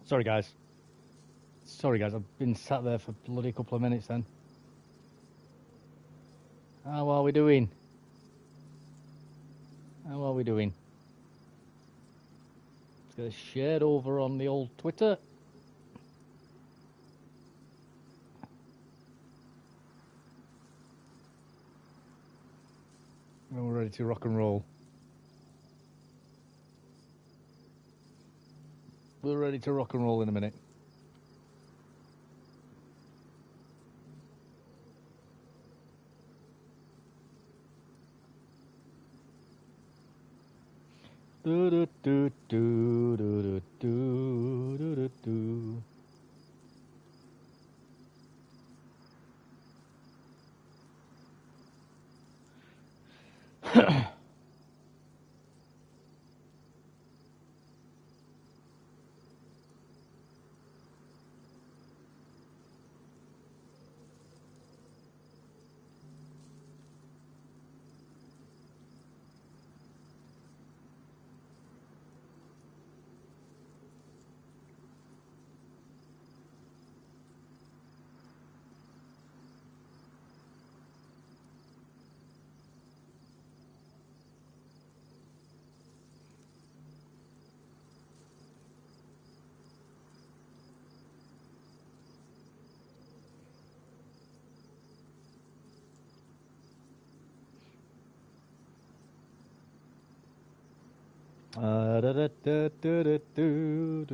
Sorry, guys. Sorry, guys. I've been sat there for a bloody couple of minutes then. How are we doing? How are we doing? Let's get a shared over on the old Twitter. And we're ready to rock and roll. We're ready to rock and roll in a minute. Do do do do do do do do do.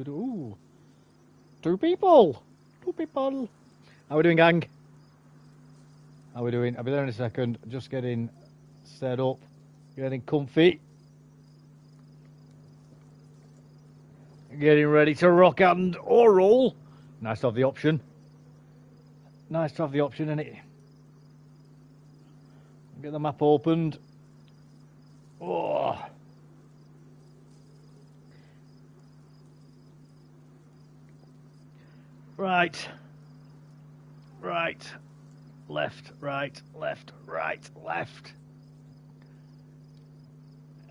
Ooh. Two people. How we doing, gang? How we doing? I'll be there in a second. Just getting set up, getting comfy, getting ready to rock and or roll. Nice to have the option. Nice to have the option, innit? Get the map opened. Oh. Right. Right. Left, right, left, right, left.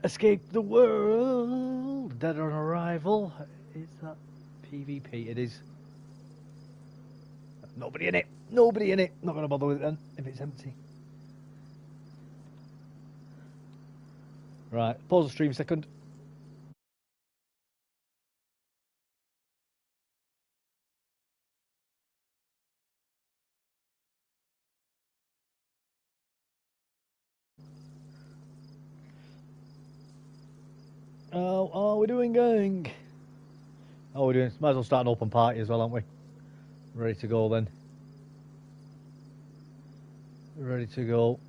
Escape the world. Dead on arrival. Is that PvP? It is. Nobody in it. Nobody in it. Not going to bother with it then if it's empty. Right. Pause the stream a second. How are we doing, gang? How are we doing? Might as well start an open party as well, aren't we? Ready to go then. Ready to go.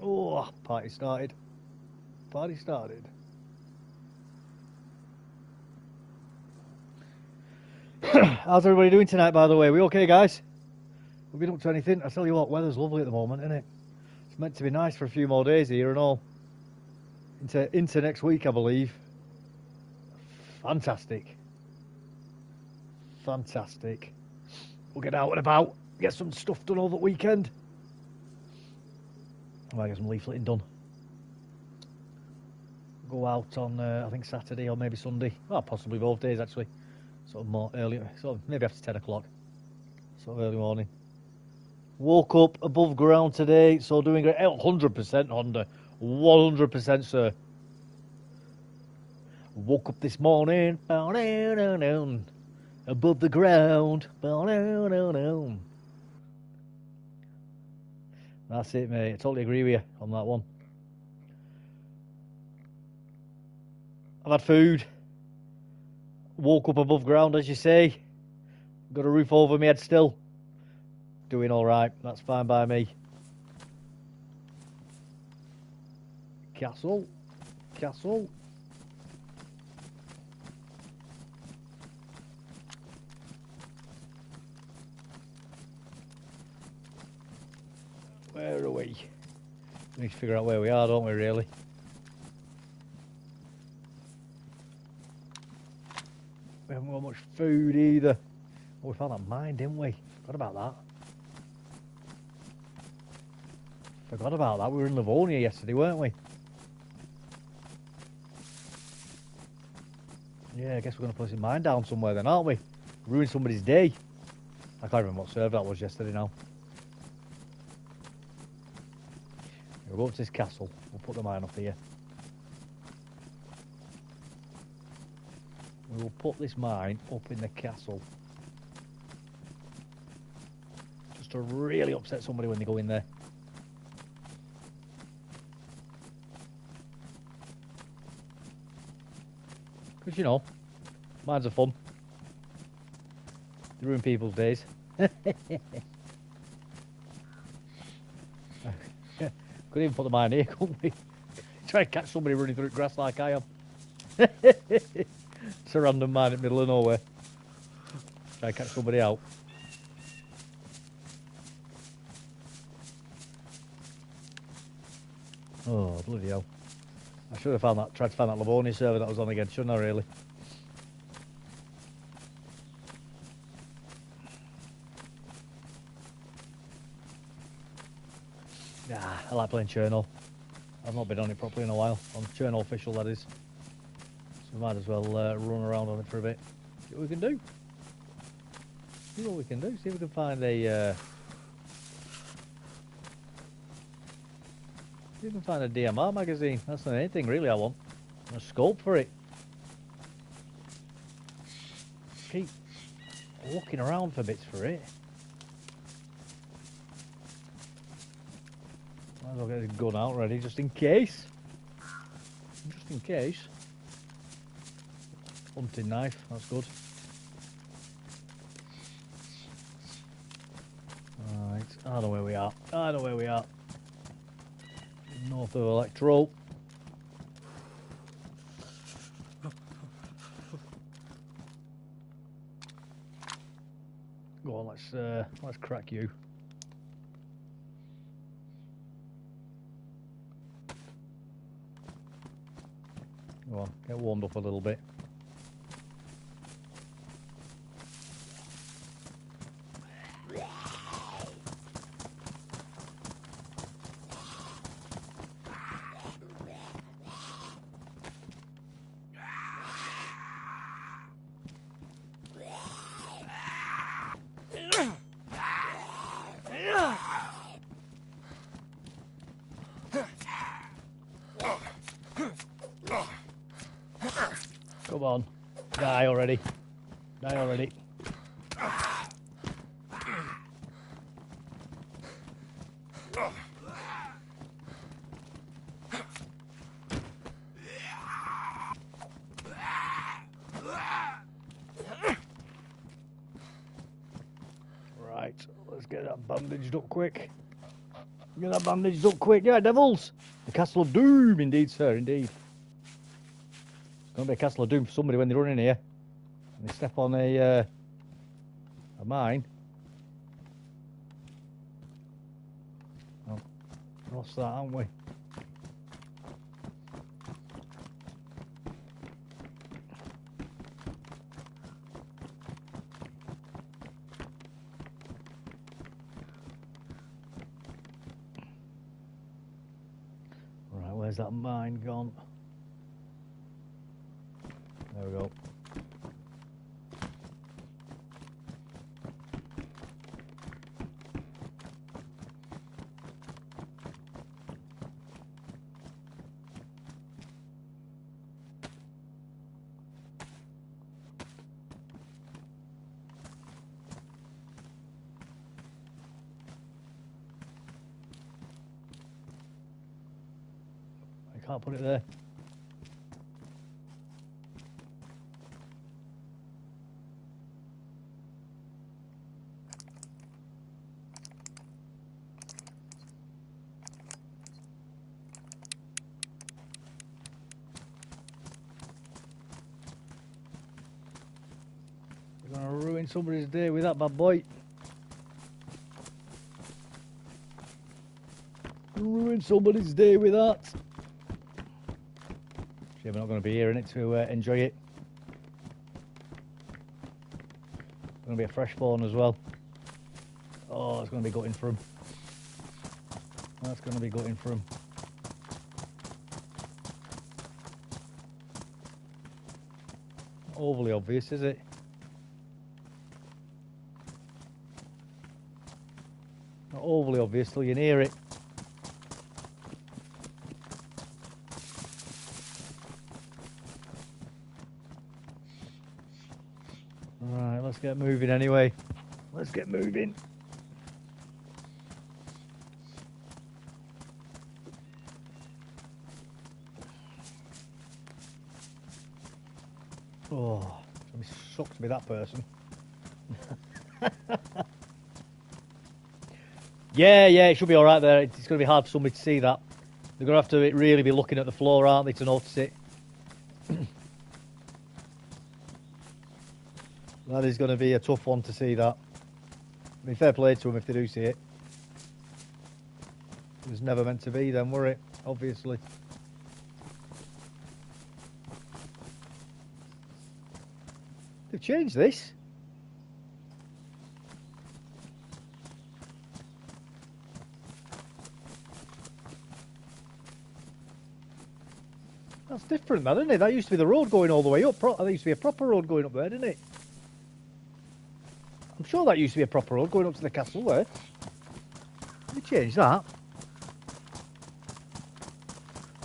Oh, party started. Party started. How's everybody doing tonight, by the way? We okay, guys? We've been up to anything? I tell you what, weather's lovely at the moment, isn't it? It's meant to be nice for a few more days here and all. Into next week, I believe. Fantastic. Fantastic. We'll get out and about, get some stuff done over the weekend. I might get some leafleting done. Go out on, I think, Saturday or maybe Sunday. Well, possibly both days, actually. Sort of more early, sort of maybe after 10 o'clock. Sort of early morning. Woke up above ground today, so doing great. 100% Honda. 100%, sir. Woke up this morning, above the ground. That's it, mate. I totally agree with you on that one. I've had food. Woke up above ground, as you say. Got a roof over my head still. Doing all right. That's fine by me. Castle. Castle. Where are we? We need to figure out where we are, don't we, really? We haven't got much food either. Oh, we found that mine, didn't we? Forgot about that. Forgot about that. We were in Livonia yesterday, weren't we? Yeah, I guess we're going to place a mine down somewhere then, aren't we? Ruin somebody's day. I can't remember what server that was yesterday now. We'll go up to this castle. We'll put the mine up here. We will put this mine up in the castle. Just to really upset somebody when they go in there. Because, you know, mines are fun. They ruin people's days. Could even put the mine here, couldn't we? Try and catch somebody running through grass like I am. It's a random mine in the middle of nowhere. Try and catch somebody out. Oh, bloody hell. I should have tried to find that Livonia server that was on again, shouldn't I really? Nah, I like playing Chernal. I've not been on it properly in a while. On Chernal official, that is. So we might as well run around on it for a bit. See what we can do. See what we can do. See if we can find a... see if we can find a DMR magazine. That's the main thing really I want. And a scope for it. Keep looking around for bits for it. Might as well get this gun out ready just in case. Just in case. Hunting knife, that's good. Right, I know where we are. I know where we are. North of Electro. Go on, let's crack you. Go on, get warmed up a little bit. Come on, die already. Die already. Right, let's get that bandaged up quick. Get that bandaged up quick. Yeah, devils! The Castle of Doom, indeed, sir, indeed. It's going to be a Castle of Doom for somebody when they run in here and they step on a mine. Oh, lost that, haven't we? Right, where's that mine gone? There we go. I can't put it there. We're gonna ruin somebody's day with that bad boy. Ruin somebody's day with that. We're not going to be here in it to enjoy it. It's going to be a fresh spawn as well. Oh, it's going to be gutting for him. That's going to be gutting for him. Not overly obvious, is it? Not overly obvious till you hear it. Right, let's get moving anyway. Let's get moving. Oh, it sucks to be that person. Yeah, it should be alright there. It's going to be hard for somebody to see that. They're going to have to really be looking at the floor, aren't they, to notice it. That is going to be a tough one to see that. I mean, fair play to them if they do see it. It was never meant to be then, were it? Obviously. They've changed this. That's different, that, isn't it? That used to be the road going all the way up. That used to be a proper road going up there, didn't it? I'm sure that used to be a proper road going up to the castle there. They changed that.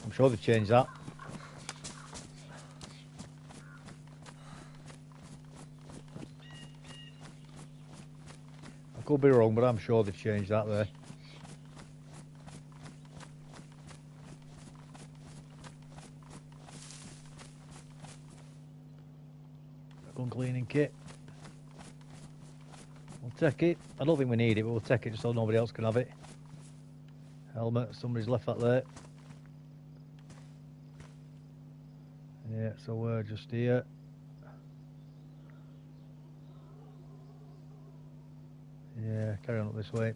I'm sure they've changed that. I could be wrong, but I'm sure they've changed that there. Gun cleaning kit. We'll take it. I don't think we need it, but we'll take it just so nobody else can have it. Helmet, somebody's left that there. Yeah, so we're just here. Yeah, carry on up this way.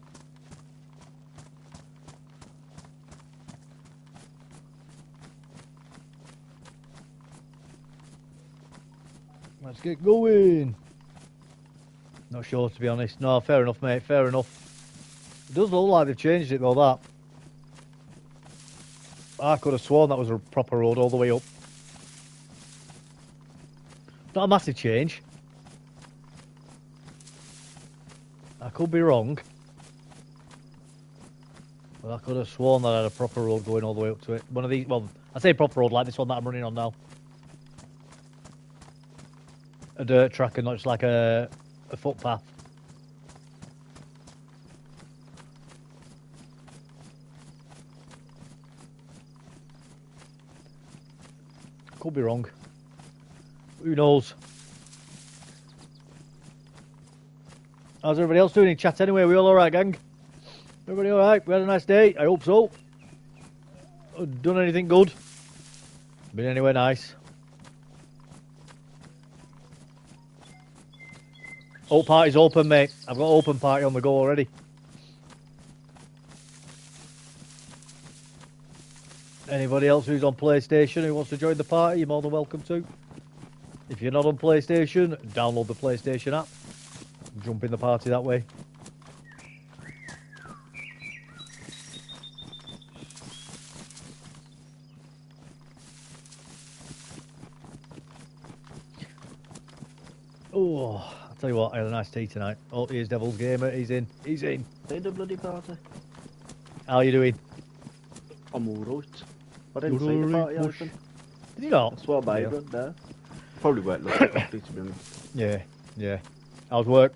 Let's get going. Not sure, to be honest. No, fair enough, mate, fair enough. It does look like they've changed it, though, that. I could have sworn that was a proper road all the way up. Not a massive change. I could be wrong. But I could have sworn that I had a proper road going all the way up to it. One of these, well, I say proper road like this one that I'm running on now. A dirt track and not just like a footpath. Could be wrong. Who knows? How's everybody else doing in chat anyway? We all alright, gang? Everybody alright? We had a nice day? I hope so. Done anything good? Been anywhere nice? Oh, party's open, mate. I've got open party on the go already. Anybody else who's on PlayStation who wants to join the party, you're more than welcome to. If you're not on PlayStation, download the PlayStation app. Jump in the party that way. Oh, I'll tell you what, I had a nice tea tonight. Oh, here's Devil's Gamer. He's in. He's in. Hey, the bloody party. How are you doing? I'm alright. I didn't see the party open. Did you not? That's what I made there. Probably weren't looking properly, to be honest. Yeah. How's work?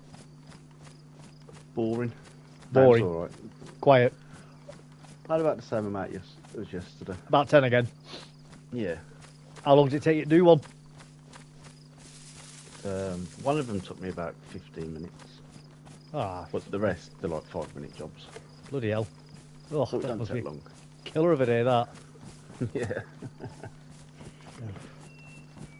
Boring. Boring. That's alright. Quiet. I had about the same amount as yesterday. About 10 again. Yeah. How long does it take you to do one? One of them took me about 15 minutes. Ah, But the rest, they're like 5-minute jobs. bloody hell. Oh, So it that don't must take be long. killer of a day, that. Yeah.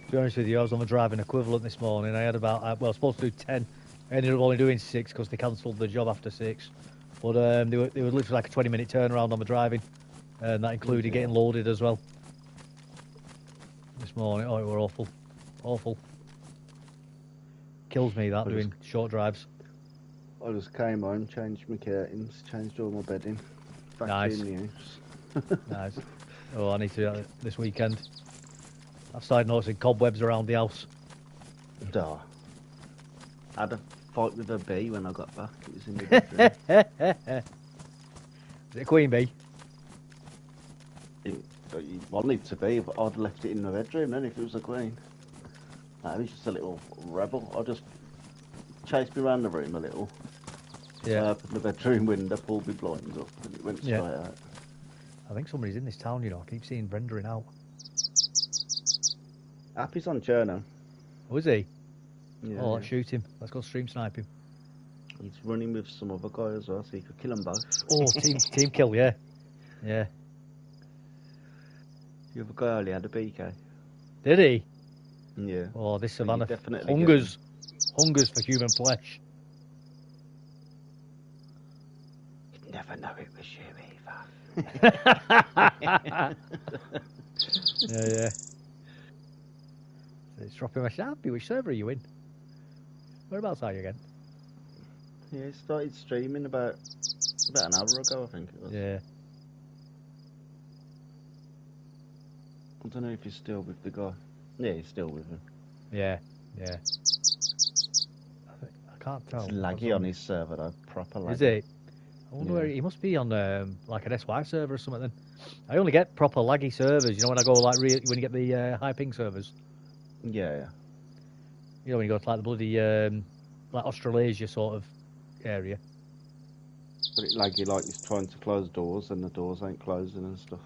To be honest with you, I was on the driving equivalent this morning. I had about, well, I was supposed to do 10. I ended up only doing 6 because they cancelled the job after 6. But they were literally like a 20-minute turnaround on the driving. And that included getting loaded as well. This morning, oh, it were awful. Awful. Kills me, that, doing short drives. I just came home, changed my curtains, changed all my bedding. Nice. In the house. Nice. Oh, I need to do that this weekend. I've started noticing cobwebs around the house. Duh. I had a fight with a bee when I got back. It was in the bedroom. Is it a queen bee? It wanted to be, but I'd left it in the bedroom then if it was a queen. No, it was just a little rebel. I just chased me around the room a little. Yeah. Opened the bedroom window, pulled my blinds up, and it went straight out. I think somebody's in this town, you know. I keep seeing rendering out. Happy's on Cherno. Oh, is he? Yeah, Oh, let's shoot him. Let's go stream snipe him. He's running with some other guy as well, so you could kill them both. Oh, team kill, yeah. Yeah. The other guy only had a BK. Did he? Yeah. Oh, this So you savannah definitely hungers for human flesh. You'd never know it was you either. Yeah. So it's dropping my happy. Which server are you in? Whereabouts are you again? Yeah, he started streaming about an hour ago, I think it was. Yeah. I don't know if he's still with the guy. Yeah, he's still with him. Yeah. I can't tell. It's laggy on his server though, proper laggy. Is it? I wonder where he must be on like an SY server or something then. I only get proper laggy servers, you know, when I go like when you get the high ping servers. Yeah. You know, when you go to like the bloody like Australasia sort of area. But it laggy like he's trying to close doors and the doors ain't closing and stuff.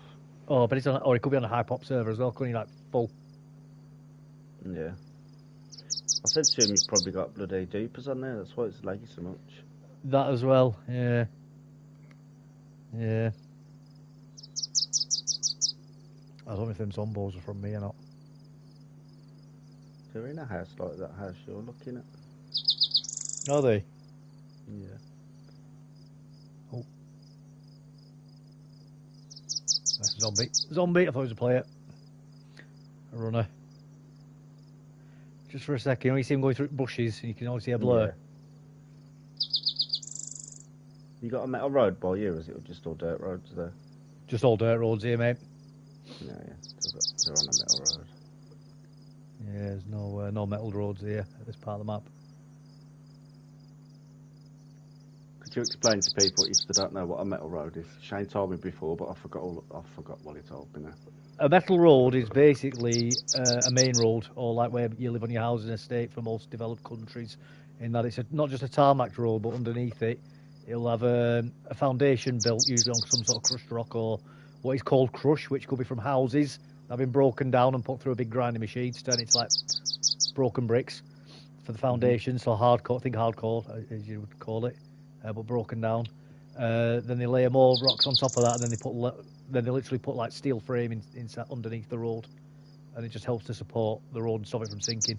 Oh, but it's on, or it could be on a high pop server as well, couldn't he? Like full. Yeah. I said to him he's probably got bloody dupers on there, that's why it's laggy so much. That as well, yeah. I don't know if them zombos are from me or not. They're in a house like that house you're looking at. Are they? Yeah. Oh. That's a zombie, I thought it was a player. A runner. Just for a second, you know, you see him going through bushes and you can only see a blur. Yeah. You got a metal road by you, or is it just all dirt roads there? Just all dirt roads here, mate. Yeah. They're on a metal road. Yeah, there's no metal roads here at this part of the map. Could you explain to people if they don't know what a metal road is? Shane told me before, but I forgot what he told me now. A metal road is basically a main road, or like where you live on your housing estate for most developed countries, in that it's not just a tarmac road, but underneath it, it'll have a foundation built, usually on some sort of crushed rock, or what is called crush, which could be from houses that have been broken down and put through a big grinding machine to turn it into like broken bricks for the foundation. So hardcore, think hardcore, as you would call it, but broken down. Then they lay more rocks on top of that, and then they literally put like steel frame inside underneath the road, and it just helps to support the road and stop it from sinking.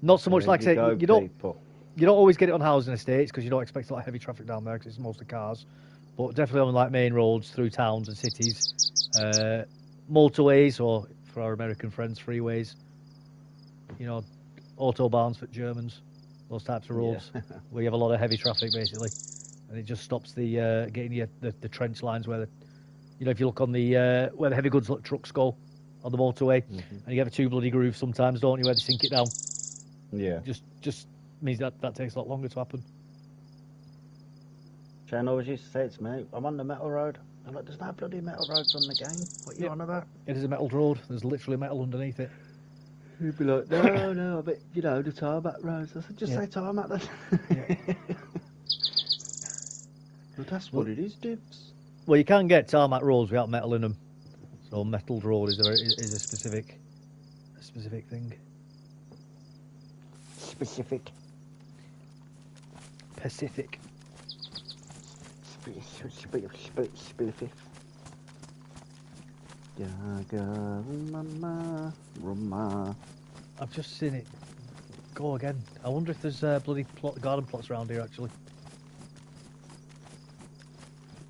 Not so much, like I say, you don't always get it on housing estates because you don't expect a lot of heavy traffic down there because it's mostly cars, but definitely on like main roads through towns and cities, motorways, or for our American friends, freeways. You know, autobahns for Germans, those types of roads where you have a lot of heavy traffic basically. And it just stops the getting the trench lines where you know, if you look on the where the heavy goods trucks go on the motorway, and you have a two bloody grooves sometimes, don't you, where they sink it down? Yeah. Just means that takes a lot longer to happen. Shane always used to say it to me, I'm on the metal road. I'm like, there's no bloody metal roads on the game. What are you on about? It is a metal road. There's literally metal underneath it. He'd be like, no, but you know, the tarmac roads. I said, just say tarmac then. But that's what it is, Dibs. Well, you can get tarmac roads without metal in them. So metal road is a specific thing. Specific. Pacific. Specific. I've just seen it go again. I wonder if there's bloody garden plots around here actually.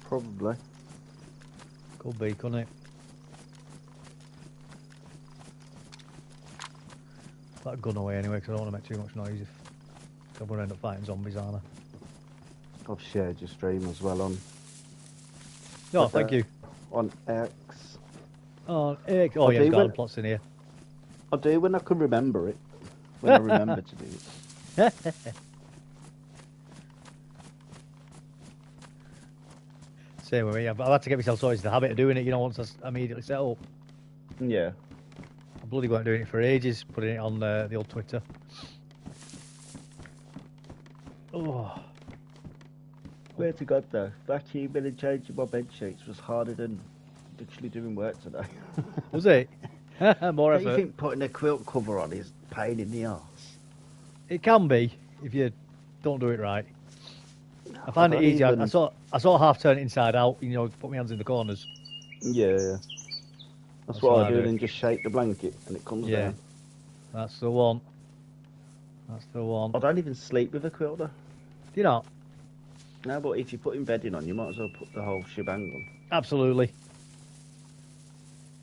Probably. Could be, couldn't it? Put that gun away anyway, because I don't want to make too much noise if I'm going to end up fighting zombies, aren't I? I've shared your stream as well on. Oh, thank you. On X. Oh, yeah, garden plots in here. I do when I can remember it. When I remember to do it. Same with me. I've had to get myself sorted to the habit of doing it, once I immediately set up. Yeah. I bloody weren't doing it for ages, putting it on the old Twitter. Oh. Where to God though? Vacuuming and changing my bed sheets was harder than literally doing work today. Was it? More Don't effort. you think putting a quilt cover on is a pain in the arse? It can be if you don't do it right. I find it easier. I sort of half turn it inside out. Put my hands in the corners. Yeah. That's what I do. Then just shake the blanket and it comes down. That's the one. That's the one. I don't even sleep with a quilt though. Do you not? No, but if you're putting bedding on, you might as well put the whole shebang on. Absolutely.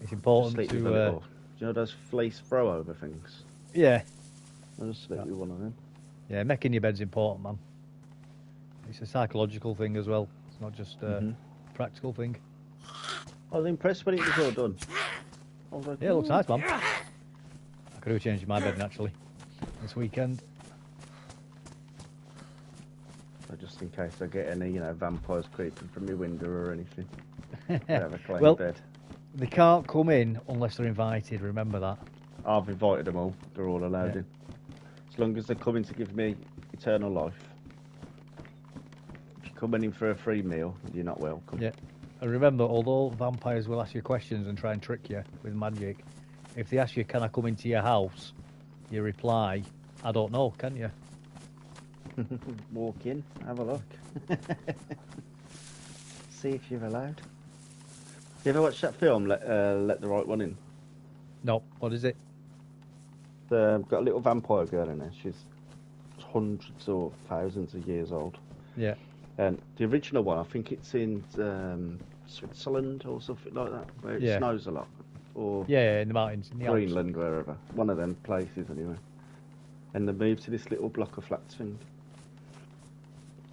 It's important sleep to. With a little, do you know those fleece throw over things? Yeah. I just sleep with one of them. Yeah, making your bed's important, man. It's a psychological thing as well. It's not just a practical thing. I was impressed when it was all done. I was like, yeah, it looks nice, man. I could have changed my bed naturally this weekend. So just in case I get any, vampires creeping from my window or anything. I have a clean bed. They can't come in unless they're invited. Remember that. I've invited them all. They're all allowed in. As long as they're coming to give me eternal life. If you're coming in for a free meal, you're not welcome. Yeah. And remember, although vampires will ask you questions and try and trick you with magic, if they ask you, can I come into your house? You reply, I don't know, can you? Walk in, have a look. See if you're allowed. You ever watched that film, Let the Right One In? No, what is it? Got a little vampire girl in there. She's hundreds or thousands of years old. Yeah. And the original one, I think it's in Switzerland or something like that, where it snows a lot. Or in the mountains, in the Greenland, wherever. One of them places, anyway. And they moved to this little block of flats thing.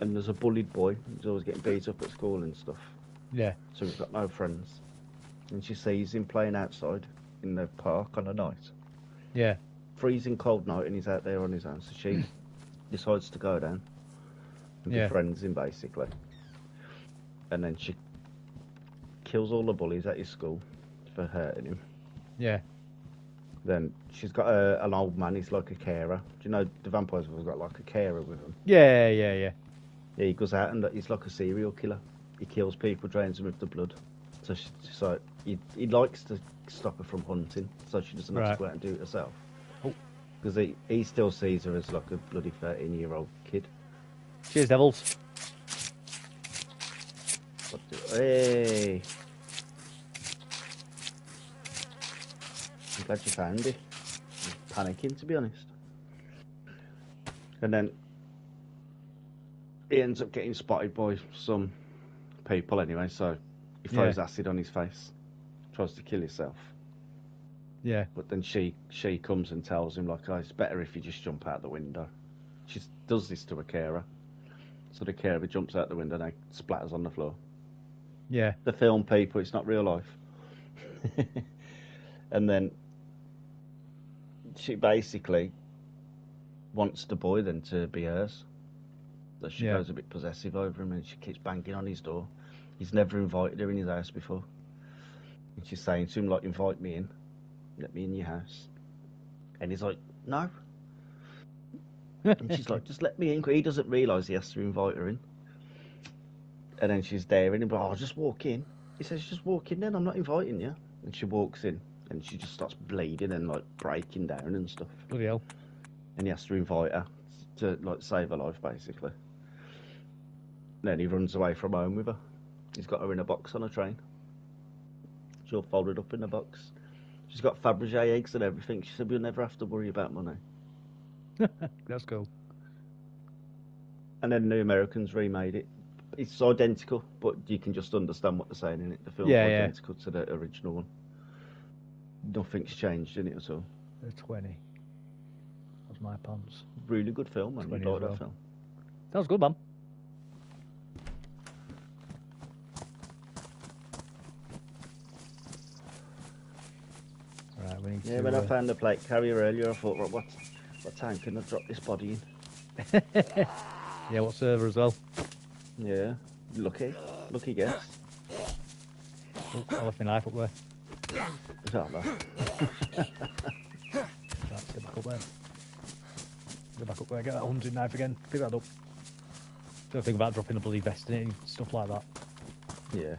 And there's a bullied boy who's always getting beat up at school and stuff. Yeah. So he's got no friends. And she sees him playing outside in the park on a night. Yeah. Freezing cold night, and he's out there on his own. So she decides to go down and befriends him, basically. And then she kills all the bullies at his school for hurting him. Yeah. Then she's got an old man. He's like a carer. Do you know the vampires have got like a carer with them? Yeah. Yeah, he goes out and he's like a serial killer. He kills people, drains them of the blood. So she's like, he likes to stop her from hunting, so she doesn't have to go out and do it herself. Because he still sees her as like a bloody 13-year-old kid. Cheers, devils. Hey! I'm glad you found it. I'm panicking, to be honest. And then he ends up getting spotted by some people anyway, so he throws acid on his face, tries to kill himself. Yeah. But then she comes and tells him, like, oh, it's better if you just jump out the window. She does this to a carer. So the carer jumps out the window and splatters on the floor. Yeah. The film people, it's not real life. And then she basically wants the boy then to be hers. So she goes a bit possessive over him and she keeps banging on his door. He's never invited her in his house before. And she's saying to him, like, invite me in. Let me in your house. And he's like, no. And she's like, just let me in. He doesn't realise he has to invite her in. And then she's daring him, I'll just walk in. He says, just walk in then, I'm not inviting you. And she walks in and she just starts bleeding and like breaking down and stuff. Bloody hell. And he has to invite her to like save her life, basically. And then he runs away from home with her. He's got her in a box on a train. She's all folded up in a box. She's got Fabergé eggs and everything. She said, we'll never have to worry about money. That's cool. And then the Americans remade it. It's identical, but you can just understand what they're saying in it. The film's identical to the original one. Nothing's changed in it at all. The 20. That's my pants. Really good film, man. I like that film. That was good, man. Right, we need Yeah, to... when I found the plate carrier earlier, I thought, right, what time can I drop this body in? Yeah, what server as well? Yeah, lucky guess. Oh, I left my knife up there. Is that that? Right, get back up there. Go back up there, get that hunting knife again. Pick that up. Don't think about dropping the bloody vest in it and stuff like that. Yeah.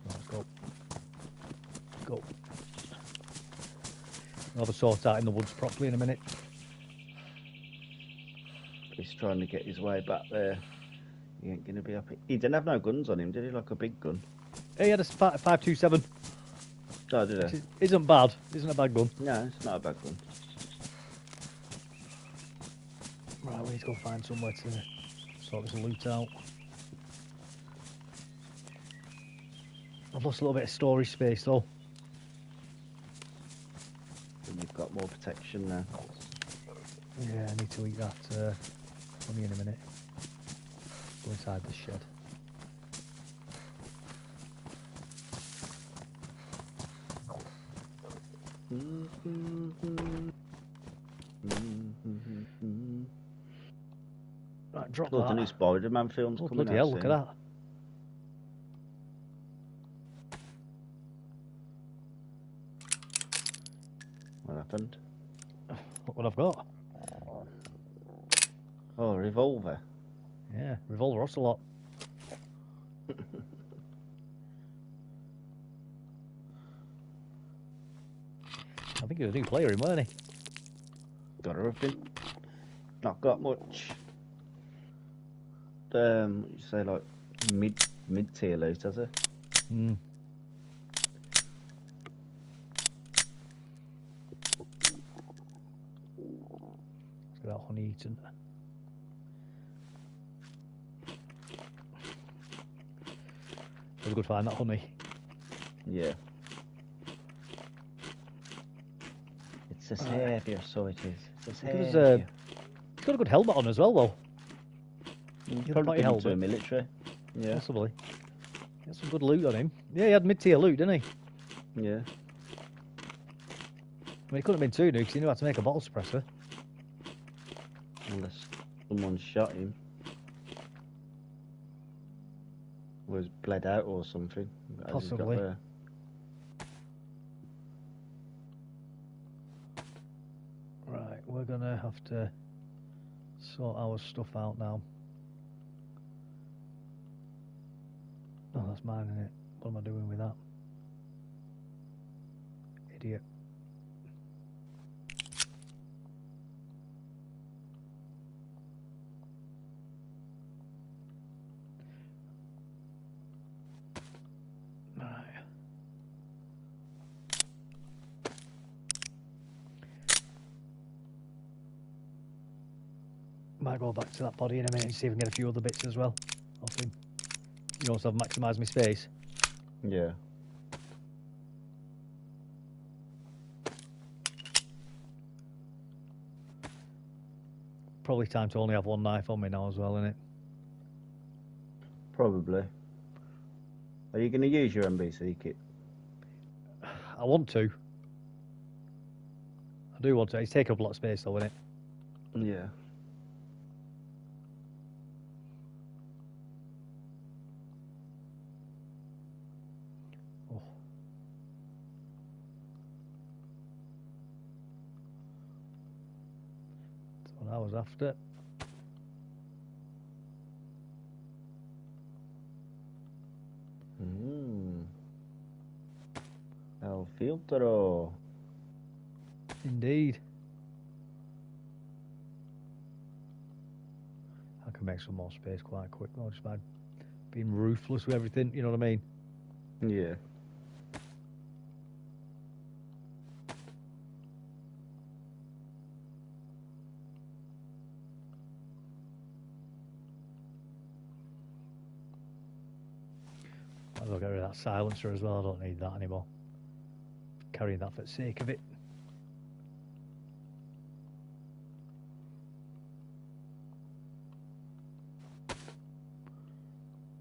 Right, let's go. Go. I'll have a sort out in the woods properly in a minute. He's trying to get his way back there. He ain't gonna be happy. He didn't have no guns on him, did he? Like a big gun. He had a 5.27. Oh, did he? Isn't bad. Isn't a bad gun. No, it's not a bad gun. Right, we need to go find somewhere to sort this loot out. I've lost a little bit of storage space though. And you've got more protection now. Yeah, I need to eat that. I'll be in a minute. Go inside the shed. Right, drop Look, that. the new Spider-Man film's Oh, coming bloody out hell, look soon. at that. What happened? Look what I've got. Oh, a revolver. Yeah, revolver ocelot. I think he was a new player in, weren't he? Gotta have been. Not got much. You say like mid tier loot, has it? Hmm. Let's get that honey eaten. It was a good find, that honey. Yeah. It's a saviour, so it is. It's a It was, saviour. he's got a good helmet on as well, though. He's the probably body been into a helmet. military. Yeah. Possibly. He had some good loot on him. Yeah, he had mid-tier loot, didn't he? Yeah. I mean, he couldn't have been too new because he knew how to make a bottle suppressor. Unless someone shot him. Was bled out or something. as he's got Possibly. there. Right, we're gonna have to sort our stuff out now. Oh, that's mine, isn't it? What am I doing with that? Idiot. Right. Might go back to that body in a minute and see if we can get a few other bits as well off him. You know, so I've maximised my space. Yeah. Probably time to only have one knife on me now as well, innit? Probably. Are you going to use your NBC kit? I want to. I do want to. It's taking up a lot of space though, innit? Yeah. Oh. That's what I was after. Unfiltered. Indeed. I can make some more space quite quick though, just by being ruthless with everything, you know what I mean? Yeah. Might as well get rid of that silencer as well, I don't need that anymore. Carrying that for the sake of it.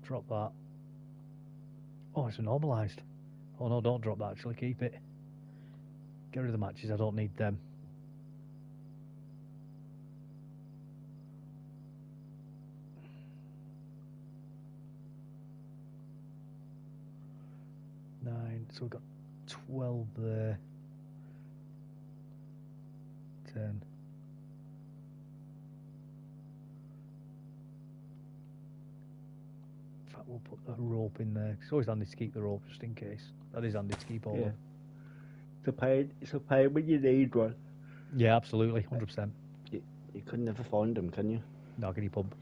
Drop that. Oh, it's a normalised. Oh no, don't drop that, actually, keep it. Get rid of the matches, I don't need them. Nine, so we've got 12 there. 10. In fact, we'll put a rope in there. It's always handy to keep the rope just in case. That is handy to keep all of. It's a pain when you need one. Yeah, absolutely, 100%. You could never find them, can you? No, can you pump?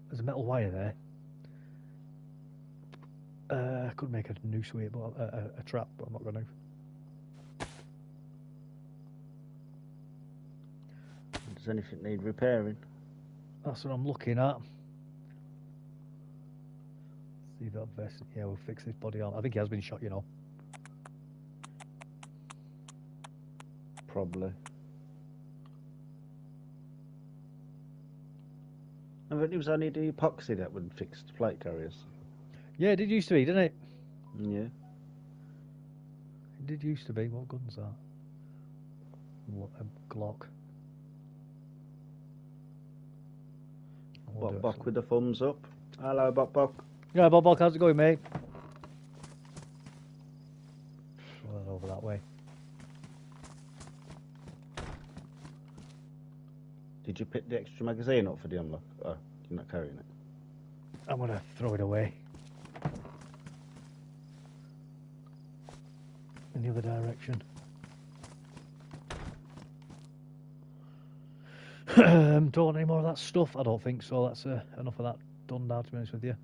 There's a metal wire there. I could make a noose with it, but a trap, but I'm not going to. Does anything need repairing? That's what I'm looking at. See that vest. Yeah, we'll fix this body armor. I think he has been shot, you know. Probably. I think it was only the epoxy that would fix the plate carriers. Yeah, it did used to be, didn't it? Yeah. It did used to be. What gun's that? A Glock. Bok with the thumbs up. Hello, Bok. Yeah, Bob, how's it going, mate? Well, over that way. Did you pick the extra magazine up for the unlock? Oh, you're not carrying it. I'm gonna throw it away. In the other direction. Don't want any more of that stuff. I don't think so. That's enough of that done now, to be honest with you.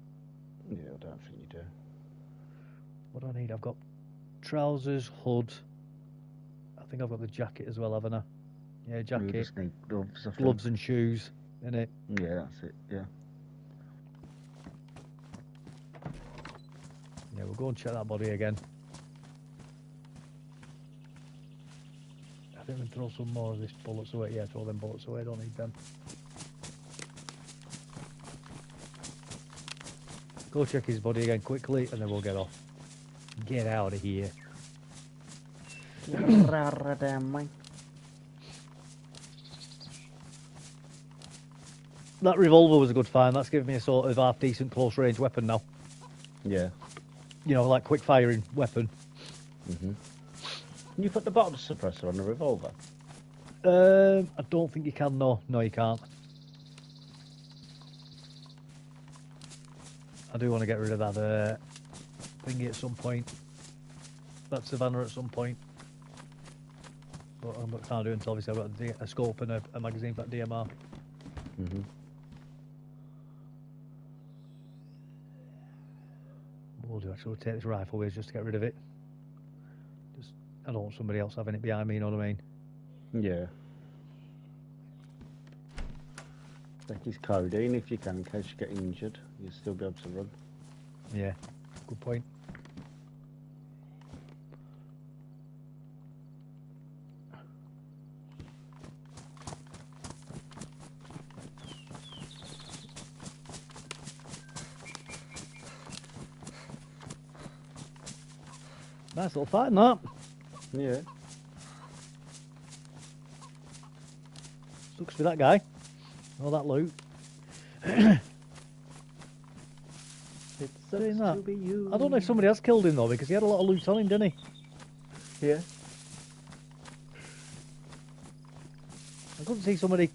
Yeah, I don't think you do. What do I need? I've got trousers, hood. I think I've got the jacket as well, haven't I? Yeah, jacket. You just need gloves, I think. Gloves and shoes, innit? Yeah, that's it, yeah. Yeah, we'll go and check that body again. I think we can throw some more of this bullets away. Yeah, throw them bullets away, don't need them. Go check his body again quickly and then we'll get off. Get out of here. That revolver was a good find. That's given me a sort of half-decent close-range weapon now. Yeah. You know, like quick-firing weapon. Mm-hmm. Can you put the bottom suppressor on the revolver? I don't think you can, no. No, you can't. I do want to get rid of that thingy at some point. That Savannah at some point. But I can't do it until obviously I've got a scope and a magazine for that DMR. Mm-hmm. We'll do actually, we'll take this rifle with us just to get rid of it. I don't want somebody else having it behind me, you know what I mean? Yeah. Take his codeine if you can, in case you get injured. You'll still be able to run. Yeah, good point. Nice little fight in that. Yeah. Sucks for that guy. All that loot. It's Saying that, to be you. I don't know if somebody else killed him though, because he had a lot of loot on him, didn't he? Yeah. I couldn't see somebody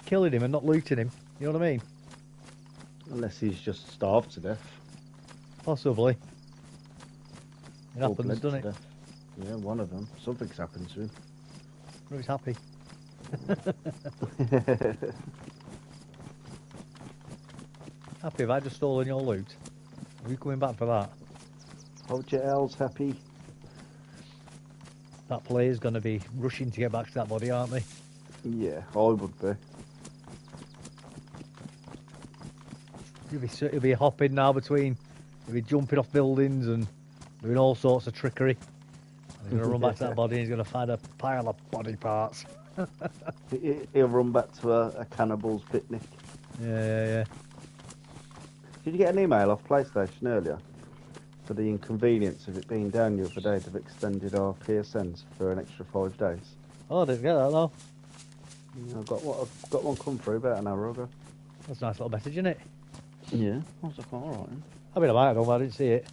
killing him and not looting him. You know what I mean? Unless he's just starved to death. Possibly. It Or happens, bled doesn't to it? death. Yeah, one of them. Something's happened to him. But he's happy. Happy if I just stolen your loot? Are you coming back for that? Hold your L's, Happy. That player's going to be rushing to get back to that body, aren't they? Yeah, I would be. He'll be hopping now between, he'll be jumping off buildings and doing all sorts of trickery. And he's going to run back to that body and he's going to find a pile of body parts. He'll run back to a cannibal's picnic. Yeah. Did you get an email off PlayStation earlier? For the inconvenience of it being down the other day, they've extended our PSNs for an extra 5 days. Oh, I didn't get that though. Yeah, I've got one come through about an hour ago. That's a nice little message, isn't it? Yeah, I was like, alright. I mean, I might have done, but I didn't see it.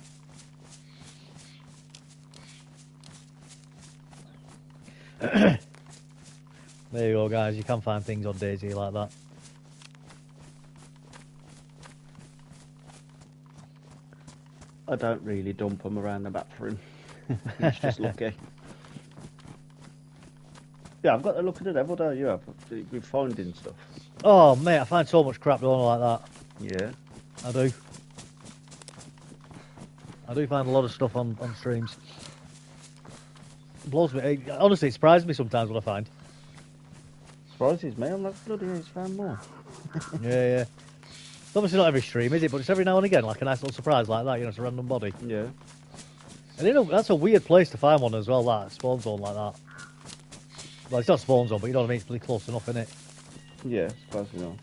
There you go, guys. You can find things on DayZ like that. I don't really dump them around the bathroom. It's just lucky. Yeah, I've got to look at the devil, don't you? We're finding stuff. Oh, mate, I find so much crap going on like that. Yeah. I do. I do find a lot of stuff on streams. It blows me. Honestly, it surprises me sometimes what I find. Surprises me. I'm like, bloody hell, he's found more. Yeah. It's obviously not every stream, is it? But it's every now and again, like a nice little surprise like that, it's a random body. Yeah. And that's a weird place to find one as well, that spawn zone like that. Well, it's not spawn zone, but you know what I mean? It's pretty close enough, isn't it? Yeah, surprisingly enough.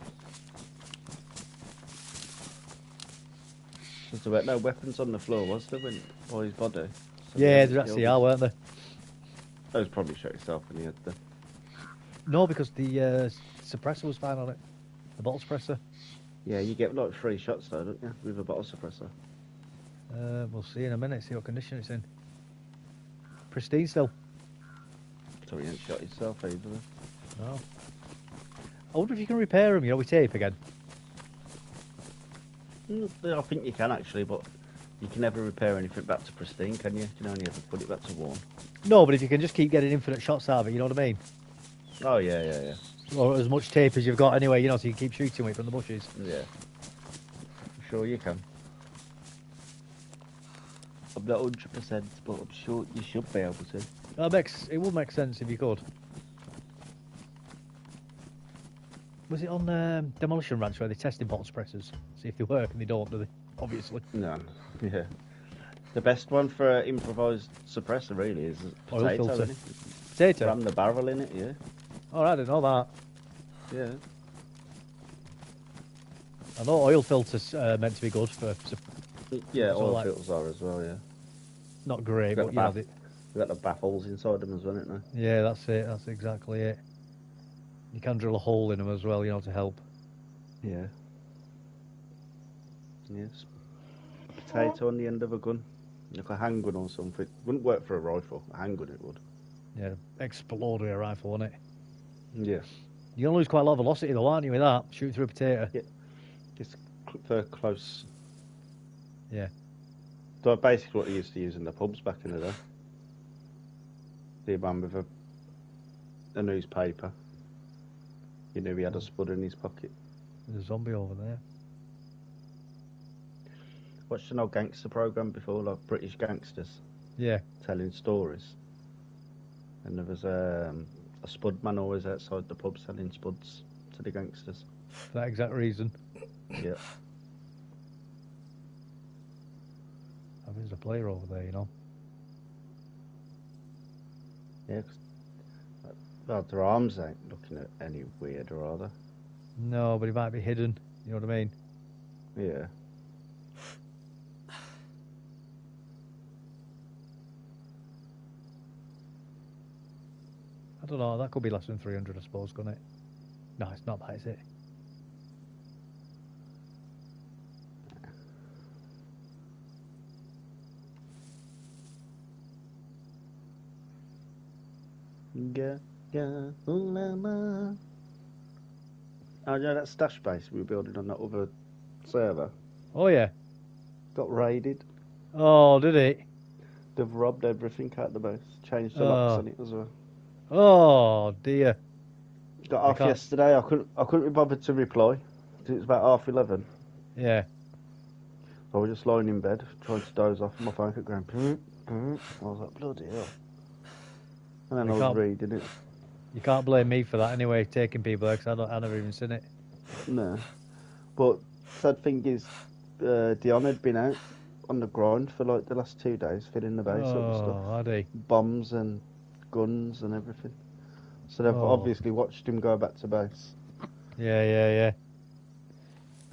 There were no weapons on the floor, was there, by his body? So yeah, there actually are, weren't there? Those probably shot yourself when you had the... No, because the suppressor was fine on it. The bottle suppressor. Yeah, you get like 3 shots though, don't you? With a bottle suppressor. We'll see in a minute, see what condition it's in. Pristine still. So you ain't shot yourself either. No. I wonder if you can repair them, with tape again. I think you can actually, but you can never repair anything back to pristine, can you? You can only ever put it back to worn. No, but if you can just keep getting infinite shots out of it, you know what I mean? Oh, yeah. Or as much tape as you've got anyway, so you can keep shooting it from the bushes. Yeah. I'm sure you can. I'm not 100%, but I'm sure you should be able to. It would make sense if you could. Was it on Demolition Ranch where they tested bottle suppressors? See if they work, and they don't, do they? Obviously. No. Yeah. The best one for an improvised suppressor really is Oil potato, filter. isn't it? Potato? Ram the barrel in it, yeah. Oh, I didn't know that. Yeah. I know oil filters meant to be good for... Yeah, so oil filters are as well, yeah. Not great, but You've got the baffles inside them as well, isn't they? Yeah, that's it. That's exactly it. You can drill a hole in them as well, to help. Yeah. Yes. Potato on the end of a gun. Like a handgun or something. Wouldn't work for a rifle. A handgun it would. Yeah, explode with a rifle, wouldn't it? Yeah. You're going to lose quite a lot of velocity though, aren't you, with that? Shooting through a potato. Yeah. Just for close. Yeah. So basically what they used to use in the pubs back in the day. The man with a newspaper. You knew he had a spud in his pocket. There's a zombie over there. Watched an old gangster programme before, like British gangsters. Yeah. Telling stories. And there was a spud man always outside the pub selling spuds to the gangsters. For that exact reason. Yeah. I think there's a player over there, Yeah, well, their arms ain't looking at any weirder, are they? No, but he might be hidden. You know what I mean? Yeah. I don't know. That could be less than 300, I suppose, couldn't it? No, it's not that, is it? Ooh la la. Oh, yeah, that stash base we were building on that other server Oh, yeah. got raided. Oh, did it? They've robbed everything out of the base. Changed the locks on it as well. Oh, dear. Got off yesterday. I couldn't be bothered to reply. It was about 11:30. Yeah. I was just lying in bed, trying to doze off, and my phone kept going. I was like, bloody hell. And then I was reading it. You can't blame me for that anyway, taking people there, because I never even seen it. No. But sad thing is, Dion had been out on the grind for like the last 2 days, filling the base up and stuff. Oh, had he? Bombs and guns and everything. So they've obviously watched him go back to base. Yeah.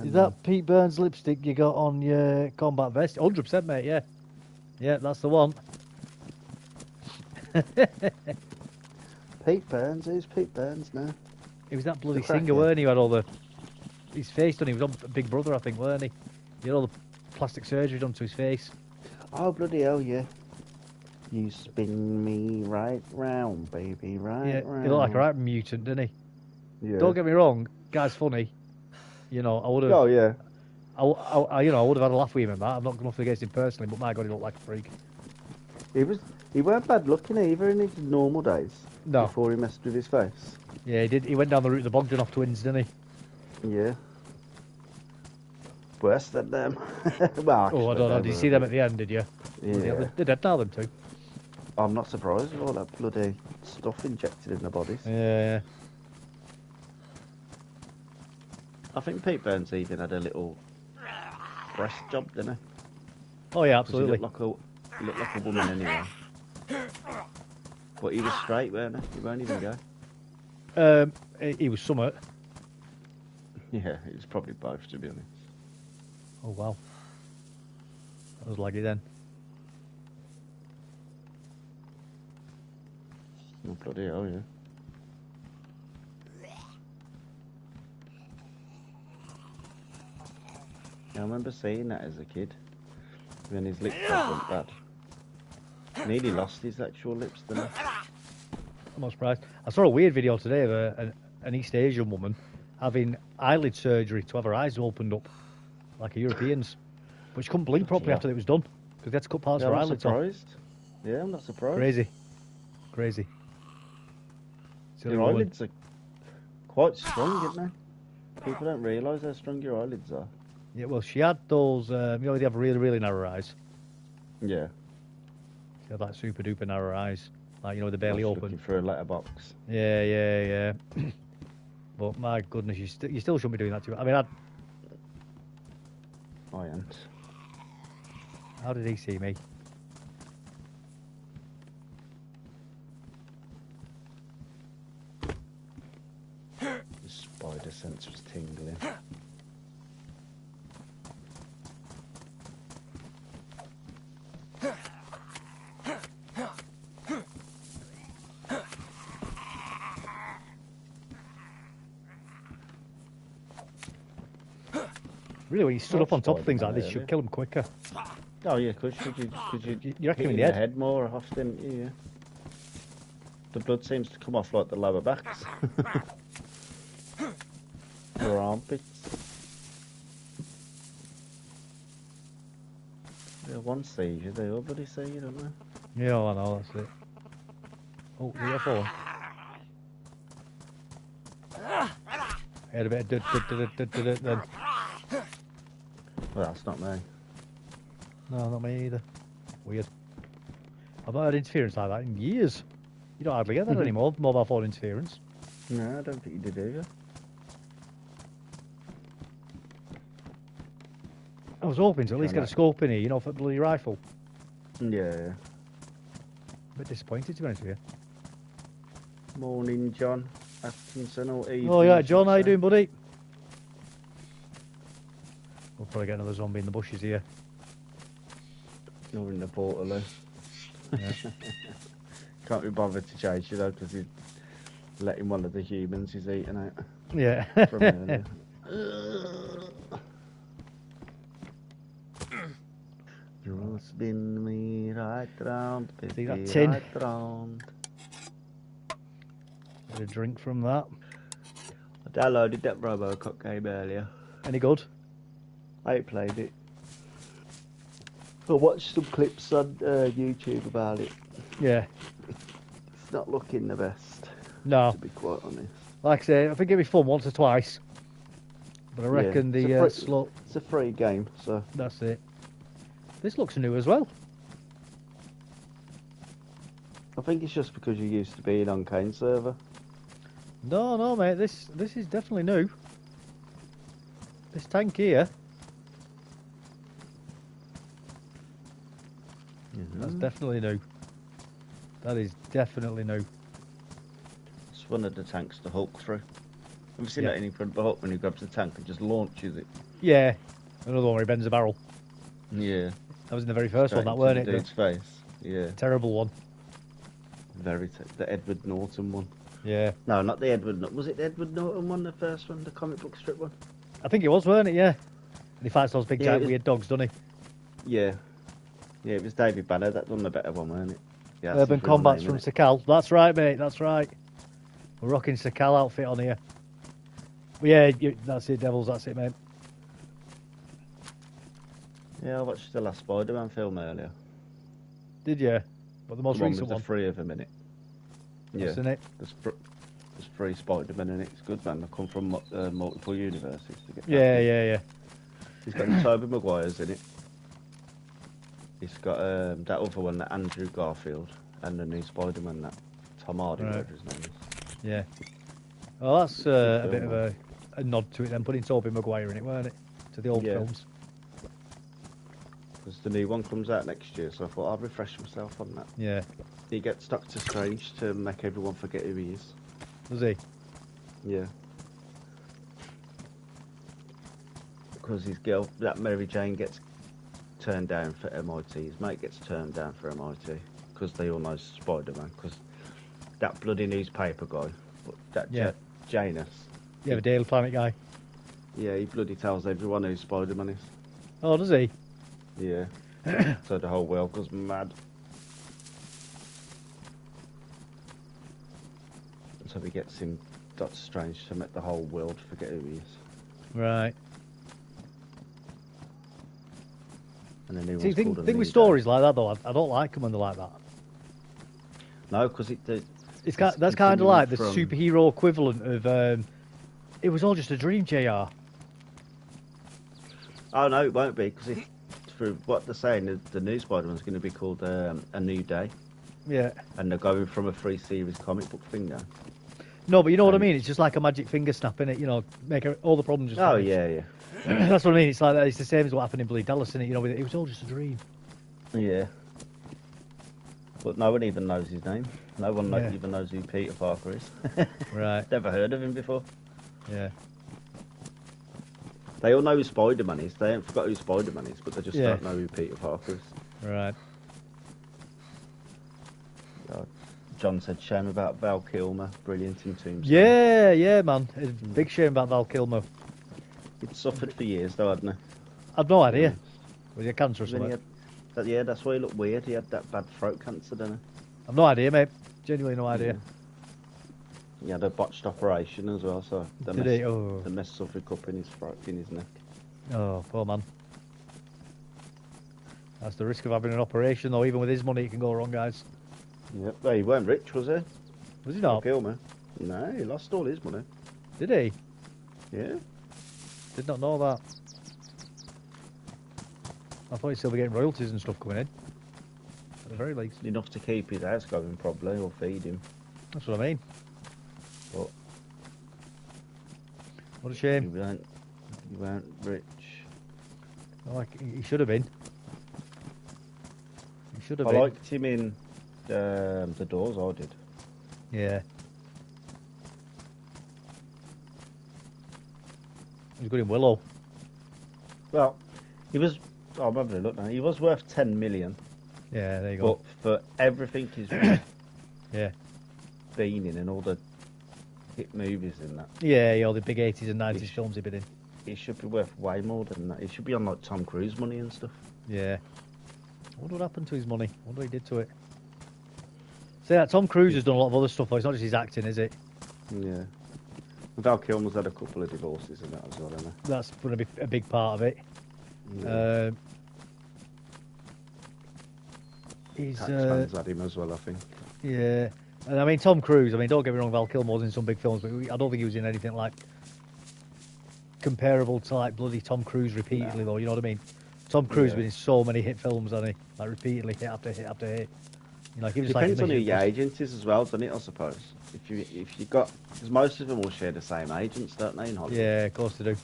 Is that Pete Burns lipstick you got on your combat vest? 100%, mate, yeah. Yeah, that's the one. Pete Burns? Who's Pete Burns now? He was that bloody The singer, crackhead. weren't he? Who had all the... His face done. He was on Big Brother, I think, weren't he? He had all the plastic surgery done to his face. Oh, bloody hell, yeah. You spin me right round, baby, right round. He looked like a right mutant, didn't he? Yeah. Don't get me wrong, guy's funny. You know, I would have... Oh, yeah. I would have had a laugh with him and that. I'm not going to against him personally, but my God, he looked like a freak. He weren't bad looking either in his normal days. No. Before he messed with his face. Yeah, he did. He went down the route of the Bogdanov twins, didn't he? Yeah. Worse than them. Well, I don't know. Did you see them at the end, did you? Yeah. They're dead now, them two. I'm not surprised with all that bloody stuff injected in the bodies. Yeah. I think Pete Burns even had a little breast job, didn't he? Oh, yeah, 'Cause absolutely. He looked like a woman anyway. But he was straight, weren't he? He won't even go. He was summit. Yeah, it was probably both, to be honest. Oh, wow. That was laggy then. Oh, bloody hell, yeah. I remember seeing that as a kid, when his lips went bad. Nearly lost his actual lips, didn't he? I'm not surprised. I saw a weird video today of an East Asian woman having eyelid surgery to have her eyes opened up, like a European's. But she couldn't blink properly after it was done, because they had to cut parts of her I'm not eyelids off. surprised. Yeah, I'm not surprised. Crazy. Your eyelids are quite strong, aren't they? People don't realise how strong your eyelids are. Yeah, well, she had those, they have really, really narrow eyes. Yeah. She had like super duper narrow eyes. Like, they're barely open. Looking for a letterbox. Yeah. But my goodness, you still shouldn't be doing that to her. I mean, I ain't. how did he see me? The spider sense was tingling. Really, when you stood up on top of things like this, you Spider-Man, should kill them quicker. Oh yeah, could you You reckon hit in in the the head more often? Yeah. The blood seems to come off like the lower backs. Or armpits. Yeah, one seizure, they all bloody seizure, don't they? Yeah, I know, that's it. Oh, the phone. I had a bit of then. Well, that's not me. No, not me either. Weird. I've not had interference like that in years. You don't hardly get that anymore, mobile phone interference. No, I don't think you did either. I was hoping to at least get a scope in here, for the bloody rifle. Yeah. A bit disappointed, to be honest with you. Morning, John Atkinson or Eve. Oh, yeah, John, how you doing, buddy? We'll probably get another zombie in the bushes here. You're in the portal, Yeah. Can't be bothered to chase you though, because he's letting one of the humans he's eating out Yeah. from earlier. You spin me right round, See that baby, tin? right round. Get a drink from that. I downloaded that Robocop game earlier. Any good? I ain't played it. I watched some clips on YouTube about it. Yeah. It's not looking the best, No. to be quite honest. Like I say, I think it'd be fun once or twice. But I reckon slow... It's a free game, so... That's it. This looks new as well. I think it's just because you're used to being on Kane server. No, mate. This is definitely new. This tank here. That's definitely new. That is definitely new. It's one of the tanks to Hulk through. Have you seen Yeah. that in front of the hut when he grabs the tank and just launches it? Yeah. Another one where he bends the barrel. Yeah. That was in the very first one, Straight that into weren't the it? dude's face. Yeah. Terrible one. The Edward Norton one. Yeah. No, not the Edward. Was it the Edward Norton one? The first one, the comic book strip one. I think it was, weren't it? Yeah. And he fights those big Yeah, giant it was- weird dogs, doesn't he? Yeah. Yeah, it was David Banner that done the better one, weren't it? Yeah, that's Urban his real Combats name, from innit? Sakal. That's right, mate. That's right. We're rocking Sakal outfit on here. But yeah, that's it, Devils. That's it, mate. Yeah, I watched the last Spider-Man film earlier. Did you? But the most The one recent with one. the three of them in it. Yeah. What's in it? There's three Spider-Man in it. It's good, man. They come from multiple universes to get. Yeah, yeah, yeah. He's got the Tobey Maguire's in it. He's got that other one, that Andrew Garfield, and the new Spider-Man, that Tom Hardy, Right. whatever his name is. Yeah. Well, that's a Good bit film, of a nod to it then, putting Tobey Maguire in it, weren't it? To the old Yeah. films. Because the new one comes out next year, so I thought I'd refresh myself on that. Yeah. He gets Doctor Strange to make everyone forget who he is. Does he? Yeah. Because his girl, that Mary Jane, gets turned down for MIT. His mate gets turned down for MIT because they all know Spider-Man. Because that bloody newspaper guy, that Yeah. Janus, Yeah, the Daily Planet guy. yeah, he bloody tells everyone who Spider-Man is. Oh, does he? Yeah. So the whole world goes mad. So he gets him, Doctor Strange, to make the whole world forget who he is. Right. And then he See, was thing called a with leader. stories like that, though, I don't like them when they're like that. No, because That's kind of continuing like the from- superhero equivalent of, it was all just a dream, JR. Oh no, it won't be, because for what they're saying, the new Spider-Man's going to be called A New Day, Yeah. and they're going from a free series comic book thing now. No, but you know what I And- mean? It's just like a magic finger snap, innit? You know, make all the problems just Oh vanish. yeah, That's what I mean. It's like that. It's the same as what happened in Bleed Dallas, innit? You know, it was all just a dream. yeah. But no one even knows his name. No one Yeah. even knows who Peter Parker is. Right. Never heard of him before. Yeah. They all know who Spider-Man is. They haven't forgot who Spider-Man is, but they just Yeah. don't know who Peter Parker is. Right. John said shame about Val Kilmer. Brilliant in Tombstone. Yeah, yeah, man. It's a big shame about Val Kilmer. He'd suffered for years though, hadn't he? I've no idea. Was he a cancer or Then he something? yeah, that's why he looked weird. He had that bad throat cancer, didn't he? I've no idea, mate. Genuinely no idea. He had a botched operation as well, so the Did mess, he? Oh. the mess suffered up in his throat, in his neck. Oh, poor man. That's the risk of having an operation, though. Even with his money, it can go wrong, guys. Yep. Well, he weren't rich, was he? Was he Val not? Kilmer. No, he lost all his money. Did he? Yeah. Did not know that. I thought he'd still be getting royalties and stuff coming in. At the very least. Enough to keep his house going, probably, or feed him. That's what I mean. But What a he shame. weren't rich. Like, he should have been. He should have I been. liked him in The Doors, I did. Yeah. He was good in Willow. Well, he was. I'm having a look now. He was worth 10 million, Yeah, there you go. but for everything he's Yeah. been in and all the hit movies in that, Yeah, all the big 80s and 90s films he'd been in. he should be worth way more than that. He should be on like Tom Cruise money and stuff. Yeah. I wonder what happened to his money. I wonder what he did to it. See, that Tom Cruise has done a lot of other stuff, though. It's not just his acting, is it? Yeah. Val Kilmer's had a couple of divorces and that as well, hasn't That's going to be a big part of it. he? Yeah. He's, Taxman's had him as well, I think. yeah. And I mean, Tom Cruise, I mean, don't get me wrong, Val Kilmer was in some big films, but I don't think he was in anything like comparable to like bloody Tom Cruise repeatedly, though, you know what I mean? Tom Cruise has Yeah. been in so many hit films, hasn't he? Like repeatedly, hit after hit after hit. You know, like, he was just Depends like on who Mission your Impossible. agent is as well, doesn't it, I suppose? If you got... Because most of them all share the same agents, don't they, in Hollywood? Yeah, of course they do.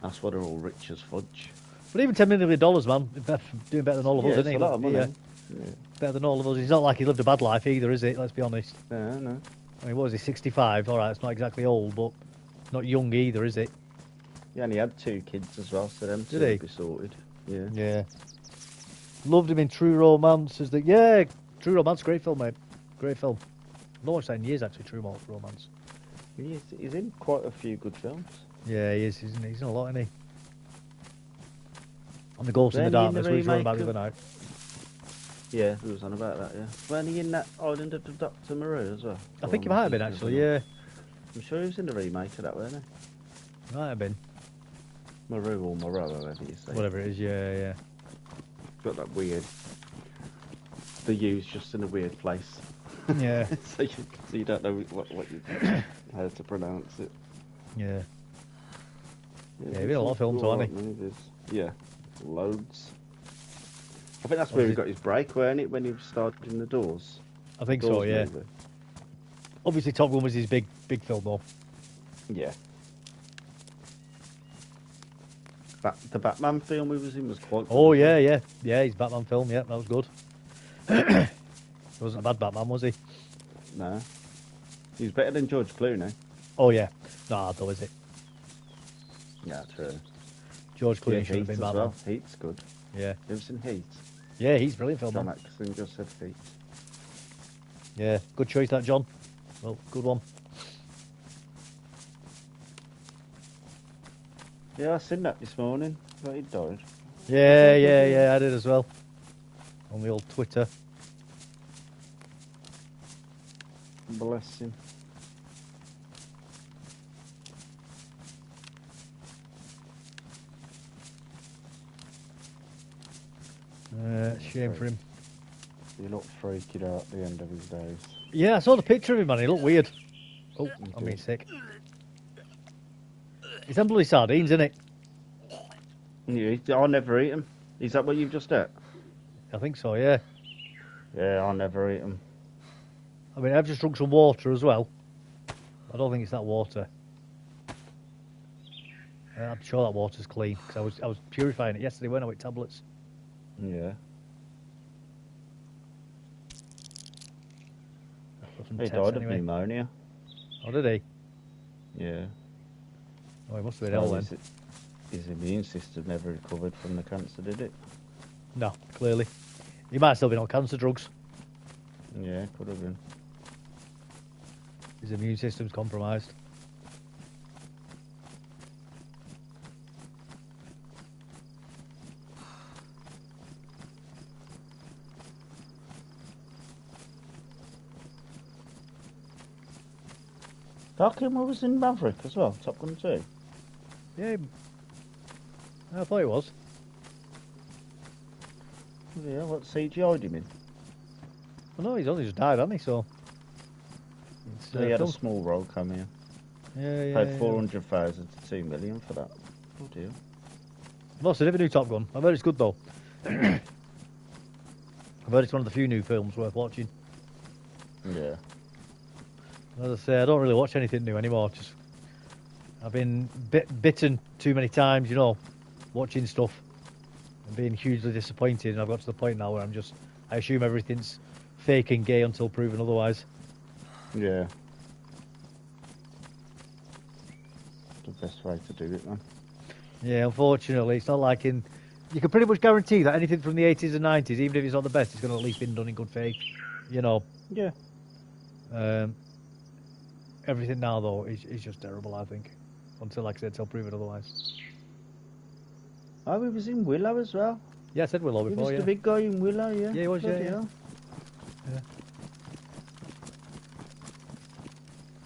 That's why they're all rich as fudge. But even $10 million, man, doing better than all of us, Yeah, isn't it's he? a lot of money. Yeah, better than all of us. He's not like he lived a bad life either, is it? Let's be honest. Yeah, no. I mean, what was he, 65? All right, it's not exactly old, but Not young either, is it? He only had 2 kids as well, so them Did two he? would be sorted. Yeah. Yeah. Loved him in True Romance. Yeah, True Romance, great film, mate. Great film. Not watched that in years, actually, True Romance. He's in quite a few good films. Yeah, he is, isn't he? He's in a lot, isn't he? And The Ghost in the Then in the Darkness, which we were on about the remake other night. Yeah, we was on about that, yeah. When he in that Island of Dr. Moreau as well? I think he might have been, actually, yeah. I'm sure he was in the remake of that, wasn't he? Might have been. Moreau or Moreau, whatever you say. Whatever it is, yeah. Got that weird... The U's just in a weird place. Yeah. so you don't know what you... how to pronounce it. Yeah. Yeah, he did a lot of films, hasn't he? Movies. Yeah, loads. I think that's where he got his break, weren't it? When he started in The Doors. I think so, yeah. Movie. Obviously, Top Gun was his big film, though. Yeah. The Batman film he was in was quite good. Oh, yeah. Yeah, his Batman film, yeah, that was good. He wasn't a bad Batman, was he? No. He was better than George Clooney. Oh, yeah. Nah, though, is it? Yeah, true. George Clooney Yeah, should have been Heat as Batman. well. Heat's good. Yeah. You ever seen Heat? Yeah, he's brilliant film, John man. Atkinson just said Heat. Yeah, good choice that, John. Well, good one. Yeah, I seen that this morning. I thought he died. Yeah, I did as well. On the old Twitter. Bless him. Shame for him. He looked freaking out at the end of his days. Yeah, I saw the picture of him, man. He looked weird. Oh, He I'm being did. sick. He's them bloody sardines, isn't it? Yeah, I'll never eat them. Is that what you've just ate? I think so, yeah. Yeah, I'll never eat them. I mean, I've just drunk some water as well. I don't think it's that water. I'm sure that water's clean because I was purifying it yesterday when I with tablets. Yeah. Some He tests died of anyway. pneumonia. Oh, did he? Yeah. Oh, he must have been ill then. His immune system never recovered from the cancer, did it? No, clearly. He might have still been on cancer drugs. Yeah, could have been. His immune system's compromised. Dark Humor was in Maverick as well, Top Gun 2. Yeah, I thought he was. Yeah, what CGI'd him in? Well, no, he's only just died, hasn't he? So. It's, So he had a film. small role cameo. Yeah. Paid 400,000 to 2 million for that. Oh dear. I've also never knew Top Gun. I've heard it's good though. I've heard it's one of the few new films worth watching. Yeah. As I say, I don't really watch anything new anymore. Just I've been bitten too many times, watching stuff and being hugely disappointed. And I've got to the point now where I assume everything's fake and gay until proven otherwise. Yeah. The best way to do it, man. Yeah, unfortunately, it's not like you can pretty much guarantee that anything from the 80s and 90s, even if it's not the best, it's going to at least been done in good faith. Yeah. Everything now, though, is just terrible, I think. Until, like I said, until proven otherwise. Oh, he was in Willow as well. Yeah, I said Willow He before, was yeah. the big guy in Willow, yeah. Yeah, he was, Bloody yeah. hell.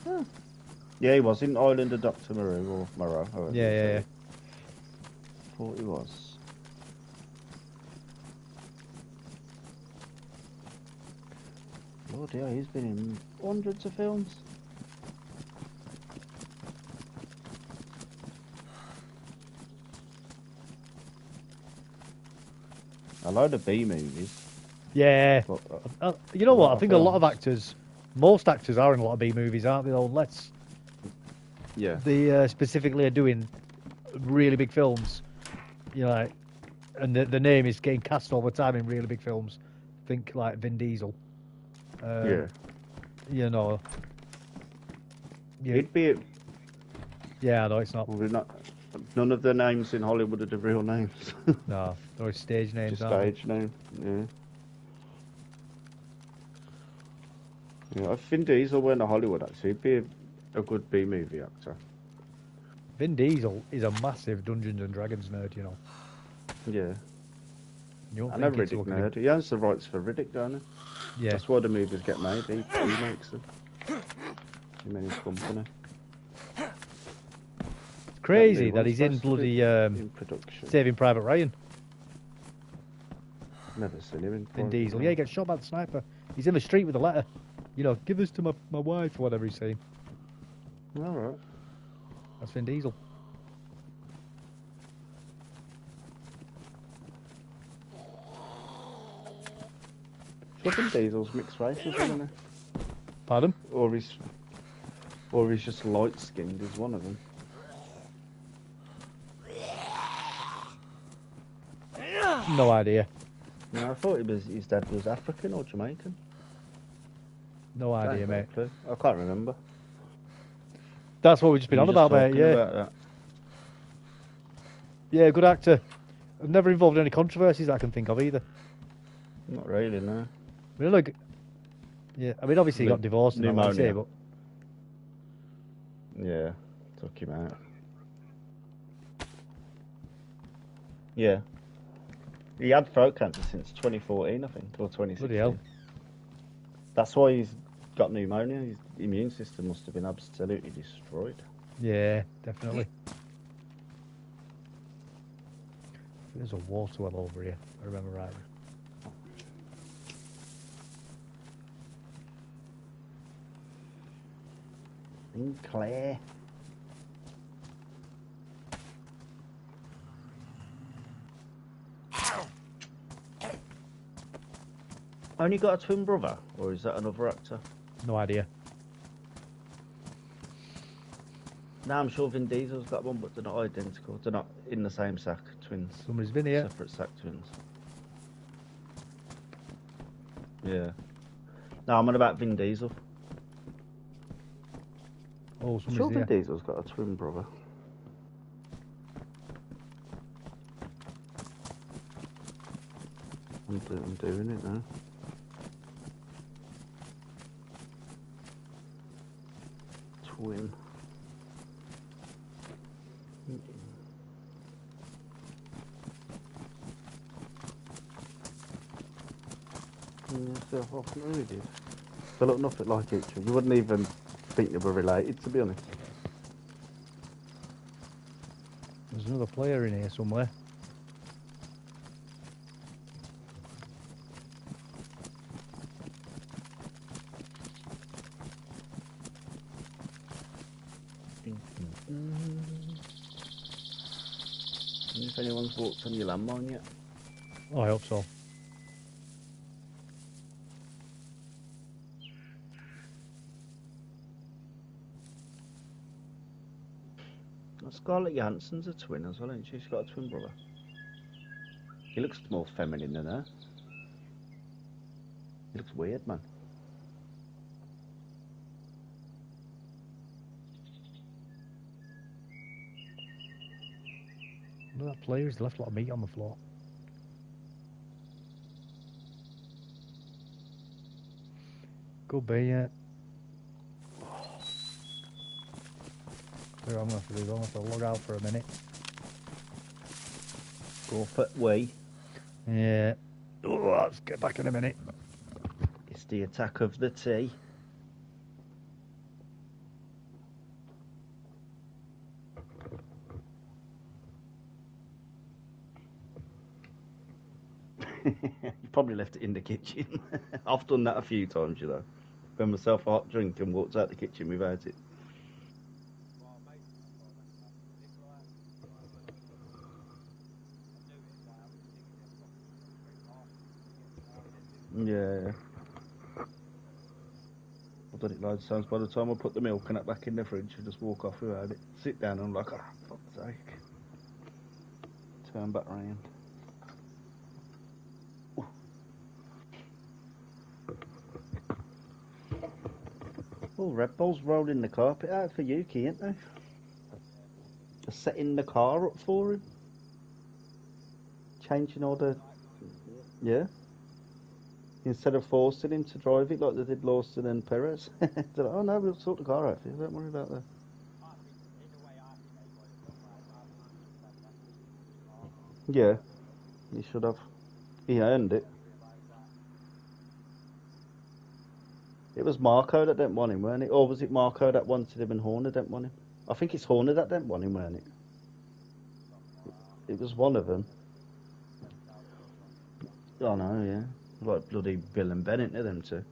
Huh. Yeah, he was in Island of Dr. Moreau, or Moreau. however you say Yeah. it. Thought he was. Lord, yeah, he's been in hundreds of films. A load of B movies. Yeah. But, You know a what? lot I of think a lot of films. actors, most actors are in a lot of B movies, aren't they? Though, yeah. they specifically are doing really big films, and the name is getting cast all the time in really big films. Think like Vin Diesel. Yeah. Yeah. He'd be Yeah, no, it's not. Well, none of the names in Hollywood are the real names. No, they're always stage names, Just aren't stage name. Yeah. I think Diesel went to Hollywood actually. He'd be a good B-movie actor. they? Vin Diesel is a massive Dungeons and Dragons nerd, you know. Yeah. You won't I know think it's Riddick looking nerd. He owns the rights for Riddick, don't he? Yeah. That's why the movies get made. He makes them. Him and his company. It's crazy that one's he's in supposed to be bloody in production. Saving Private Ryan. Never seen him in Vin Private Diesel. Ryan. Yeah, he gets shot by the sniper. He's in the street with a letter. You know, give this to my wife, or whatever he's saying. All right. That's Vin Diesel. Sure, Vin Diesel's mixed races, isn't he? Pardon? Or he's just light skinned. Is one of them. No idea. No, I thought his dad was African or Jamaican. No idea, mate. I can't remember. That's what we've just been on about, mate. Yeah. About that. Yeah, good actor. I've never involved in any controversies that I can think of either. Not really, no. I mean, look, yeah. I mean, obviously he got divorced and all that, Pneumonia. but Yeah, took him out. Yeah. He had throat cancer since 2014, I think, or 2016. bloody hell. That's why he's got pneumonia. His immune system must have been absolutely destroyed. Yeah, definitely. There's a water well over here, if I remember rightly. Sinclair. Only got a twin brother, or is that another actor? No idea. No, I'm sure Vin Diesel's got one, but they're not identical. They're not in the same sack, twins. Somebody's been here. Separate sack twins. Yeah. No, I'm on about Vin Diesel. Oh, I'm somebody's sure here. Vin Diesel's got a twin brother. I'm doing it now. Twin. Yeah, so I really did. They look nothing like each other. You wouldn't even think they were related, to be honest. There's another player in here somewhere. If anyone's walked on your landmine yet. Oh, I hope so. Scarlett Johansson's a twin as well, isn't she? She's got a twin brother. He looks more feminine than her. He looks weird, man. Look at that player, he's left a lot of meat on the floor. Could be, yeah. Here, I'm going to have to do, I'm going to have to log out for a minute. Go for we. Yeah. Oh, let's get back in a minute. It's the attack of the T. You probably left it in the kitchen. I've done that a few times, you know. Got myself a hot drink and walked out the kitchen without it. Yeah. I've done it loads of times. By the time I put the milk and that back in the fridge, I just walk off without it. Sit down and I'm like, oh, fuck's sake. Turn back round. Oh, Red Bull's rolling the carpet out for Yuki, ain't they? setting the car up for him. Changing all the... Yeah. Instead of forcing him to drive it like they did Lawson and Perez. They're like, oh no, we'll sort the car out for you, don't worry about that. Yeah, he should have. He earned it. It was Marco that didn't want him, weren't it? Or was it Marco that wanted him and Horner didn't want him? I think it's Horner that didn't want him, weren't it? It was one of them. I know, yeah. Like bloody Bill and Bennett, them two.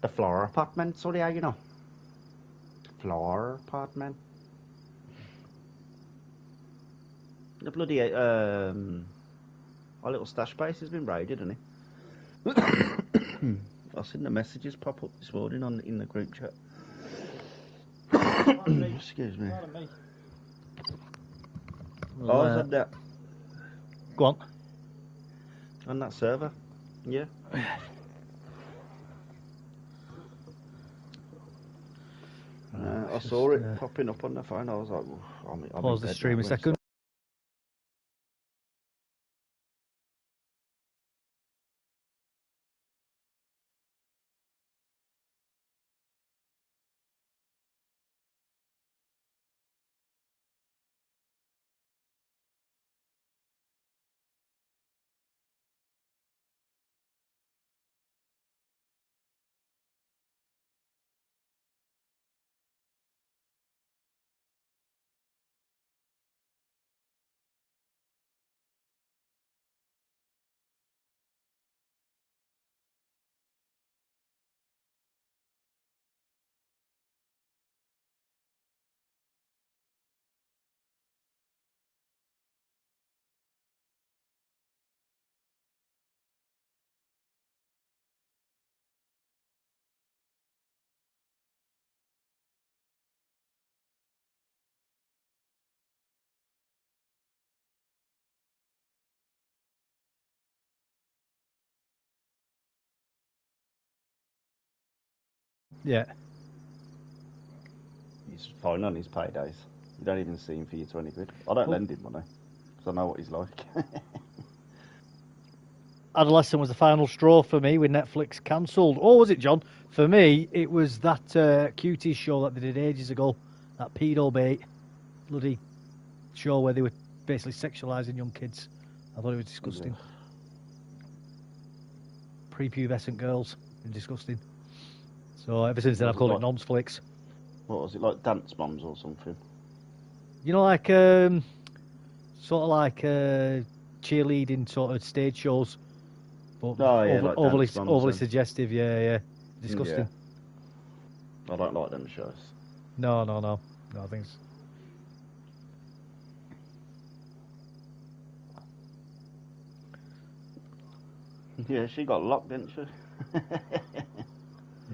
The floor apartment, sorry, you know. Floor apartment. The bloody our little stash base has been raided, hasn't it? I've seen the messages pop up this morning in the group chat. Excuse me. Well, I had that. Go on. On that server, yeah. I saw it popping up on the phone. I was like, well, I'm pause the stream a second. Yeah. He's fine on his paydays. You don't even see him for your 20 quid. I don't lend him money, because I know what he's like. Adolescent was the final straw for me with Netflix cancelled. Or was it, John? For me, it was that Cuties show that they did ages ago. That pedo bait. Bloody show where they were basically sexualising young kids. I thought it was disgusting. Prepubescent girls. Disgusting. So ever since then I've called it Nomsflix. What was it, like Dance Moms or something? You know, like sort of like cheerleading sort of stage shows, but overly suggestive. Yeah, disgusting. Yeah. I don't like them shows. No. I think it's... Yeah, she got locked, didn't she?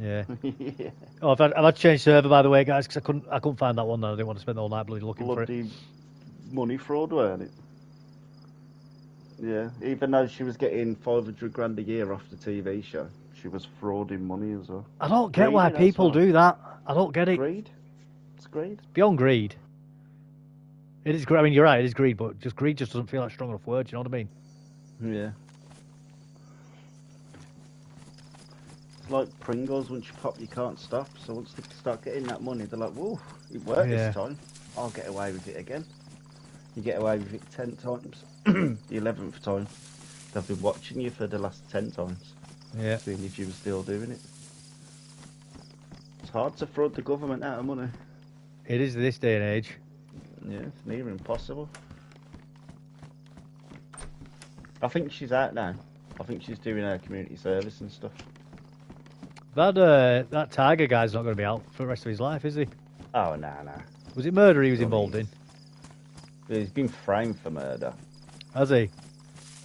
Yeah. Yeah. Oh, I've had to change server, by the way, guys, because I couldn't find that one. And I didn't want to spend the whole night bloody looking for it. Money fraud, weren't it? Yeah. Even though she was getting 500 grand a year off the TV show, she was frauding money as well. I don't get why people do that. I don't get it. Greed. It's greed. Beyond greed. It is greed. I mean, you're right. It is greed, but greed just doesn't feel like a strong enough word. You know what I mean? Yeah. Like Pringles, once you pop, you can't stop. So once they start getting that money, they're like, whoa, it worked this time. I'll get away with it again. You get away with it 10 times. The 11th time, they've been watching you for the last 10 times. Yeah. Seeing if you were still doing it. It's hard to fraud the government out of money. It is this day and age. Yeah, it's near impossible. I think she's out now. I think she's doing her community service and stuff. That Tiger guy's not going to be out for the rest of his life, is he? Oh, no. Was it murder he was involved in? He's been framed for murder. Has he?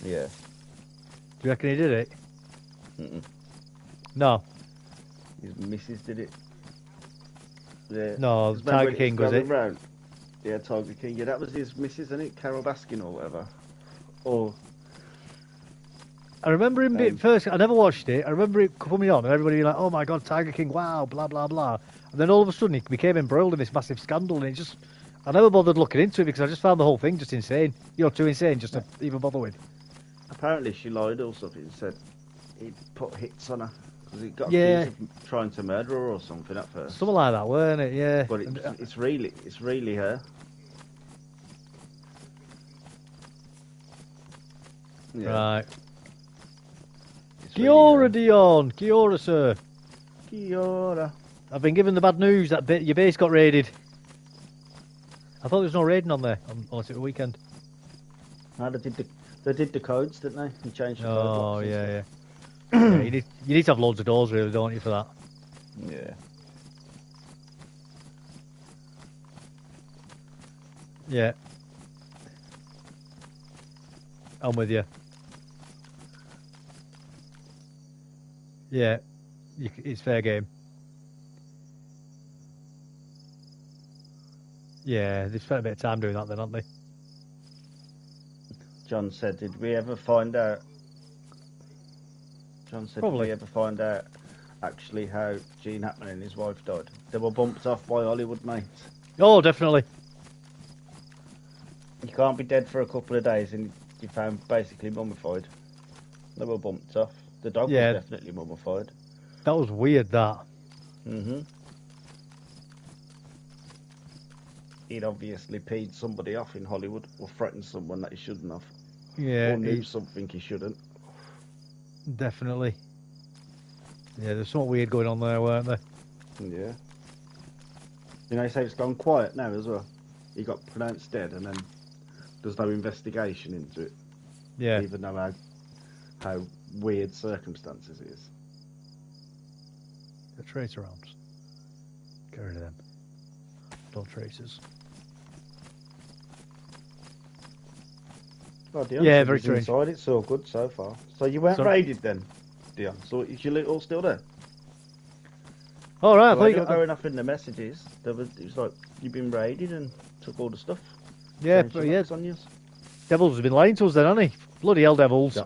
Yeah. Do you reckon he did it? Mm-mm. No. His missus did it. Yeah. No, Tiger King was it? Round? Yeah, Tiger King. Yeah, that was his missus, isn't it? Carol Baskin or whatever. Or... I remember him being first. I never watched it. I remember it coming on, and everybody being like, "Oh my god, Tiger King! Wow, blah blah blah." And then all of a sudden he became embroiled in this massive scandal, and it just, I never bothered looking into it because I just found the whole thing just insane. You know, too insane just to even bother with. Apparently she lied or something and said he'd put hits on her because he got Yeah. accused of trying to murder her or something at first. Something like that, weren't it? Yeah. But it's really her. Yeah. Right. It's Kia ora, really her. Dion. Kia ora, sir. Kia ora. I've been given the bad news that your base got raided. I thought there was no raiding on there on the weekend. No, they did the codes, didn't they? And changed the code Oh, blocks and yeah. stuff. Yeah, you need to have loads of doors, really, don't you, for that? Yeah. Yeah. I'm with you. Yeah. It's fair game. Yeah, they've spent a bit of time doing that then, haven't they? John said, did we ever find out? John said, Probably. did we ever find out actually how Gene Hackman and his wife died? They were bumped off by Hollywood mates. Oh, definitely. You can't be dead for a couple of days and you found basically mummified. They were bumped off. The dog Yeah. was definitely mummified. That was weird, that. Mm-hmm. He'd obviously peed somebody off in Hollywood or threatened someone that he shouldn't have. Yeah, Or knew something he shouldn't. definitely. Yeah, there's something weird going on there, weren't there? Yeah. You know, they say it's gone quiet now as well. He got pronounced dead and then there's no investigation into it. Yeah. Even though how weird circumstances it is. The tracer rounds. Get rid of them. No tracers. Oh, Dion, Yeah, so very he's strange. inside, it's all good so far. So you weren't Sorry? raided then, Dion? So is your little still there? All right, I So thought they you were going off in the messages. It was like, you've been raided and took all the stuff. yeah, Changed but the yeah. locks on you. Devils have been lying to us then, hasn't he? Bloody hell, Devils. Yeah.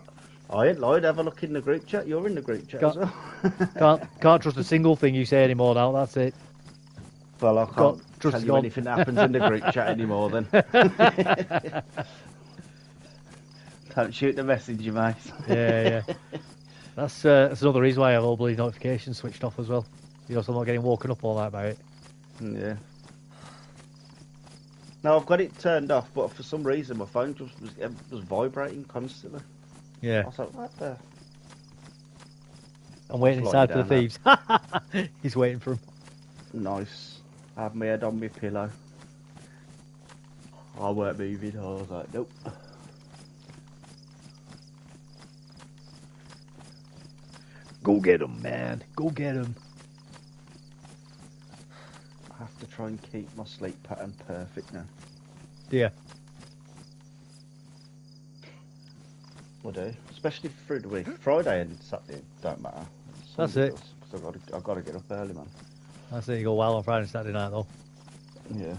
I ain't lied. Have a look in the group chat. You're in the group chat as well. Can't trust a single thing you say anymore now, that's it. Well, I can't trust tell you God. anything that happens in the group chat anymore then. Don't shoot the messenger, mate. Yeah. That's another reason why I have all bloody notifications switched off as well. You know, so I'm not getting woken up all night by it. Yeah. No, I've got it turned off, but for some reason my phone just was vibrating constantly. I Yeah. was like, what the? I'm waiting Flying inside for the down thieves. He's waiting for him. Nice. I have my head on my pillow. I weren't moving. I was like, nope. Go get him, man. Go get him. I have to try and keep my sleep pattern perfect now. Yeah. I do, especially through the week. Friday and Saturday don't matter. That's Sunday it. does, 'cause I've got to get up early, man. That's it. You go wild on Friday and Saturday night, though. Yeah.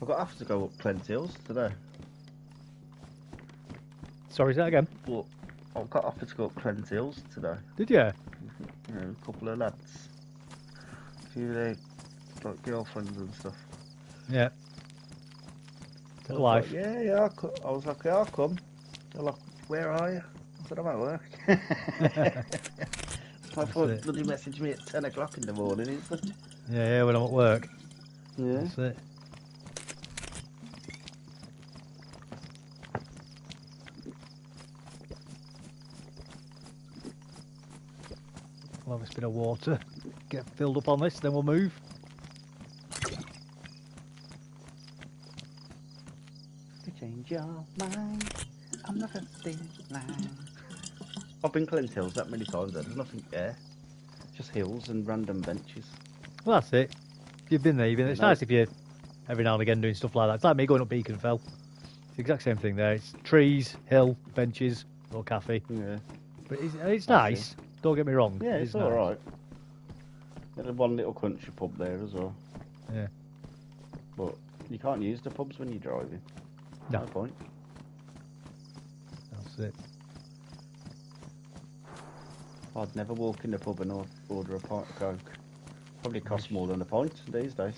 I've got to go up Plenty Hills today. Sorry, say that again. But I've got offered to go up Plenty Hills today. Did you? You know, a couple of lads. A few of their like girlfriends and stuff. Yeah. I was Life. like, yeah, I was like, yeah, I'll come. They're like, where are you? I said, I'm at work. I thought bloody message me at 10 o'clock in the morning, isn't it? Yeah, when I'm at work. Yeah. That's it. I'll have a bit of water. Get filled up on this, then we'll move. Change your mind. I'm not a thing line. I've been Clint Hills that many times. There's nothing there. Just hills and random benches. Well, that's it. If you've been there, you've been there. It's nice if you're every now and again doing stuff like that. It's like me going up Beacon Fell. It's the exact same thing there. It's trees, hill, benches, little cafe. Yeah. But it's nice. Don't get me wrong. Yeah, It it's is all nice. right. There's one little country pub there as well. Yeah. But you can't use the pubs when you're driving. No. No point. That's it. I'd never walk in the pub and order a pint of Coke. Probably costs more than a pint these days.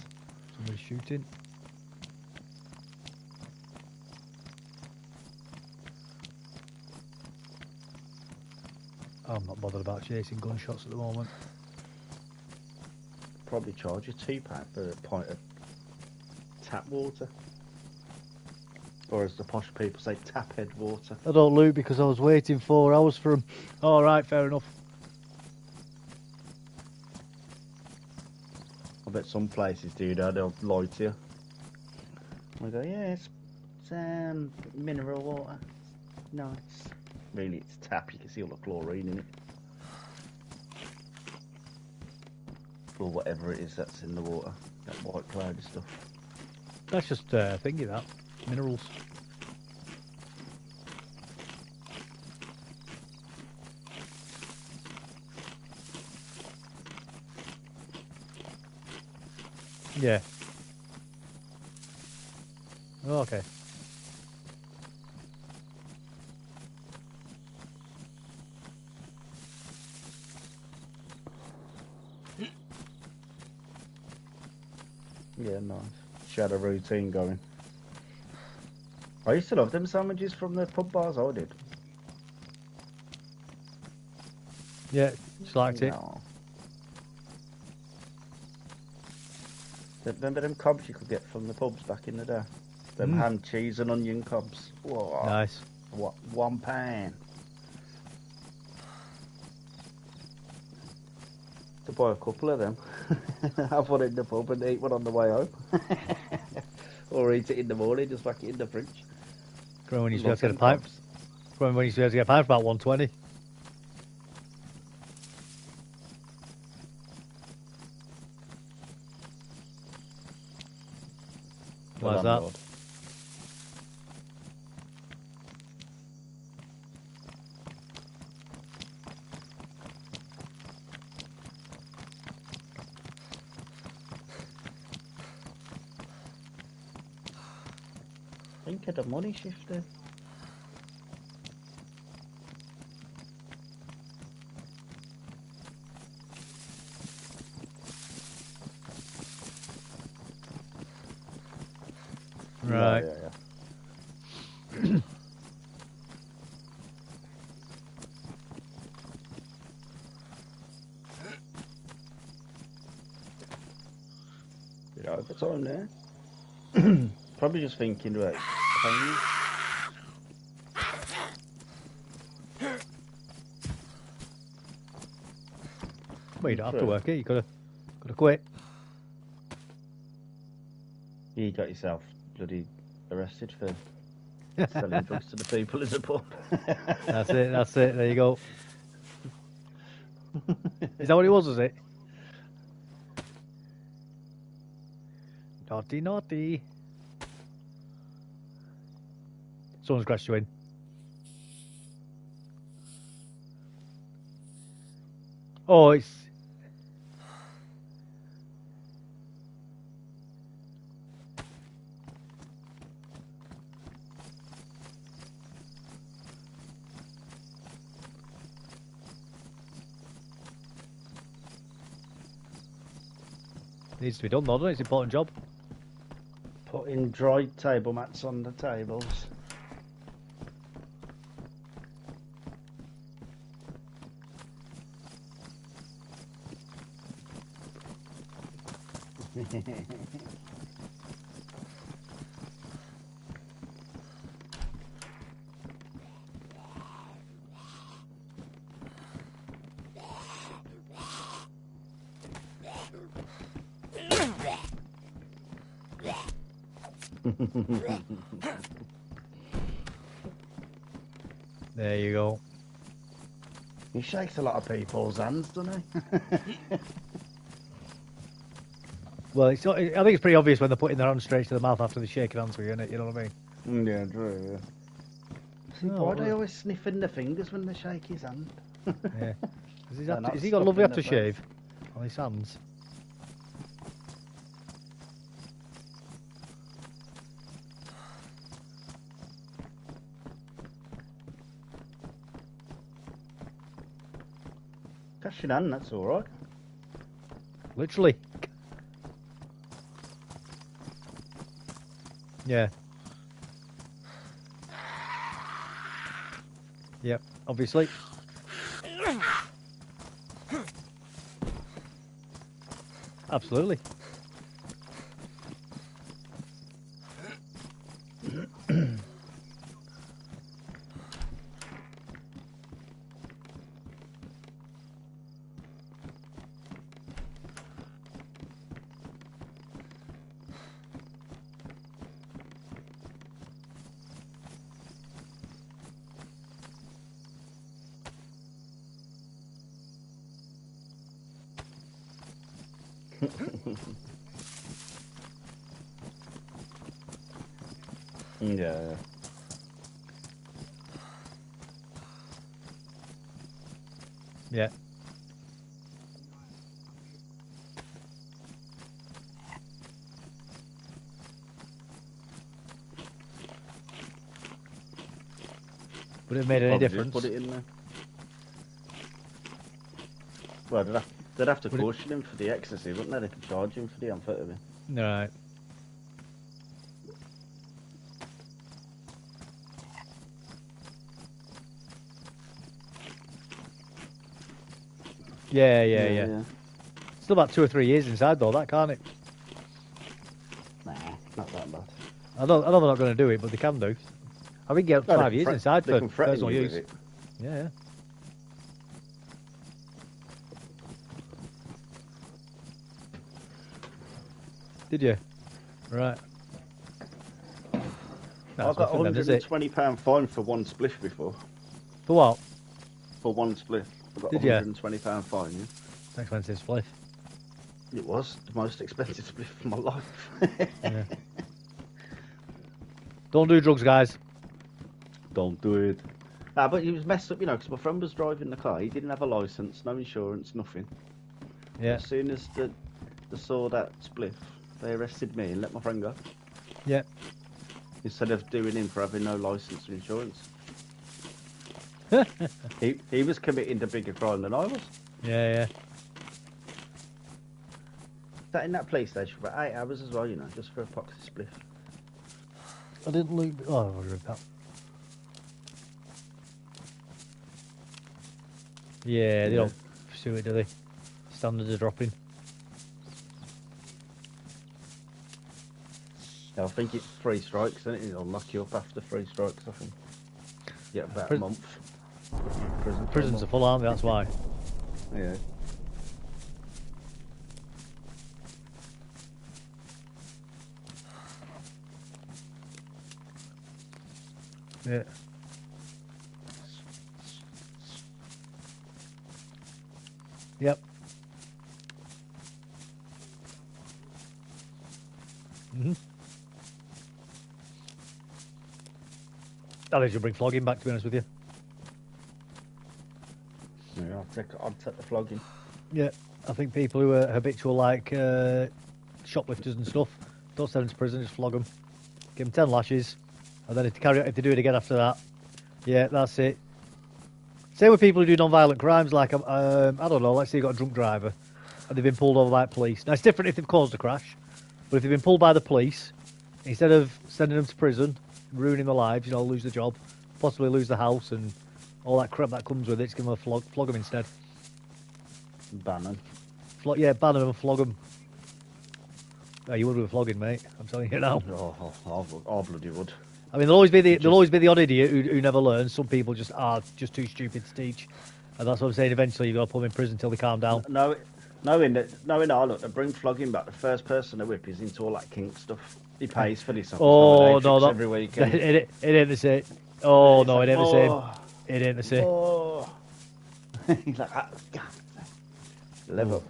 Somebody's shooting. I'm not bothered about chasing gunshots at the moment. Probably charge you £2 for a pint of tap water. Or as the posh people say, tap head water. I don't loot because I was waiting 4 hours for them. Alright, fair enough. I bet some places do that, they'll lie to you. I go, yeah, it's mineral water. Nice. Really, it's tap, you can see all the chlorine in it. Or whatever it is that's in the water. That white cloudy stuff. That's just thingy, that. Minerals. Yeah. Oh, okay. Yeah, nice. She had a routine going. I used to love them sandwiches from the pub bars I did. Yeah, just liked it. No. Remember them cobs you could get from the pubs back in the day? Them ham, cheese and onion cobs. Whoa. Nice. What? £1. To buy a couple of them. Have one in the pub and eat one on the way home. Or eat it in the morning, just whack it in the fridge. Growing when you used to be able to get a pint. Growing when you used to be able to get a pint for about 120. Why's that? Think of the money shifting. Right. Yeah. Bit over time there. Probably just thinking about pain. Well, you don't have to work it. You could have quit. You got yourself bloody arrested for selling drugs to the people in the pub. That's it. That's it. There you go. Is that what it was? Was it? Naughty, naughty. Someone's crashed you in. Oh, it's... Needs to be done, though, doesn't it? It's an important job. Putting dry table mats on the tables. There you go. He shakes a lot of people's hands, doesn't he? Well, it's not, I think it's pretty obvious when they're putting their hands straight to the mouth after they're shaking hands with you, innit? You know what I mean? Yeah, true, yeah. See, why do they always sniffing the fingers when they shake his hand? Yeah. Has he got a lovely aftershave on his hands? Cash in hand, that's all right. Literally. Yeah. Yep, obviously. Absolutely. Yeah. Yeah. Would it have made any Probably just difference? put it in there. Well, they'd have to Would it- caution him for the ecstasy, wouldn't they? They could charge him for the amphetamine. Right. Yeah. Still about 2 or 3 years inside though, that can't it? Nah, not that bad. I know they're not going to do it, but they can do. I think get No, 5 years inside they for can threaten personal you use. with it. Yeah. Did you? Right. I got £120 fine for one spliff before. For what? For one spliff. I got Did ya? £120 fine, yeah. It's an expensive spliff. It was the most expensive spliff of my life. Yeah. Don't do drugs, guys. Don't do it. Ah, but he was messed up, you know, because my friend was driving the car. He didn't have a licence, no insurance, nothing. Yeah. As soon as they saw that spliff, they arrested me and let my friend go. Yeah. Instead of doing him for having no licence or insurance. He was committing a bigger crime than I was. Yeah. Sat in that police station for 8 hours as well, you know, just for a poxy spliff. I didn't look. Oh, I read that. Yeah, they don't pursue it, do they? Standards are dropping. Yeah, I think it's 3 strikes, isn't it? It'll knock you up after 3 strikes, I think. Yeah, about a month. Prisons are full, aren't they? That's why. Yeah. Yeah. Yep. I think you'll bring flogging back, to be honest with you. Yeah, I'd take the flogging. Yeah, I think people who are habitual, like shoplifters and stuff, don't send them to prison, just flog them. Give them 10 lashes, and then if they do it again after that, yeah, that's it. Same with people who do non-violent crimes, like, I don't know, let's say you've got a drunk driver, and they've been pulled over by police. Now, it's different if they've caused a crash, but if they've been pulled by the police, instead of sending them to prison, ruining their lives, you know, lose the job, possibly lose the house, and all that crap that comes with it, just give them a flog them instead. Ban them. Ban them and flog them. Oh, you would with a flogging, mate. I'm telling you now. I bloody would. I mean, there'll always be the odd idiot who never learns. Some people just are just too stupid to teach, and that's what I'm saying. Eventually, you've got to put them in prison until they calm down. Knowing look, to bring flogging back, the first person to whip is into all that kink stuff. He pays for this. Oh no, every weekend. It ain't the same. Oh no, it ain't the same. It ain't the same. Oh. He's like, level.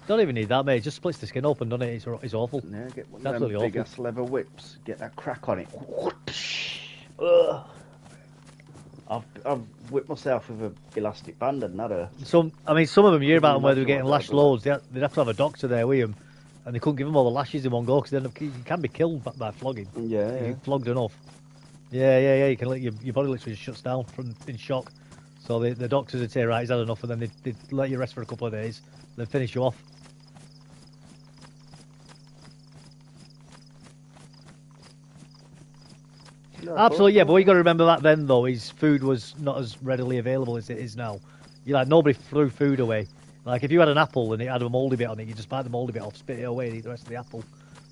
Don't even need that, mate. It just splits the skin open, doesn't it? It's awful. Yeah, get one It's of them absolutely big awful. ass leather whips. Get that crack on it. I've whipped myself with an elastic band and that hurt. Some of them, you hear about them where they're Imagine getting what lashed that'd be loads. They'd have to have a doctor there with them, and they couldn't give them all the lashes in one go because then you can be killed by flogging. Yeah. If you flogged enough. Yeah. You can your body literally just shuts down from in shock. So the doctors would say, right, he's had enough, and then they'd let you rest for a couple of days, then finish you off. No, Absolutely, yeah. But what you got to remember back then, though, is food was not as readily available as it is now. Nobody threw food away. Like if you had an apple and it had a mouldy bit on it, you just bite the mouldy bit off, spit it away, and eat the rest of the apple.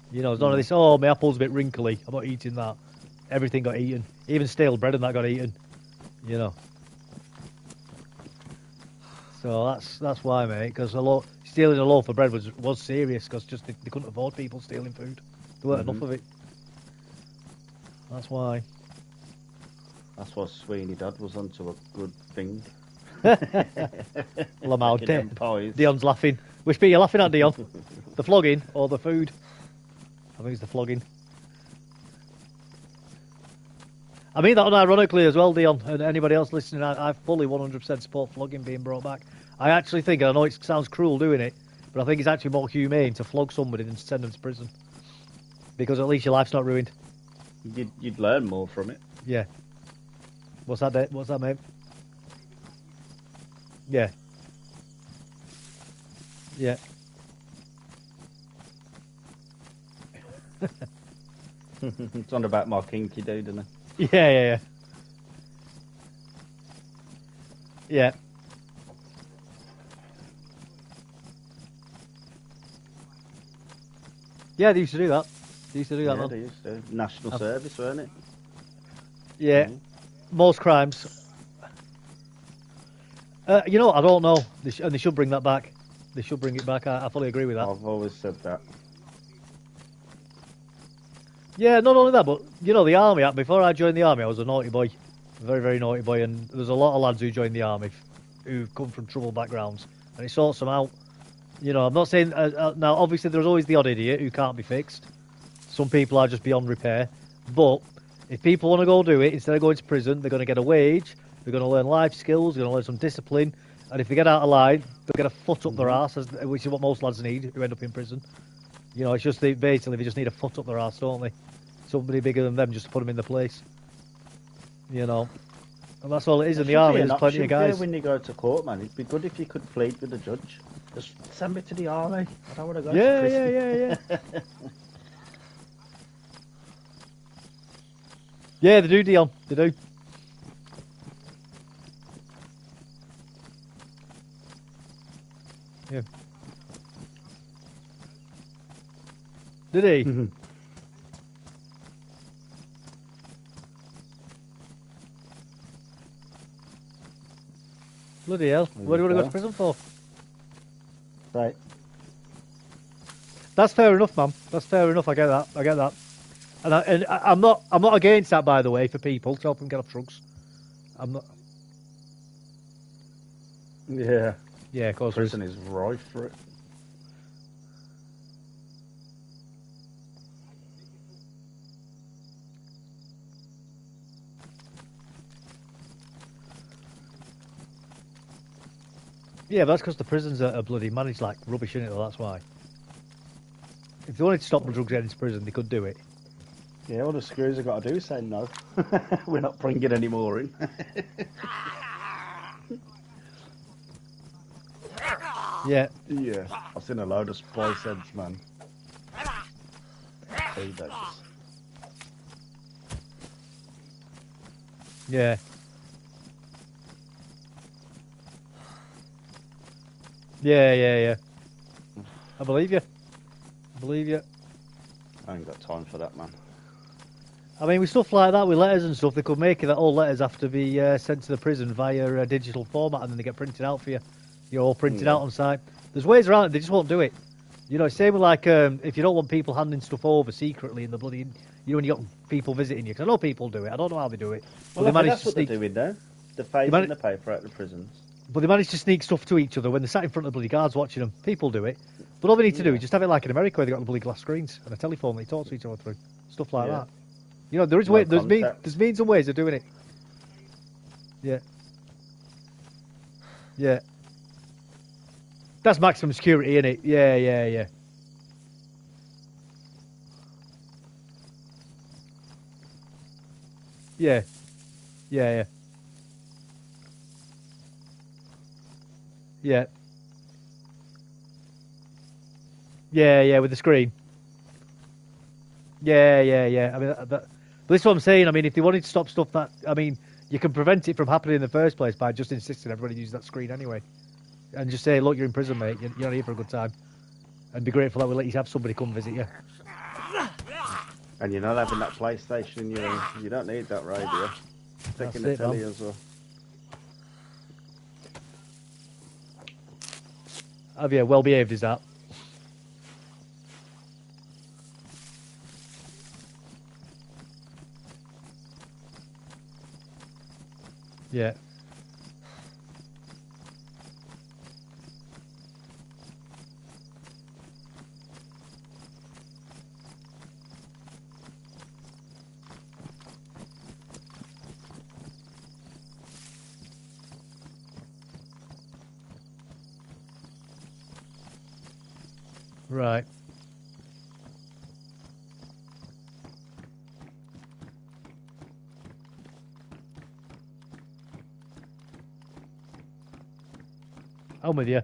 There's none of this. Oh, my apple's a bit wrinkly. I'm not eating that. Everything got eaten, even stale bread and that got eaten. So that's why, mate. Because stealing a loaf of bread was serious. Because just they couldn't afford people stealing food. There weren't enough of it. That's why. That's why Sweeney Dad was onto a good thing. Lamau, Dion's laughing. Which bit are you laughing at, Dion? The flogging or the food? I think it's the flogging. I mean that unironically as well, Dion, and anybody else listening, I fully 100% support flogging being brought back. I actually think, and I know it sounds cruel doing it, but I think it's actually more humane to flog somebody than to send them to prison. Because at least your life's not ruined. You'd learn more from it. Yeah. What's that, mate? Yeah. Yeah. It's on about my kinky dude, isn't it? Yeah. Yeah. Yeah, they used to do that. They used to do that, man. They used to. National service, weren't it? Yeah. Most crimes. I don't know. They should bring that back. They should bring it back. I fully agree with that. I've always said that. Yeah, not only that, but the army. Before I joined the army, I was a naughty boy, very, very naughty boy, and there's a lot of lads who joined the army who come from troubled backgrounds, and it sorts them out. I'm not saying now. Obviously, there's always the odd idiot who can't be fixed. Some people are just beyond repair, but if people want to go do it, instead of going to prison, they're going to get a wage. They're going to learn life skills. They're going to learn some discipline, and if they get out of line, they'll get a foot up their arse, which is what most lads need who end up in prison. It's just basically they just need a foot up their arse, don't they? Somebody bigger than them just to put them in the place. And that's all it is in the army. There's plenty of guys. When you go to court, man, it'd be good if you could plead with the judge. Just send me to the army. I don't want to go to prison. Yeah. Yeah, they do, Dion. They do. Yeah. Did he? Bloody hell. What do you want to go to prison for? Right. That's fair enough, man. That's fair enough. I get that. And I'm not against that, by the way, for people to help them get off drugs. I'm not. Yeah. Yeah, of course. Prison is rife for it. Yeah, but that's because the prisons are bloody managed like rubbish, isn't it? That's why. If they wanted to stop the drugs getting into prison, they could do it. Yeah, all the screws have got to do is say no. We're not bringing any more in. Yeah. Yeah, I've seen a load of spice heads, man. Yeah. Yeah. I believe you. I ain't got time for that, man. I mean, with stuff like that, with letters and stuff, they could make it that all letters have to be sent to the prison via a digital format, and then they get printed out for you. You're all printed out on site. There's ways around it. They just won't do it. Same with like if you don't want people handing stuff over secretly in the bloody, when you got people visiting you. Because I know people do it. I don't know how they do it. Well, they manage to sneak. That's what they're doing now. They're phasing the paper out of the prisons. But they manage to sneak stuff to each other when they're sat in front of the bloody guards watching them. People do it. But all they need to do is just have it like in America where they've got the bloody glass screens and a telephone that you talk to each other through. Stuff like that. There is there's means and ways of doing it. Yeah. Yeah. That's maximum security, isn't it? Yeah. Yeah. Yeah, yeah. Yeah. Yeah, yeah, with the screen. Yeah, yeah, yeah. I mean, but this is what I'm saying. I mean, if they wanted to stop stuff that, I mean, you can prevent it from happening in the first place by just insisting everybody use that screen anyway, and just say, look, you're in prison, mate. You're not here for a good time, and be grateful that we let you have somebody come visit you. And you're not having that PlayStation in your room. You don't need that radio. Taking the telly as well. Have you? Well behaved, is that? Yeah. Right. I'm with you.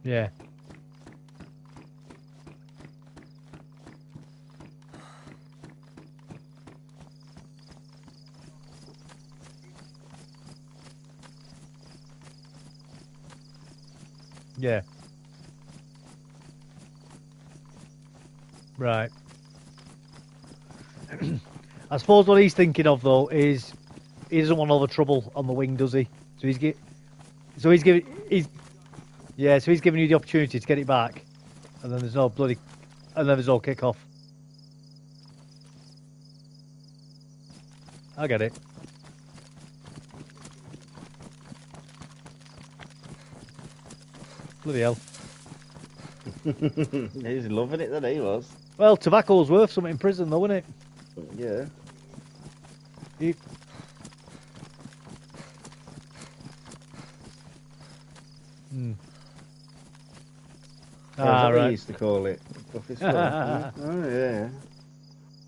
Yeah. Yeah. Right. I suppose what he's thinking of though is he doesn't want all the trouble on the wing, does he? So he's giving you the opportunity to get it back, and then there's no kick off. I get it. Bloody hell. He's loving it, that he was. Well, tobacco's worth something in prison, though, isn't it? Yeah. What right. they used to call it. Oh, yeah.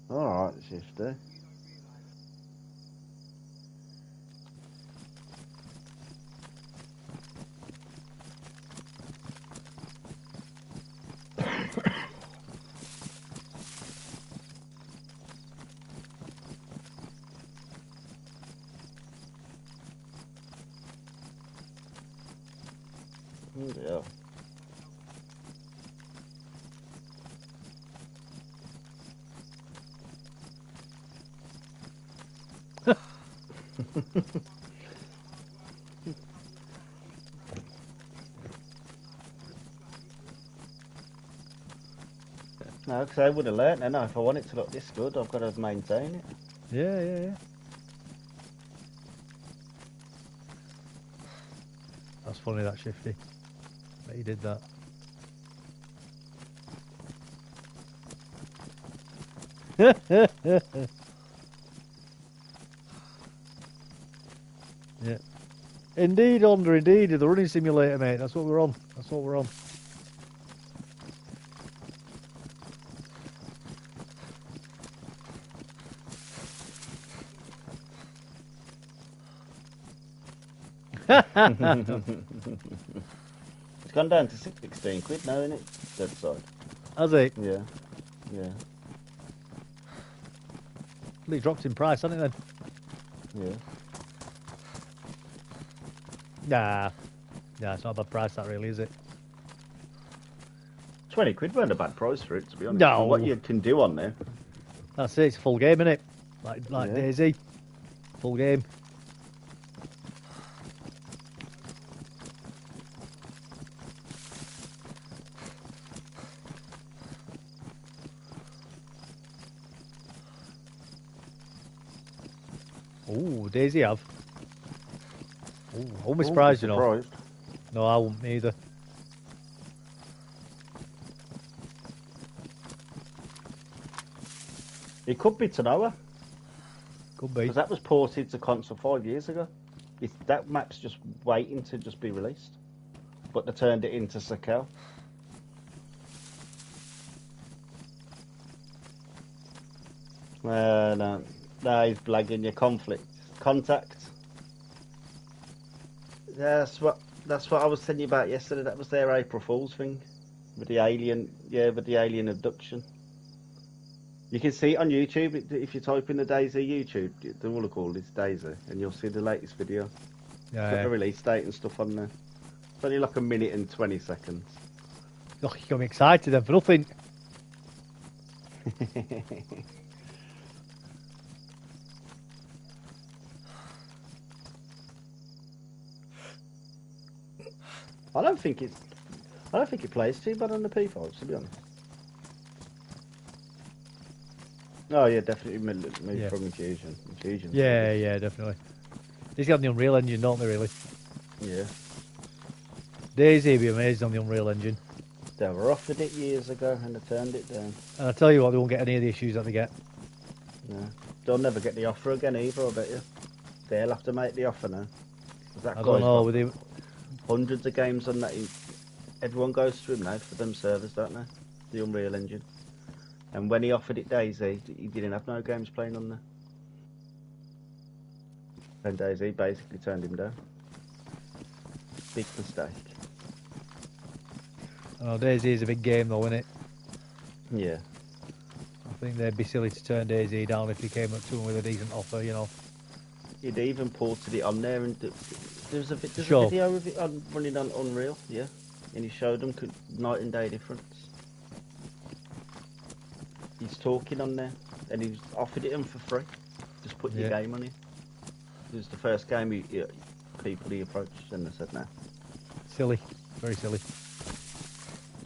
Alright, Shifty. Yeah. No, because I would have learnt. No, if I want it to look this good, I've got to maintain it. Yeah, yeah, yeah. That's funny, that Shifty. That he did that. Yeah. Indeed, Honda, indeed. The running simulator, mate. That's what we're on. That's what we're on. It's gone down to 16 quid now, isn't it? Dead side. Has it? Yeah. Yeah. Well, it dropped in price, hasn't it then? Yeah. Nah. Yeah, it's not a bad price, that really, is it? 20 quid weren't a bad price for it, to be honest. No. For what you can do on there. That's it. It's a full game, isn't it? Like Yeah. DayZ. Full game. Ooh, DayZ have. Ooh, I wouldn't be surprised, you know. Surprised. No, I wouldn't either. It could be Tanoa, Could be. because that was ported to console 5 years ago. That map's just waiting to just be released, but they turned it into Sakel. No, he's blagging your conflict. Contact. That's what I was telling you about yesterday. That was their April Fool's thing with the alien. Yeah, with the alien abduction. You can see it on YouTube if you type in the DayZ YouTube. The all called it's DayZ, and you'll see the latest video. Yeah, Got the release date and stuff on there. It's only like 1 minute and 20 seconds. Oh, you got me excited then for nothing. I don't think it plays too bad on the P5, to be honest. Oh yeah, definitely moved from Infusion. Yeah, definitely. These got the Unreal Engine, don't they, really? Yeah. DayZ be amazing on the Unreal Engine. They were offered it years ago and they turned it down. And I tell you what, they won't get any of the issues that they get. No. They'll never get the offer again either, I bet you. They'll have to make the offer now. I don't know. With the... Hundreds of games on that. Everyone goes to him now for them servers, don't they? The Unreal Engine. And when he offered it DayZ, he didn't have no games playing on there. And DayZ basically turned him down. Big mistake. I know DayZ is a big game though, isn't it? Yeah. I think they'd be silly to turn DayZ down if he came up to him with a decent offer, you know. He'd even ported it on there, and there's a Sure. video of it running on Unreal, yeah. And he showed them night and day difference. He's talking on there, and he's offered it him for free. Just put your game on it. It was the first game people he approached, and they said no. Silly, very silly.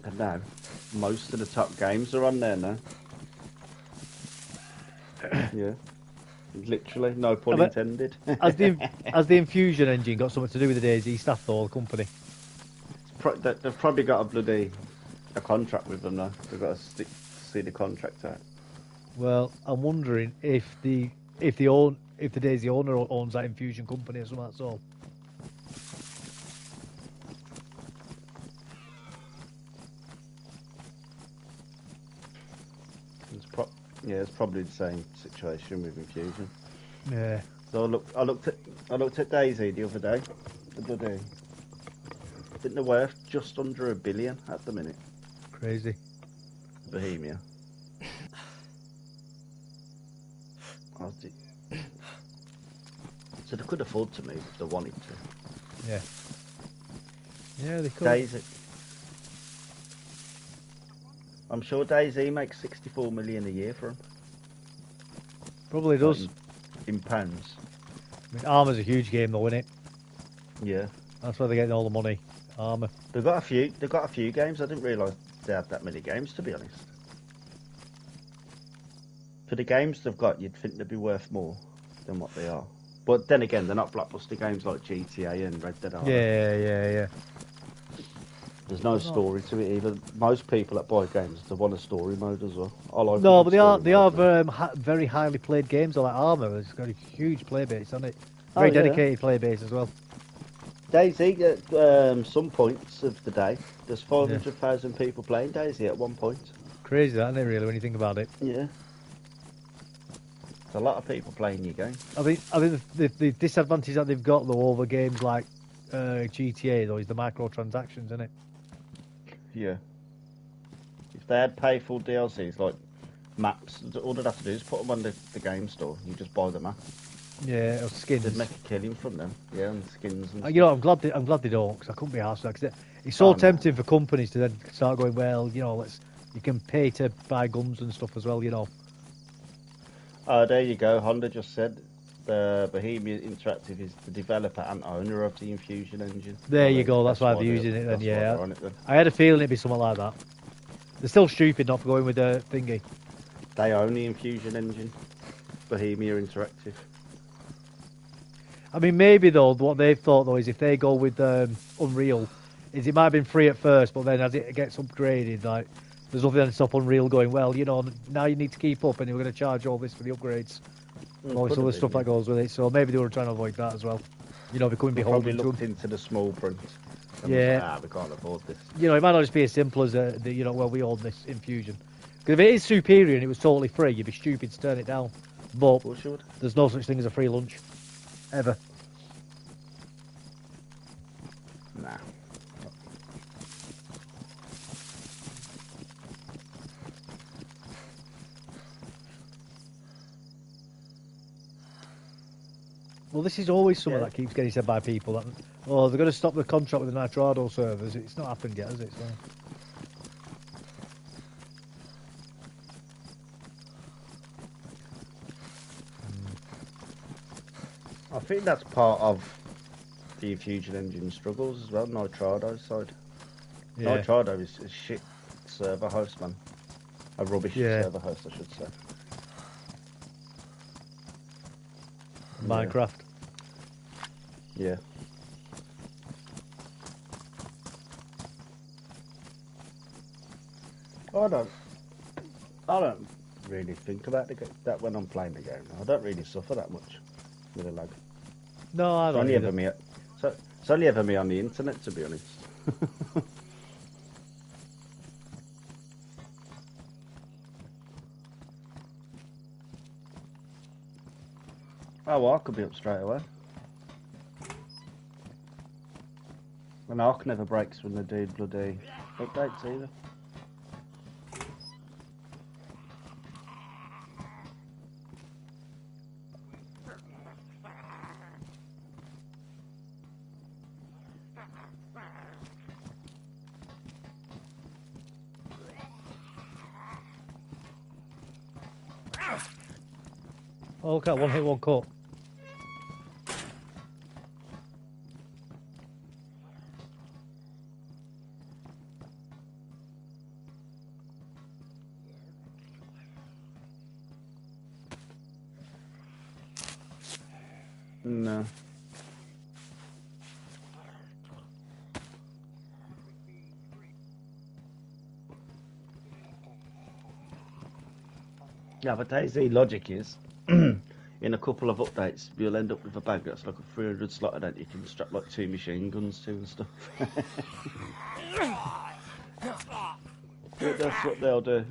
And now, most of the top games are on there now. Yeah. Literally, no pun intended. Has the Infusion engine got something to do with the DayZ staff though, the company? They've probably got a contract with them now. They've got to see the contract out. Well, I'm wondering if the DayZ owner owns that Infusion company or something. That's all. It's probably the same situation with Infusion. Yeah. So I looked at DayZ the other day. I think they're worth just under $1 billion at the minute. Crazy. Bohemia. So they could afford to move if they wanted to. Yeah. Yeah, they could. DayZ. I'm sure DayZ makes 64 million a year for them. Probably does. In pounds. I mean, Armour's a huge game though, isn't it? Yeah. That's where they're getting all the money. Armour. They've got a few games. I didn't realise they had that many games, to be honest. For the games they've got, you'd think they'd be worth more than what they are. But then again, they're not blockbuster games like GTA and Red Dead. Yeah. There's no story to it either. Most people that buy games, they want a story mode as well. No, but they are very highly played games. Like Armour, it's got a huge play base, hasn't it? Very dedicated play base as well. DayZ at some points of the day, there's 500,000 people playing DayZ at one point. Crazy, that, isn't it? Really, when you think about it. Yeah. There's a lot of people playing your game. I think the disadvantage that they've got though over games like GTA though is the microtransactions, isn't it? Yeah. If they had pay full DLCs like maps, all they'd have to do is put them on the game store. You just buy the map. Yeah, or skins. They'd make a killing from them. Yeah, and skins. And you know, I'm glad they don't, because I couldn't be arsed with that. Cause it's so tempting for companies to then start going, well, you know, you can pay to buy guns and stuff as well, you know. Oh, there you go. Honda just said Bohemia Interactive is the developer and owner of the Infusion engine. There you go. That's why they're using it then. Yeah, I had a feeling it'd be something like that. They're still stupid not for going with the thingy. They own the Infusion engine. Bohemia Interactive. I mean, maybe though, what they've thought though is if they go with Unreal, is it might have been free at first, but then as it gets upgraded, like there's nothing to stop Unreal going. Well, you know, now you need to keep up, and we're going to charge all this for the upgrades, all this other stuff that goes with it. So maybe they were trying to avoid that as well. You know, becoming beholden to looked into the small print. Yeah, like, we can't afford this. You know, it might not just be as simple as you know, well, we own this Infusion. Because if it is superior and it was totally free, you'd be stupid to turn it down. But there's no such thing as a free lunch, ever. Nah. Well, this is always something that keeps getting said by people that, oh, they're going to stop the contract with the Nitrado servers. It's not happened yet, has it? So. I think that's part of the Infusion engine struggles as well, Nitrado's side. Yeah. Nitrado is a shit server host, man. A rubbish server host, I should say. Minecraft. Yeah. I don't really think about that when I'm playing the game. I don't really suffer that much with the lag. No, I don't. It's only ever me on the internet, to be honest. Oh, well, I could be up straight away. An arc never breaks when they do bloody updates either. Oh, look at one hit, one cut. No. Yeah, but DayZ logic is, in a couple of updates, you'll end up with a bag that's like a 300 slot that you can strap like 2 machine guns to and stuff. But that's what they'll do.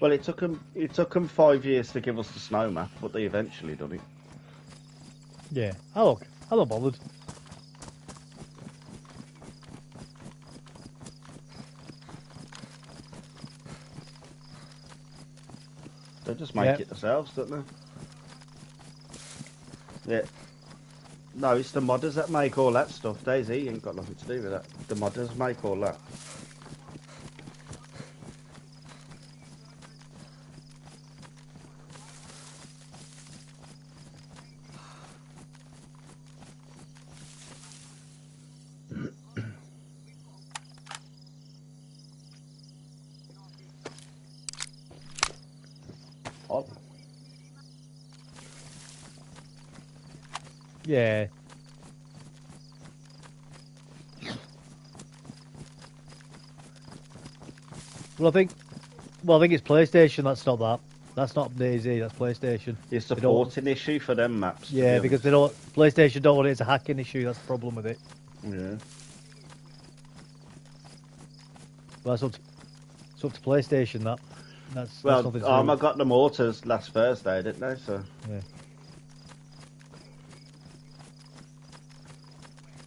Well, it took them 5 years to give us the snow map, but they eventually done it. Yeah. Oh, look, I'm not bothered. They just make it themselves, don't they? Yeah. No, it's the modders that make all that stuff. DayZ ain't got nothing to do with that. The modders make all that. Yeah. Well, I think it's PlayStation that's not that. That's not DayZ, that's PlayStation. It's a porting issue for them maps. Yeah, because they don't. PlayStation don't want it. It's a hacking issue. That's the problem with it. Yeah. Well, it's up to PlayStation. That's well, I got the mortars last Thursday, didn't they? So. Yeah.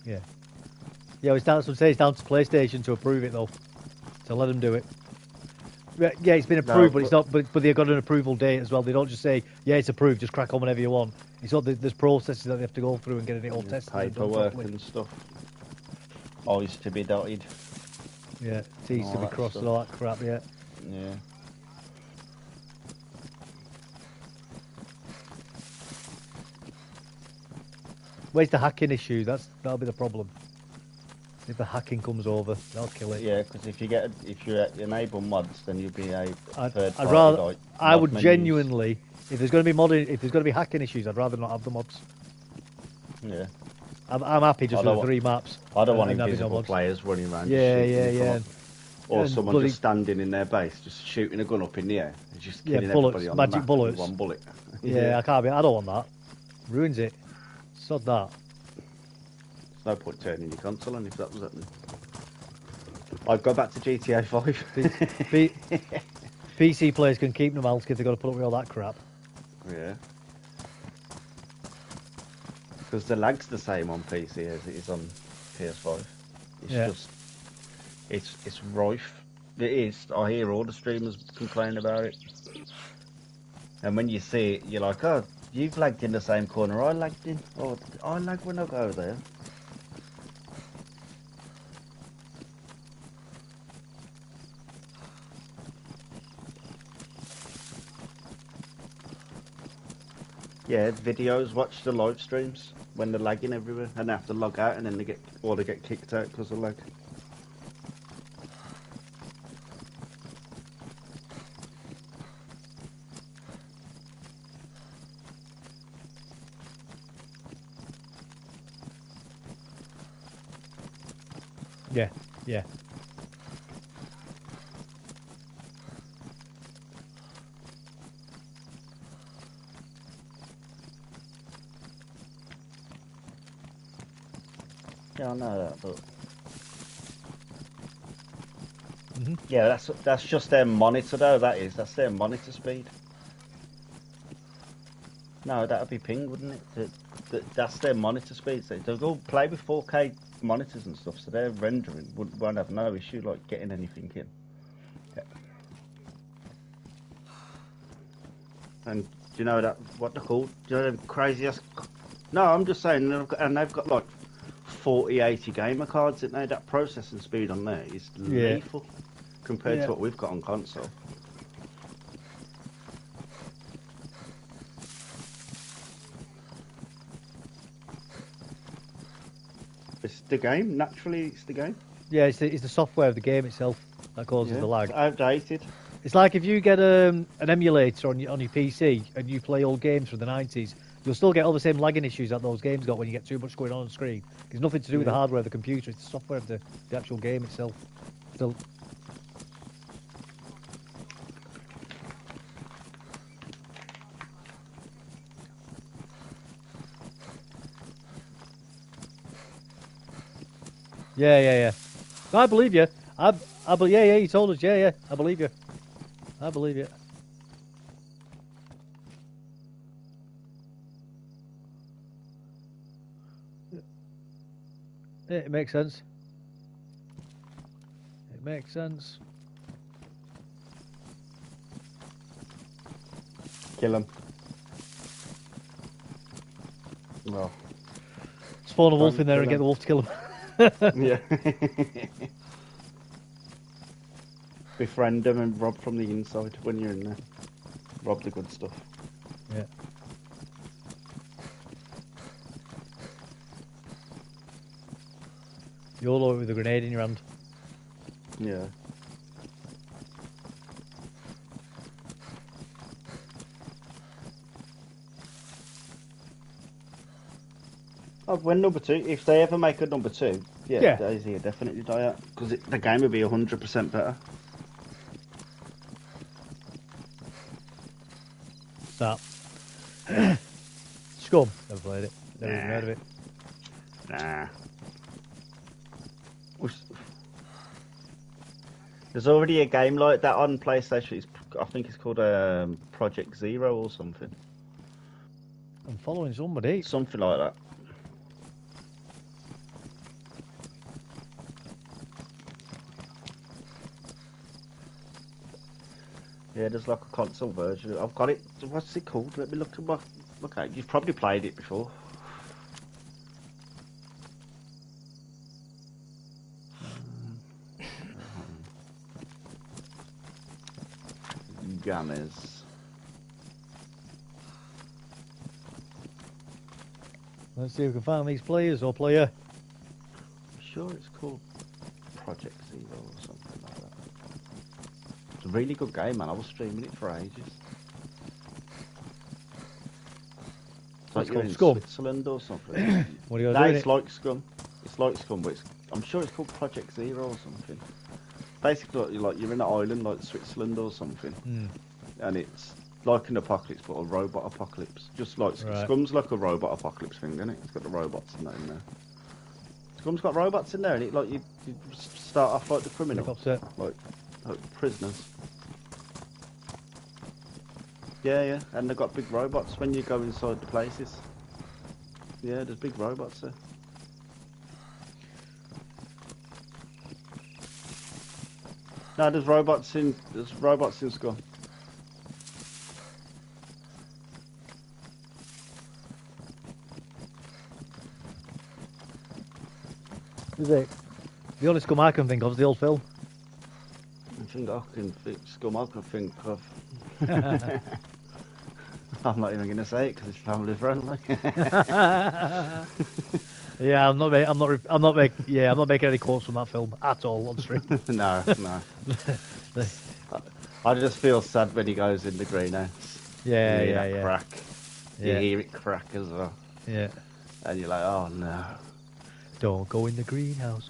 Yeah. Yeah, it's down to PlayStation to approve it though. To let them do it. Yeah, it's been approved, but it's not. But they've got an approval date as well. They don't just say, "Yeah, it's approved. Just crack on whenever you want." It's all there's processes that they have to go through and getting it all tested. Paperwork and stuff. I's to be dotted. Yeah, T's to be crossed and all that crap. Yeah. Yeah. Where's the hacking issue? That'll be the problem. If the hacking comes over, that'll kill it. Yeah, because if you enable mods, then you'll be a third I'd party. rather. Like, I mod would menus. genuinely, if there's going to be modding, if there's going to be hacking issues, I'd rather not have the mods. Yeah. I'm happy just with the 3 maps. I don't want and having no invisible mods. players running around. Yeah, just shooting yeah. from or And someone bloody- just standing in their base, just shooting a gun up in the air, and just Yeah, killing bullets, everybody on magic the map bullets. with one bullet. Yeah, I don't want that. Ruins it. Sod that. There's no point turning your console on if that was happening. I'd go back to GTA 5. PC players can keep them out if they've got to put up with all that crap. Yeah. Because the lag's the same on PC as it is on PS5. It's it's rife. It is. I hear all the streamers complain about it. And when you see it, you're like, oh, you've lagged in the same corner I lagged in. Oh, I lag when I go there. Yeah, videos, watch the live streams when they're lagging everywhere and they have to log out and then they get kicked out because of lag. Yeah, yeah. Yeah, I know that, but Mm-hmm. yeah, that's just their monitor though. That's their monitor speed. No, that'd be ping, wouldn't it? That's their monitor speed. So they'll go play with 4K monitors and stuff, so their rendering won't have no issue like getting anything in. Yeah. And do you know what they're called? Do you know them crazy ass? No, I'm just saying, they've got like 40, 80 gamer cards in there. That processing speed on there is lethal compared to what we've got on console. It's the game, naturally it's the game. Yeah, it's the software of the game itself that causes the lag. It's outdated. It's like if you get an emulator on your PC and you play old games from the 90s, you'll still get all the same lagging issues that those games got when you get too much going on the screen. It's nothing to do with the hardware of the computer, it's the software of the actual game itself. Still. Yeah. No, I believe you. Yeah, you told us. Yeah, I believe you. I believe you. It makes sense. It makes sense. Kill him. Well, spawn a wolf in there and get the wolf to kill him. Yeah. Befriend them and rob from the inside when you're in there. Rob the good stuff. Yeah. YOLO with a grenade in your hand. Yeah. Oh, when number 2, if they ever make a number 2, DayZ definitely die out because the game would be 100% better. That. Scum. Never played it. Never even heard of it. Nah. There's already a game like that on PlayStation. I think it's called Project Zero or something. I'm following somebody. Something like that. Yeah, there's like a console version. I've got it. What's it called? Let me look at my. Okay, you've probably played it before. Gunners. Let's see if we can find these players or player. sure it's called Project Zero or something like that. It's a really good game, man. I was streaming it for ages. It's like What's you're called in Scum? Switzerland or something. What are you No, doing? it's like Scum. It's like Scum, but I'm sure it's called Project Zero or something. Basically, like you're in an island like Switzerland or something, and it's like an apocalypse, but a robot apocalypse. Just like Right. Scum's like a robot apocalypse thing, isn't it? It's got the robots in there. Scum's got robots in there, and you start off like the criminals, like prisoners. Yeah, and they've got big robots when you go inside the places. Yeah, there's big robots there. No, there's robots in Scum. Is it? The only Scum I can think of is the old film. Scum I can think of. I'm not even going to say it because it's family friendly. Yeah, I'm not making any quotes from that film at all on stream. No. I just feel sad when he goes in the greenhouse. Yeah. Crack. Yeah. You hear it crack as well. Yeah. And you're like, oh no. Don't go in the greenhouse.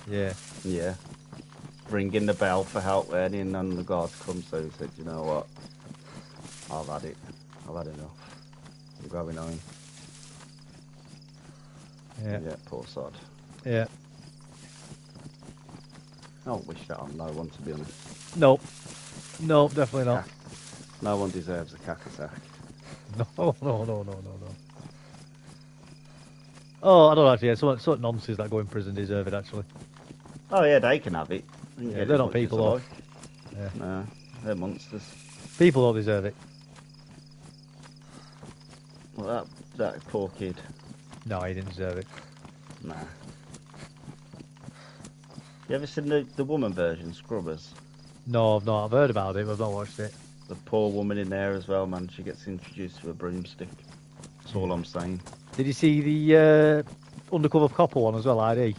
Yeah. Ringing the bell for help there, and none the guards come, so he said, you know what? I've had it. I've had enough. I'm going home. Yeah. Yeah, poor sod. Yeah. I don't wish that on no one, to be honest. No, definitely not. No one deserves a cack attack. No. Oh, I don't know, actually. Yeah, some nonsense that go in prison deserve it, actually. Oh yeah, they can have it. Yeah, they're not people, though. Yeah. No, they're monsters. People don't deserve it. Well, that poor kid. No, he didn't deserve it. Nah. You ever seen the woman version, Scrubbers? No, I've not. I've heard about it, but I've not watched it. The poor woman in there as well, man. She gets introduced to a broomstick. That's all I'm saying. Did you see the Undercover Copper one as well, ID?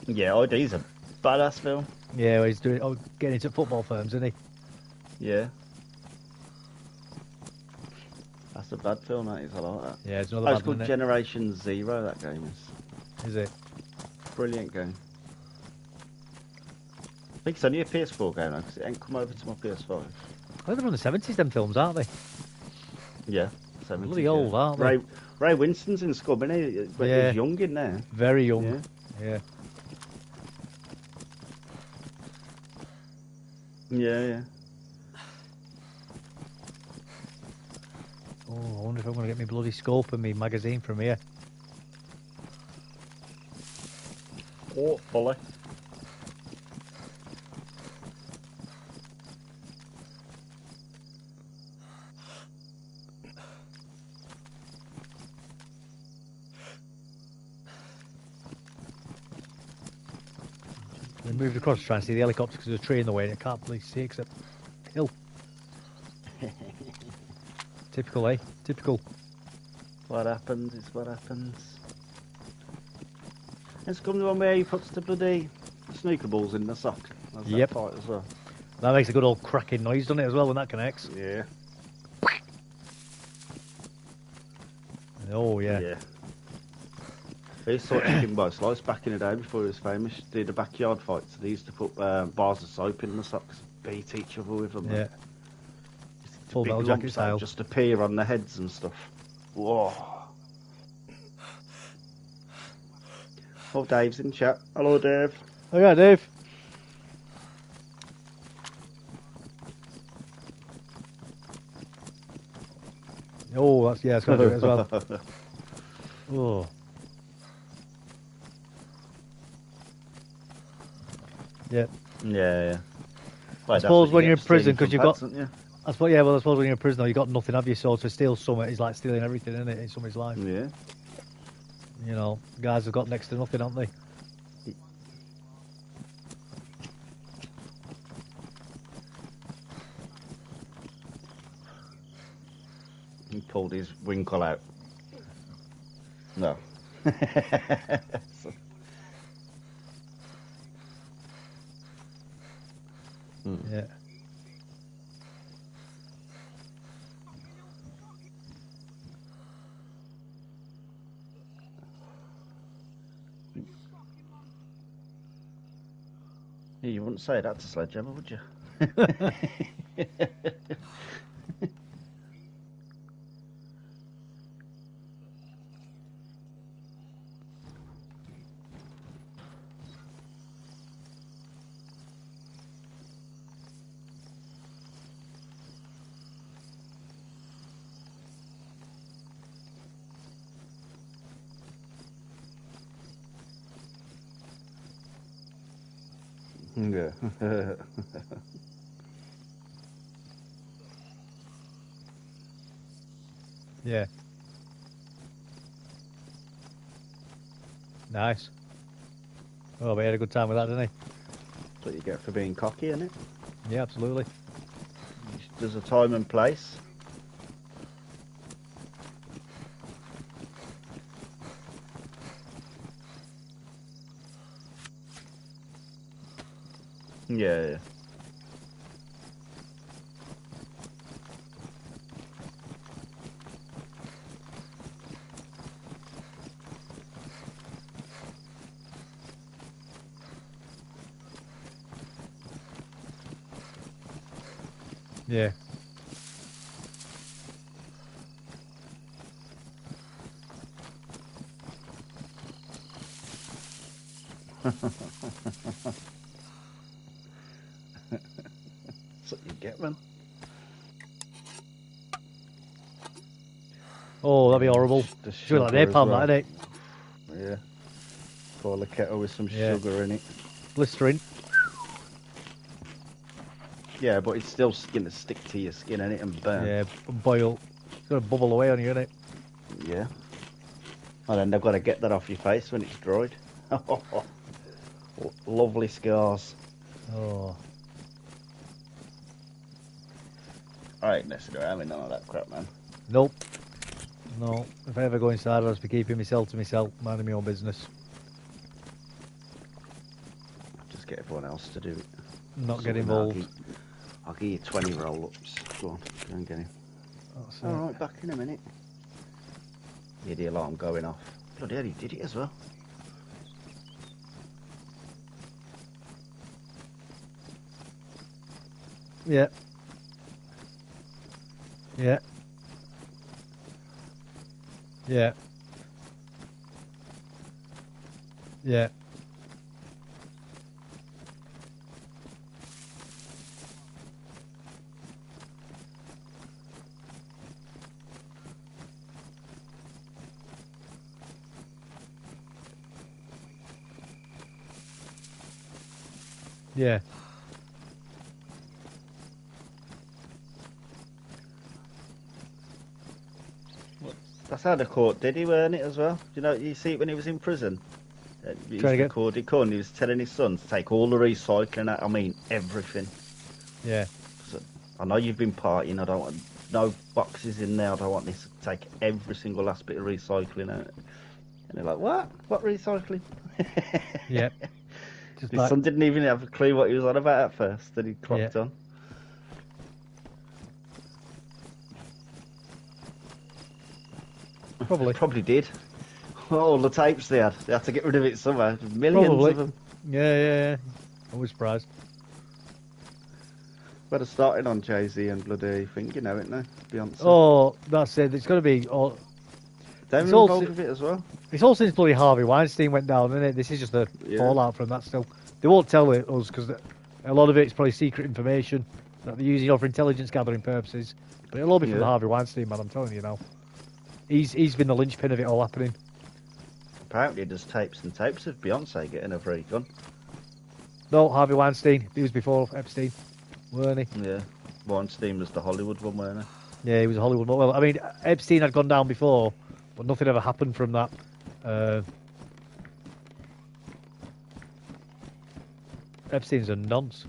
Yeah, ID's a badass film. Yeah, he's getting into football firms, isn't he? Yeah. That's a bad film, that is. I like that. Yeah, it's another It's bad called one, Generation Zero, that game is. Is it? Brilliant game. I think it's only a PS4 game now, because it ain't come over to my PS5. I think they're from the 70s, them films, aren't they? Yeah. 70s, Bloody old, aren't they? Ray Winston's in Scum, isn't he? Yeah. He's young in there. Very young. Yeah. Oh, I wonder if I'm going to get my bloody scope and my magazine from here. Hopefully. They moved across to try and see the helicopter because there's a tree in the way and I can't really see except hill. Typical, eh? Typical. What happens is what happens. It's come the one where he puts the bloody snooker balls in the sock. That's Yep. that part as well. That makes a good old cracking noise, doesn't it, as well, when that connects? Yeah. Oh, yeah. Yeah. I used to watch Kimbo Slice back in the day before he was famous. Did the backyard fights. They used to put bars of soap in the socks, beat each other with them. Yeah. Full Big Metal lumps Jacket that style. just appear on the heads and stuff. Whoa. Oh, Dave's in chat. Hello, Dave. Oh, yeah, Dave. Oh, that's, yeah, it's going to do it as well. Oh. Yeah. Yeah. I suppose when you're in prison, because you've got... You? I suppose, yeah, well, I suppose when you're in prison, though, you've got nothing, have you? So to steal something is like stealing everything, isn't it, in somebody's life? Yeah. You know, guys have got next to nothing, haven't they? He pulled his winkle out. No. Yeah. You wouldn't say that to Sledgehammer, would you? Yeah. Yeah. Nice. Oh, but he had a good time with that, didn't he? That's what you get for being cocky, isn't it? Yeah, absolutely. There's a time and place. Yeah. Yeah. That's what you get, man. Oh, that'd be horrible. The It's really like sugar as napalm, well. that, isn't it? Yeah. Boil a kettle with some Yeah. sugar in it. Blistering. Yeah, but it's still going to stick to your skin, innit, and burn. Yeah, boil. It's going to bubble away on you, isn't it? Yeah. And then they've got to get that off your face when it's dried. Lovely scars. Oh. I ain't messing around with none of that crap, man. Nope. No. If I ever go inside, I'll just be keeping myself to myself, minding my own business. Just get everyone else to do it. Not get involved. I'll give you 20 roll-ups. Go on, go and get him. Alright, back in a minute. Yeah, the alarm going off. Bloody hell, he did it as well. Yeah. Yeah. Yeah. Yeah. Yeah. That's how the court did he, weren't it, as well? You know, you see it when he was in prison. He was Trying to get- recorded court and he was telling his son to take all the recycling out. I mean, everything. Yeah. So, I know you've been partying. I don't want no boxes in there. I don't want this to take every single last bit of recycling out. And they're like, what? What recycling? Yeah. Just His like, son didn't even have a clue what he was on about at first. Then he clocked Yeah. on. Probably. Probably did. All the tapes they had to get rid of it somehow. Millions Probably. of them. Yeah. I was surprised. Better starting on DayZ and bloody thing, you know, isn't there? Beyonce. Oh, that's it. It's got to be. Oh, They're it's all involved si- with it as well. it's all since bloody Harvey Weinstein went down, isn't it? This is just a fallout from that still. They won't tell it us because a lot of it's probably secret information that they're using for intelligence gathering purposes. But it'll all be from the Harvey Weinstein, man. I'm telling you now. He's been the linchpin of it all happening. Apparently there's tapes and tapes of Beyonce getting a free gun. No, Harvey Weinstein. He was before Epstein, weren't he? Yeah. Weinstein was the Hollywood one, weren't he? Yeah, he was a Hollywood. Well, I mean, Epstein had gone down before, but nothing ever happened from that. Epstein's a nonce.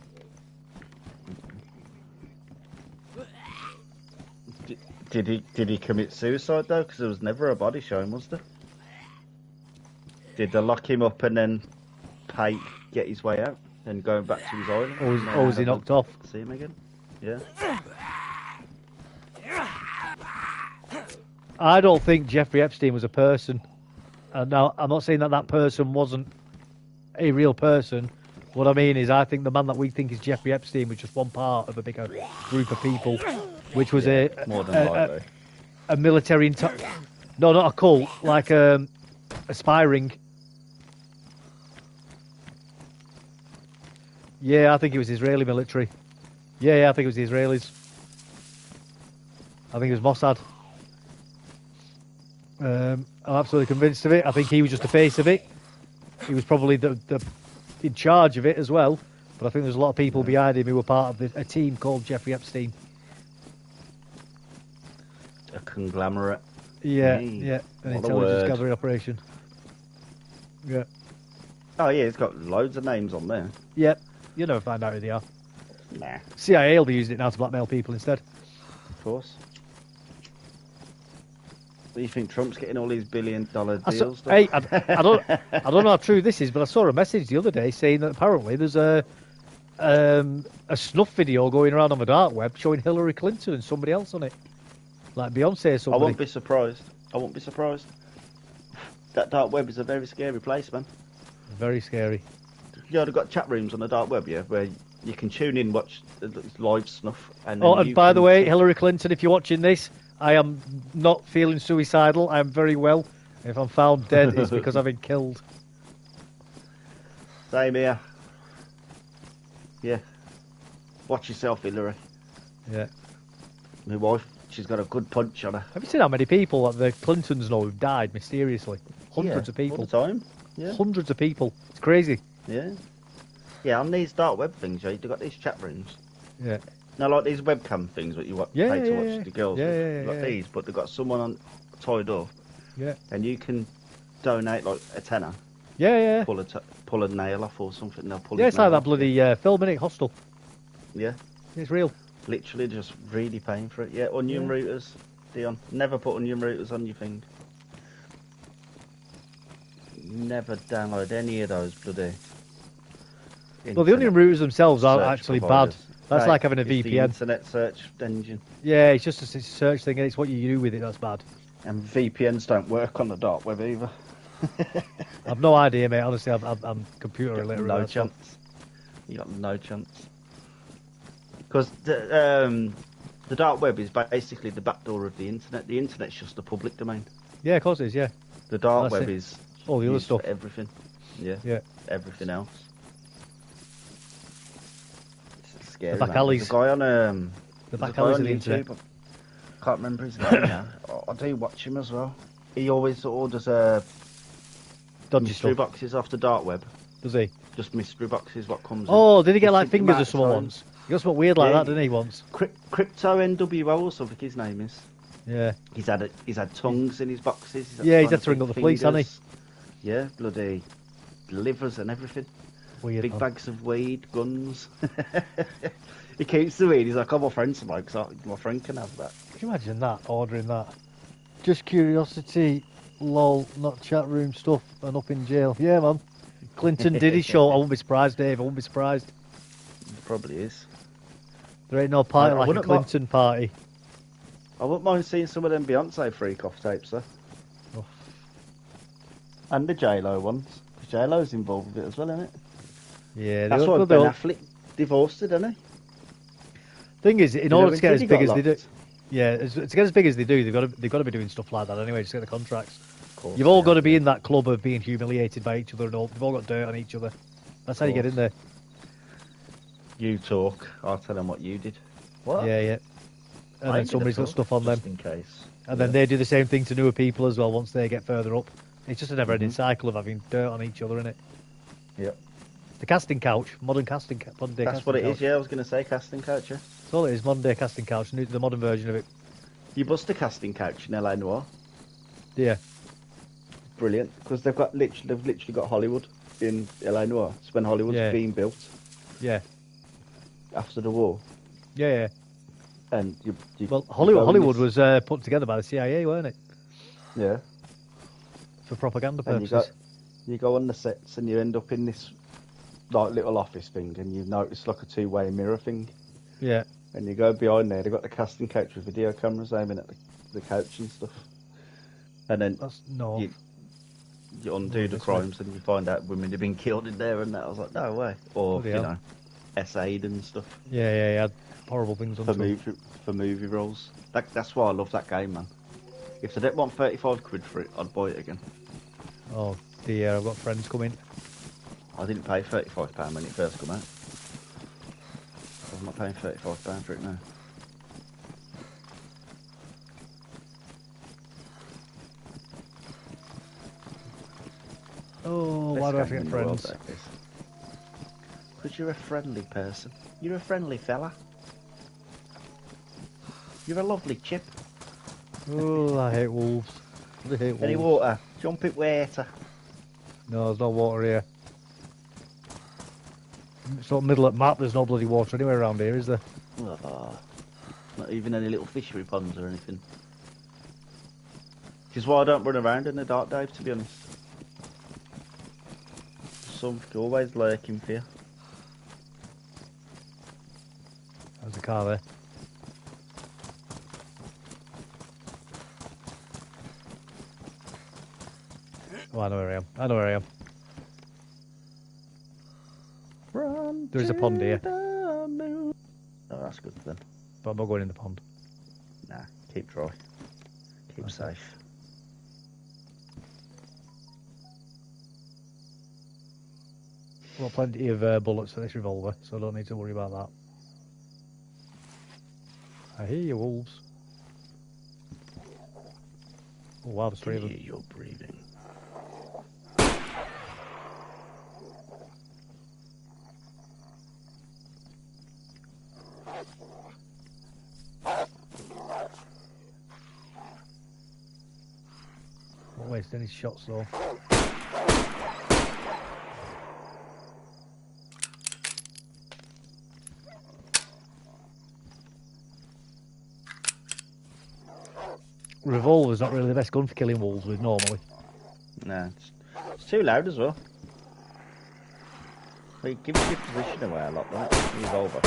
Did he commit suicide though? Because there was never a body shown, was there? Did they lock him up and then get his way out? Then going back to his island? Or was he knocked off? See him again? Yeah. I don't think Jeffrey Epstein was a person. Now, I'm not saying that person wasn't a real person. What I mean is, I think the man that we think is Jeffrey Epstein was just one part of a bigger group of people, which was more than likely a military. No, not a cult, like aspiring. Yeah, I think it was Israeli military. Yeah, I think it was the Israelis. I think it was Mossad. I'm absolutely convinced of it. I think he was just the face of it. He was probably the in charge of it as well. But I think there's a lot of people behind him who were part of a team called Jeffrey Epstein. A conglomerate. Yeah, yeah. An intelligence gathering operation. Yeah. Oh, yeah, it's got loads of names on there. Yep. You'll never find out who they are. Nah. CIA will be using it now to blackmail people instead. Of course. Do you think Trump's getting all these billion-dollar deals? Hey, I don't know how true this is, but I saw a message the other day saying that apparently there's a snuff video going around on the dark web showing Hillary Clinton and somebody else on it, like Beyonce or somebody. I won't be surprised. That dark web is a very scary place, man. Very scary. You know, they've got chat rooms on the dark web, yeah, where you can tune in, watch live snuff. And by the way, Hillary Clinton, if you're watching this, I am not feeling suicidal. I am very well. If I'm found dead, it's because I've been killed. Same here. Yeah. Watch yourself, Hillary. Yeah. My wife, she's got a good punch on her. Have you seen how many people that the Clintons know who've died mysteriously? Hundreds of people. All the time. Yeah. Hundreds of people. It's crazy. Yeah. Yeah, on these dark web things, yeah, you've got these chat rooms. Yeah. Now, like these webcam things that you pay to watch the girls with. Like these, but they've got someone tied up. Yeah. And you can donate like a tenner. Yeah, yeah. Pull a nail off or something. They'll pull it's like that bloody film, innit? Hostel. Yeah. It's real. Literally just really paying for it. Yeah, onion routers, Dion. Never put onion routers on your thing. Never download any of those bloody... Well, the onion routers themselves aren't actually bad. That's like having a VPN. The internet search engine. Yeah, it's just a search thing, and it's what you do with it that's bad. And VPNs don't work on the dark web either. I've no idea, mate. Honestly, I'm computer illiterate. No chance. You got no chance. Because the dark web is basically the back door of the internet. The internet's just the public domain. Yeah, of course it is, yeah. The dark web is all the other stuff. For everything. Yeah. Yeah. Everything else. It's scary. The back alleys. There's a guy on the back alleys of the internet. I can't remember his name now. I do watch him as well. He always orders mystery boxes off the dark web. Does he? Just mystery boxes, what comes in. Did he get like fingers or something once? He got something weird like that, didn't he, once? Crypto NWO or something his name is. Yeah. He's had tongues in his boxes. He's had to ring up the police, hasn't he? Yeah, bloody livers and everything. Weird. Big bags of weed, guns. He keeps the weed. He's like, oh, my friend's like, my friend can have that. Can you imagine that, ordering that? Just curiosity, lol, not chat room stuff, and up in jail. Yeah, man. Clinton did his show. I won't be surprised, Dave. I won't be surprised. It probably is. There ain't no party like a Clinton party. I wouldn't mind seeing some of them Beyonce freak-off tapes, though. Oh. And the J-Lo ones. J-Lo's involved with it as well, isn't it? Yeah. That's why Ben Affleck divorced her, didn't he? Thing is, in order to get as big as they do... Yeah, to get as big as they do, they've got to be doing stuff like that anyway, just to get the contracts. Of course, You've all got to be in that club of being humiliated by each other and all. They've all got dirt on each other. That's how you get in there. You talk, I'll tell them what you did. What? Yeah, yeah. And then somebody's got stuff on them. Just in case. And then they do the same thing to newer people as well once they get further up. It's just a never-ending cycle of having dirt on each other, isn't it? Yep. The casting couch, modern casting couch. That's what it is, yeah. I was going to say casting couch, yeah. That's all it is, modern day casting couch, the modern version of it. You bust a casting couch in LA Noire. Yeah. Brilliant, because they've literally got Hollywood in LA Noire. It's when Hollywood's being built. Yeah. After the war. Yeah, yeah. And Hollywood was put together by the CIA, weren't it? Yeah. For propaganda purposes. You go on the sets and you end up in this like little office thing, and you notice like a two-way mirror thing. Yeah. And you go behind there. They've got the casting couch with video cameras aiming at the couch and stuff. And then That's no. You undo the crimes and you find out women have been killed in there and that. I was like, no way. Or, Bloody hell. essayed and stuff. Yeah. Horrible things on For movie roles. That's why I love that game, man. If they didn't want 35 quid for it, I'd buy it again. Oh dear, I've got friends coming. I didn't pay £35 when it first came out. I'm not paying £35 for it now. Oh, why do I have to get friends? Because you're a friendly person. You're a friendly fella. You're a lovely chip. Oh, I hate wolves. I hate wolves. Any water? Jump it water. No, there's no water here. It's not middle of the map, there's no bloody water anywhere around here, is there? Oh, not even any little fishery ponds or anything. Which is why I don't run around in the dark, Dave, to be honest. Something always lurking for you. There's a car there. Oh, I know where I am. There is a pond here. Oh, that's good then. But I'm not going in the pond. Nah, keep dry. Keep safe. I've got plenty of bullets for this revolver, so I don't need to worry about that. I hear you, wolves. Oh wow, there's three of them. Hear your breathing. Not waste any shots though. Revolver's not really the best gun for killing wolves with normally. Nah, it's too loud as well. Well, it gives your position away a lot, doesn't it? Revolver.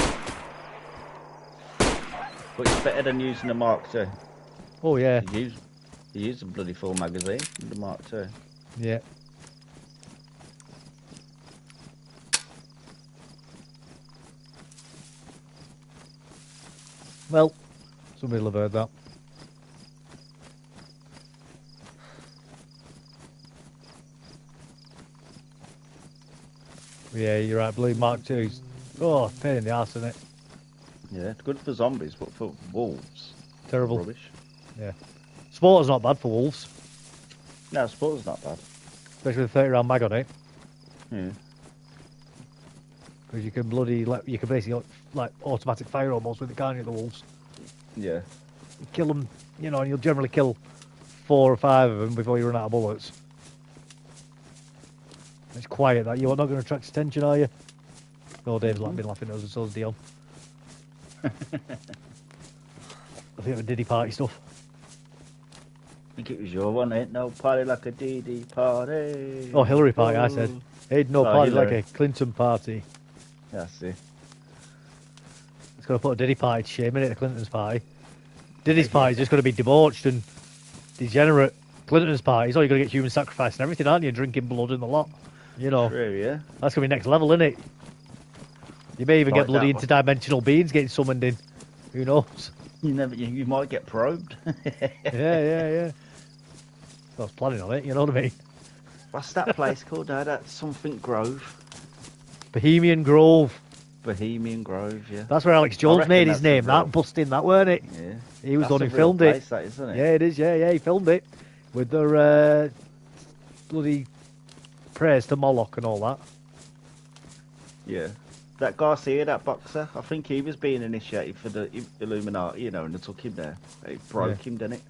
But it's better than using a Mark II. Oh yeah. You use a bloody full magazine with the Mark II. Yeah. Well, somebody will have heard that. Yeah, you're right. Blue Mark II's. Oh, pain in the arse, isn't it? Yeah, it's good for zombies, but for wolves, Terrible. rubbish. Yeah. Sporter's not bad for wolves, No, sporter's not bad. especially with a 30-round mag on it, Yeah. because you can you can basically like automatic fire almost with the can't you, the wolves. Yeah. You kill them, and you'll generally kill 4 or 5 of them before you run out of bullets. It's quiet. That you're not going to attract attention, are you? No, Dave's been laughing at us, and so's Dion. I think the Diddy party stuff. I think it was your one, ain't no party like a DD party. Oh, Hillary party, I said. Ain't no party Hillary. like a Clinton party. Yeah, I see. It's going to put a Diddy party to shame, innit, the Clinton's party. Diddy's party's just going to be debauched and degenerate. Clinton's party's, you're going to get human sacrifice and everything, aren't you? Drinking blood and the lot. True, yeah. That's going to be next level, isn't it? You may even Like get bloody that interdimensional beings getting summoned in. Who knows? You might get probed. Yeah. I was planning on it, you know what I mean? What's that place called? That's something Grove. Bohemian Grove. Bohemian Grove, yeah. That's where Alex Jones made his name. Real... That busting, that weren't it? Yeah. He was the one who real filmed place, it. That, isn't it? Yeah, it is. Yeah. He filmed it with their bloody prayers to Moloch and all that. Yeah. That Garcia, that boxer, I think he was being initiated for the Illuminati, and they took him there. It broke him, didn't it?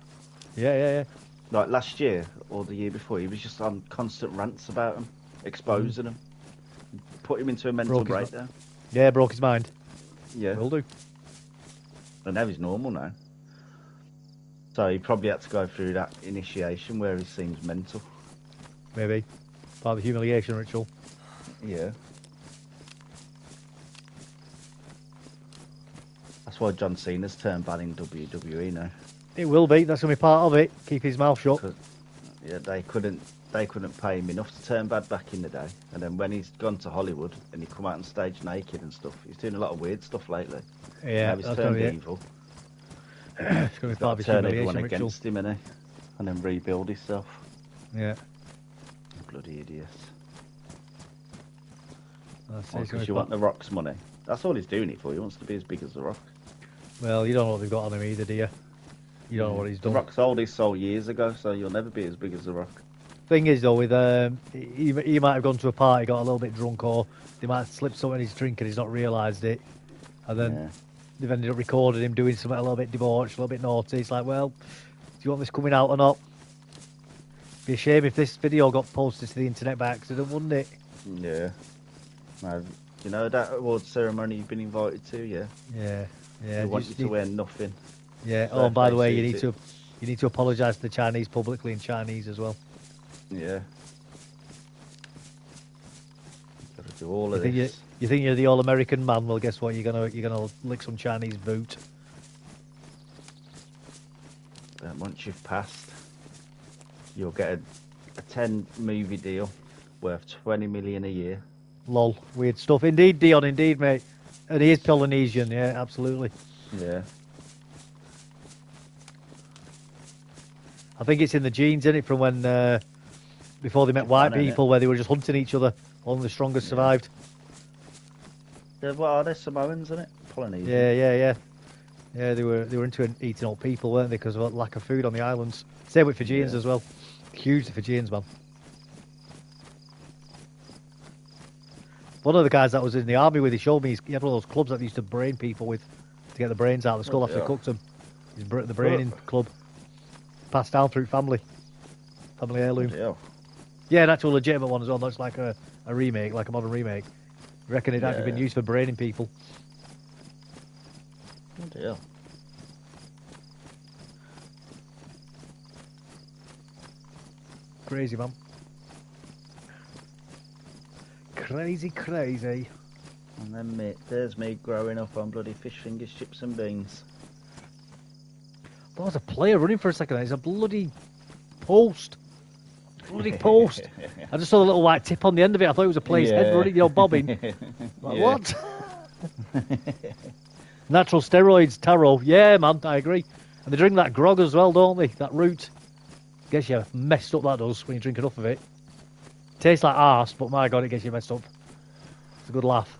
Yeah. Like last year or the year before, he was just on constant rants about him, exposing him, put him into a mental breakdown. Yeah, broke his mind. Yeah. Will do. And now he's normal now. So he probably had to go through that initiation where he seems mental. Maybe. Part of the humiliation ritual. Yeah. That's why John Cena's turned bad in WWE now. It will be. That's going to be part of it. Keep his mouth shut. Yeah, they couldn't pay him enough to turn bad back in the day. And then when he's gone to Hollywood and he come out on stage naked and stuff, he's doing a lot of weird stuff lately. Yeah, now he's turned evil. It's going to be part of his turn humiliation everyone ritual. against him, innit? And then rebuild himself. Yeah. Bloody idiots. Because you want The Rock's money. That's all he's doing it for. He wants to be as big as The Rock. Well, you don't know what they've got on him either, do you? You don't know what he's done. The Rock sold his soul years ago, so you'll never be as big as The Rock. Thing is, though, with he might have gone to a party, got a little bit drunk, or they might have slipped something in his drink and he's not realised it. And then they've ended up recording him doing something a little bit debauched, a little bit naughty. It's like, well, do you want this coming out or not? Be a shame if this video got posted to the internet by accident, wouldn't it? Yeah. You know that awards ceremony you've been invited to, yeah? Yeah. They want you to wear nothing. Yeah. Oh, and by the way, you need to apologise to the Chinese publicly in Chinese as well. Yeah. Got to do all of this. You think you're the all-American man? Well, guess what? You're gonna lick some Chinese boot. And once you've passed, you'll get a 10 movie deal worth 20 million a year. Lol, weird stuff. Indeed, Dion, indeed, mate. And he is Polynesian, yeah, absolutely. Yeah. I think it's in the genes, isn't it, from when before they met white people, where they were just hunting each other. Only the strongest survived. Yeah, what are they? Samoans, isn't it? Polynesian. Yeah. Yeah, they were into eating old people, weren't they? Because of lack of food on the islands. Same with Fijians as well. Huge the Fijians, man. One of the guys that was in the army with, he showed me he had one of those clubs that they used to brain people with to get the brains out of the skull after they cooked them. The braining club. Passed down through family heirloom. Yeah, an actual legitimate one as well. Not like a remake, like a modern remake. I reckon it actually been used for braining people. Oh dear. Crazy, man. Crazy. And then there's me growing up on bloody fish fingers, chips and beans. There was a player running for a second. It's a bloody post. Bloody post. I just saw the little white tip on the end of it. I thought it was a player's head running, bobbing. What? Natural steroids, taro. Yeah, man, I agree. And they drink that grog as well, don't they? That root. Gets you messed up, that does, when you drink enough of it. Tastes like arse, but my God, it gets you messed up. It's a good laugh.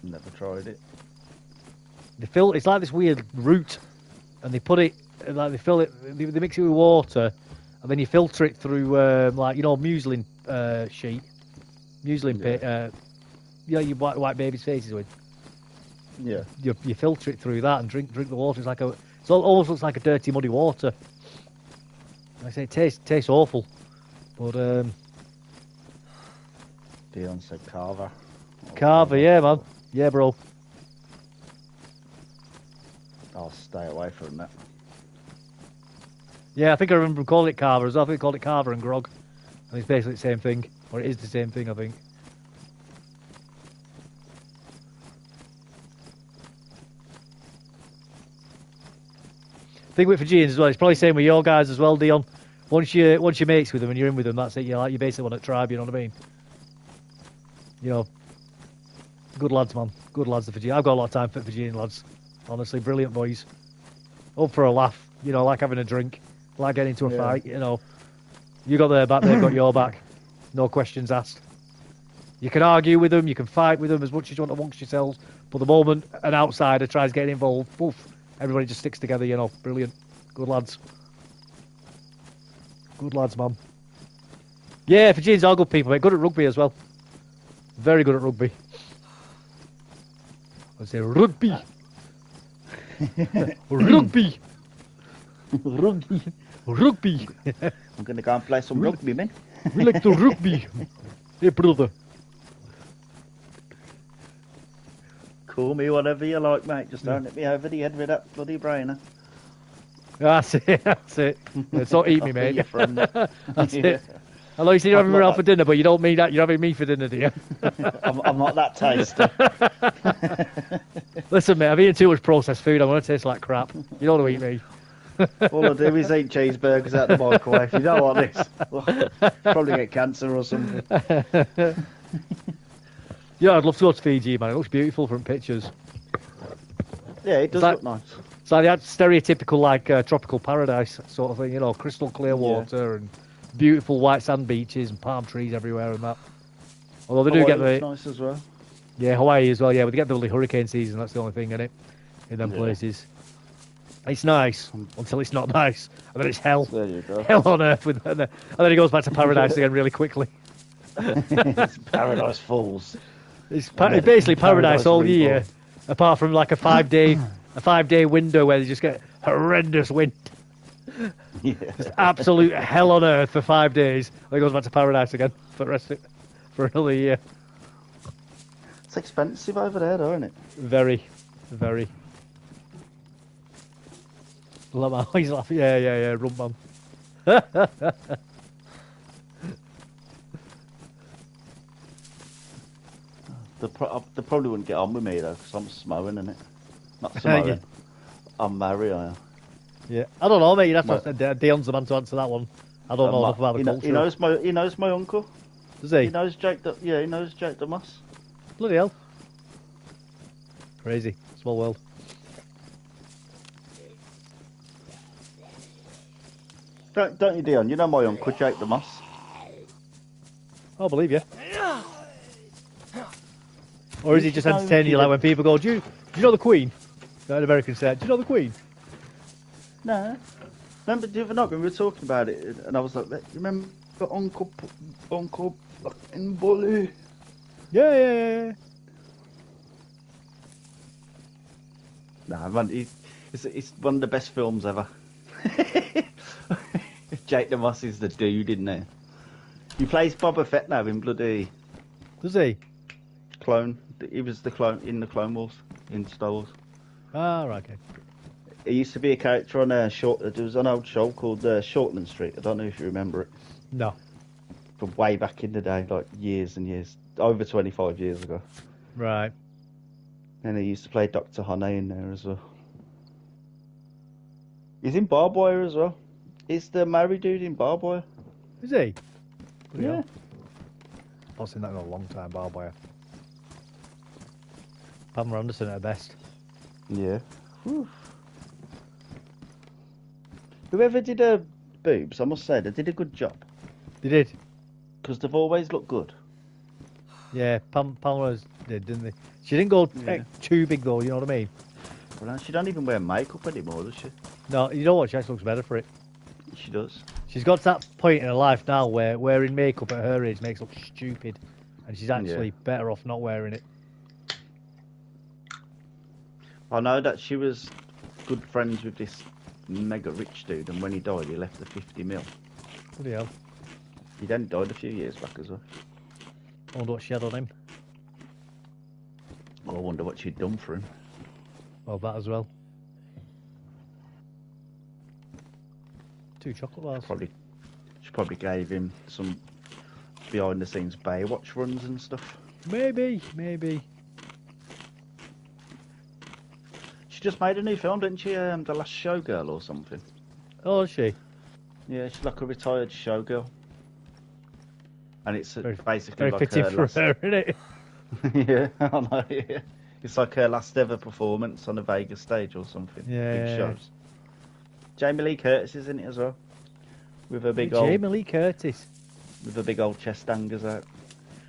Never tried it. It's like this weird root, and they put it, like they fill it, they mix it with water, and then you filter it through, muslin sheet, muslin pit, you wipe babies' faces with. Yeah. You filter it through that and drink the water. It almost looks like a dirty, muddy water. Like I say, it tastes awful. But Dion said Carver. Carver, yeah, man. Yeah, bro. I'll stay away from that. Yeah, I think I remember calling it Carver as well. I think they called it Carver and grog. And it's basically the same thing. Or it is the same thing, I think. Thing with Fijians as well, it's probably the same with your guys as well, Dion. Once you're mates with them and you're in with them, that's it. You basically want a tribe. You know what I mean? Good lads, man. Good lads, the Fijians. I've got a lot of time for Fijian lads. Honestly, brilliant boys. Up for a laugh. Like having a drink, like getting into a fight. You got their back, they've got your back. No questions asked. You can argue with them, you can fight with them as much as you want amongst yourselves. But the moment an outsider tries getting involved, poof, everybody just sticks together. Brilliant. Good lads. Good lads, man. Yeah, Fijians are good people, mate. Good at rugby as well. Very good at rugby. I say rugby. Rugby. Rugby. I'm going to go and play some rugby, man. We like to rugby. Hey, brother. Call me whatever you like, mate. Just don't hit me over the head with that bloody brainer. That's it. It's not eat me, mate. That's it. I know you said you're having me not out for dinner, but you don't mean that you're having me for dinner, do you? I'm not that tasty. Listen, mate, I've eaten too much processed food. I'm going to taste like crap. You don't want to eat me. All I do is eat cheeseburgers out the microwave. You don't want this. Probably get cancer or something. Yeah, I'd love to go to Fiji, man. It looks beautiful from pictures. Yeah, it does look nice. It's like that stereotypical, like, tropical paradise sort of thing, you know, crystal clear water and beautiful white sand beaches and palm trees everywhere and that. Although they do get the... nice as well. Yeah, Hawaii as well, yeah, but they get the hurricane season, that's the only thing, innit? In them places. It's nice until it's not nice, and then it's hell. There you go. Hell on earth, and then it goes back to paradise again really quickly. It's Paradise Falls. It's basically paradise all year, apart from like a 5-day window where they just get horrendous wind. Yeah. It's absolute hell on earth for 5 days. And it goes back to paradise again for the rest of it, for another year. It's expensive over there, though, isn't it? Very, very. He's laughing. Yeah, rum man. They probably wouldn't get on with me, though, because I'm Samoan, innit? Not Samoan. I'm Maori, I am. Yeah, I don't know, mate. You'd have to Dion's the man to answer that one. I don't know enough about the culture. He knows my uncle. Does he? He knows Jake. He knows Jake the Moss. Bloody hell! Crazy, small world. Don't you, Dion? You know my uncle Jake the Moss. I believe you. Or is he just entertaining you like when people go, do you know the Queen? That American said, do you know the Queen? No. Remember the other night when we were talking about it, and I was like, remember Uncle fucking Bully? Yeah. Nah, man, it's one of the best films ever. Jake the Moss is the dude, isn't he? He plays Boba Fett now in bloody... Does he? Clone. He was the clone in the Clone Wars, in Star Wars. Ah, right, okay. He used to be a character on there was an old show called Shortland Street. I don't know if you remember it. No. From way back in the day, like years and years. Over 25 years ago. Right. And he used to play Dr. Honey in there as well. He's in Barbed Wire as well. He's the married dude in Barbed Wire. Is he? Yeah. I've not seen that in a long time, Barbed Wire. Pamela Anderson at her best. Yeah. Whew. Whoever did her boobs, I must say, they did a good job. They did? Because they've always looked good. Yeah, Pamela did, didn't they? She didn't go too big though, you know what I mean? Well, she don't even wear makeup anymore, does she? No, you know what? She actually looks better for it. She does. She's got to that point in her life now where wearing makeup at her age makes her look stupid. And she's actually better off not wearing it. I know that she was good friends with this mega rich dude, and when he died, he left her 50 mil. Bloody hell. He then died a few years back as well. I wonder what she had on him. I wonder what she'd done for him. Well, that as well. 2 chocolate bars. She probably gave him some behind the scenes Baywatch runs and stuff. Maybe. She just made a new film, didn't she? The Last Showgirl or something. Oh, is she? Yeah, she's like a retired showgirl. And it's basically very like fitting for her, isn't it? Yeah, I know, yeah. It's like her last ever performance on a Vegas stage or something. Yeah. Big shows. Jamie Lee Curtis is in it as well. With her big old... Jamie Lee Curtis. With her big old chest hangers out.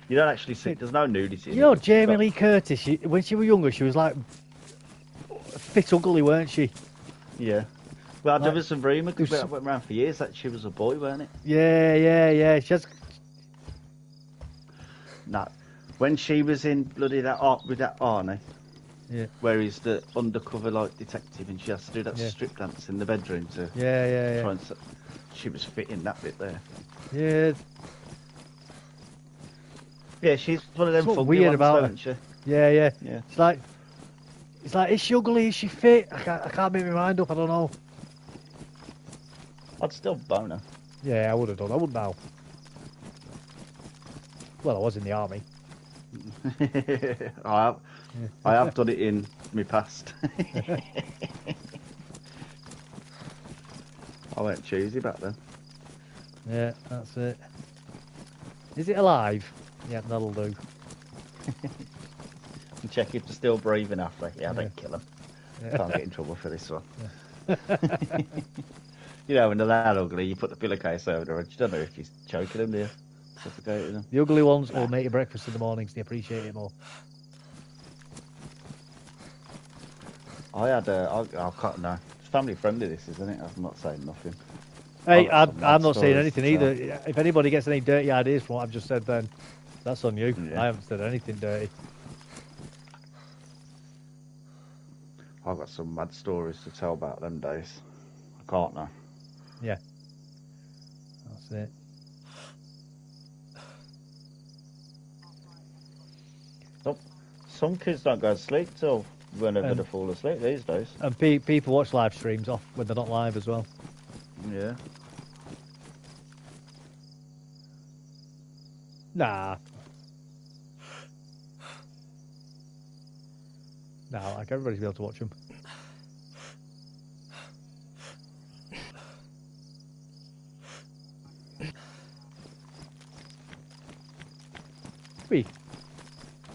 You don't actually see... There's no nudity in it. You know, Jamie Lee Curtis, when she was younger, she was like... fit ugly, weren't she? Yeah. Well, there was some rumour, because it went around for years, that she was a boy, weren't it? Yeah. She has... No. When she was in bloody that with that Arnie, where he's the undercover like detective, and she has to do that strip dance in the bedroom to try and she was fit in that bit there. Yeah, she's one of them What's funky weird ones, about isn't she? Yeah. It's like, is she ugly? Is she fit? I can't make my mind up. I don't know. I'd still bone her. Yeah, I would have done. I wouldn't now. Well, I was in the army. I have done it in my past. I went choosy back then. Yeah, that's it. Is it alive? Yeah, that'll do. And check if they're still breathing after. Yeah, Yeah. don't kill them. Yeah. Can't get in trouble for this one. You know, when they're that ugly, you put the pillowcase over them, and you don't know if you're choking them, do you? Suffocating them. The ugly ones will make you breakfast in the mornings. They appreciate it more. I had I can't know. It's family friendly, this, isn't it? I'm not saying nothing. Hey, I've got some I'm mad not saying stories anything to either. If anybody gets any dirty ideas from what I've just said, then that's on you. Yeah. I haven't said anything dirty. I've got some mad stories to tell about them days. I can't now. Yeah. That's it. Some kids don't go to sleep till whenever they fall asleep these days. And people watch live streams off when they're not live as well. Yeah. Nah. Nah, like everybody's be able to watch them.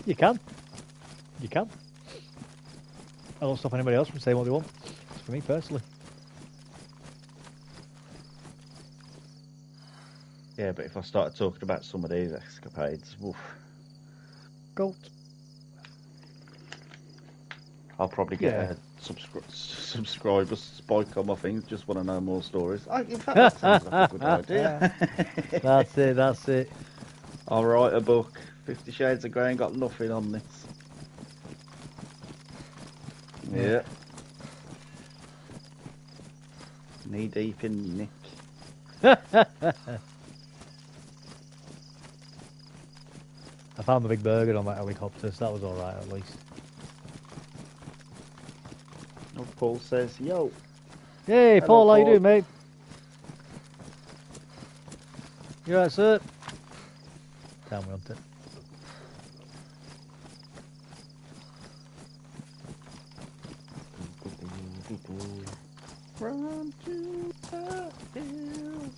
You can. You can. I don't stop anybody else from saying what they want. It's for me personally. Yeah, but if I started talking about some of these escapades, woof, Goat. I'll probably get a subscriber spike on my thing. Just want to know more stories. In fact, that sounds like a good idea. That's it. I'll write a book. 50 Shades of Grey ain't got nothing on this. Yeah. Knee deep in Nick. I found the big burger on that helicopter, so that was alright at least. Oh, Paul says, yo. Hey, Hello, Paul, how you Paul. doing, mate? You alright, sir? Down we want it. Run to the hills.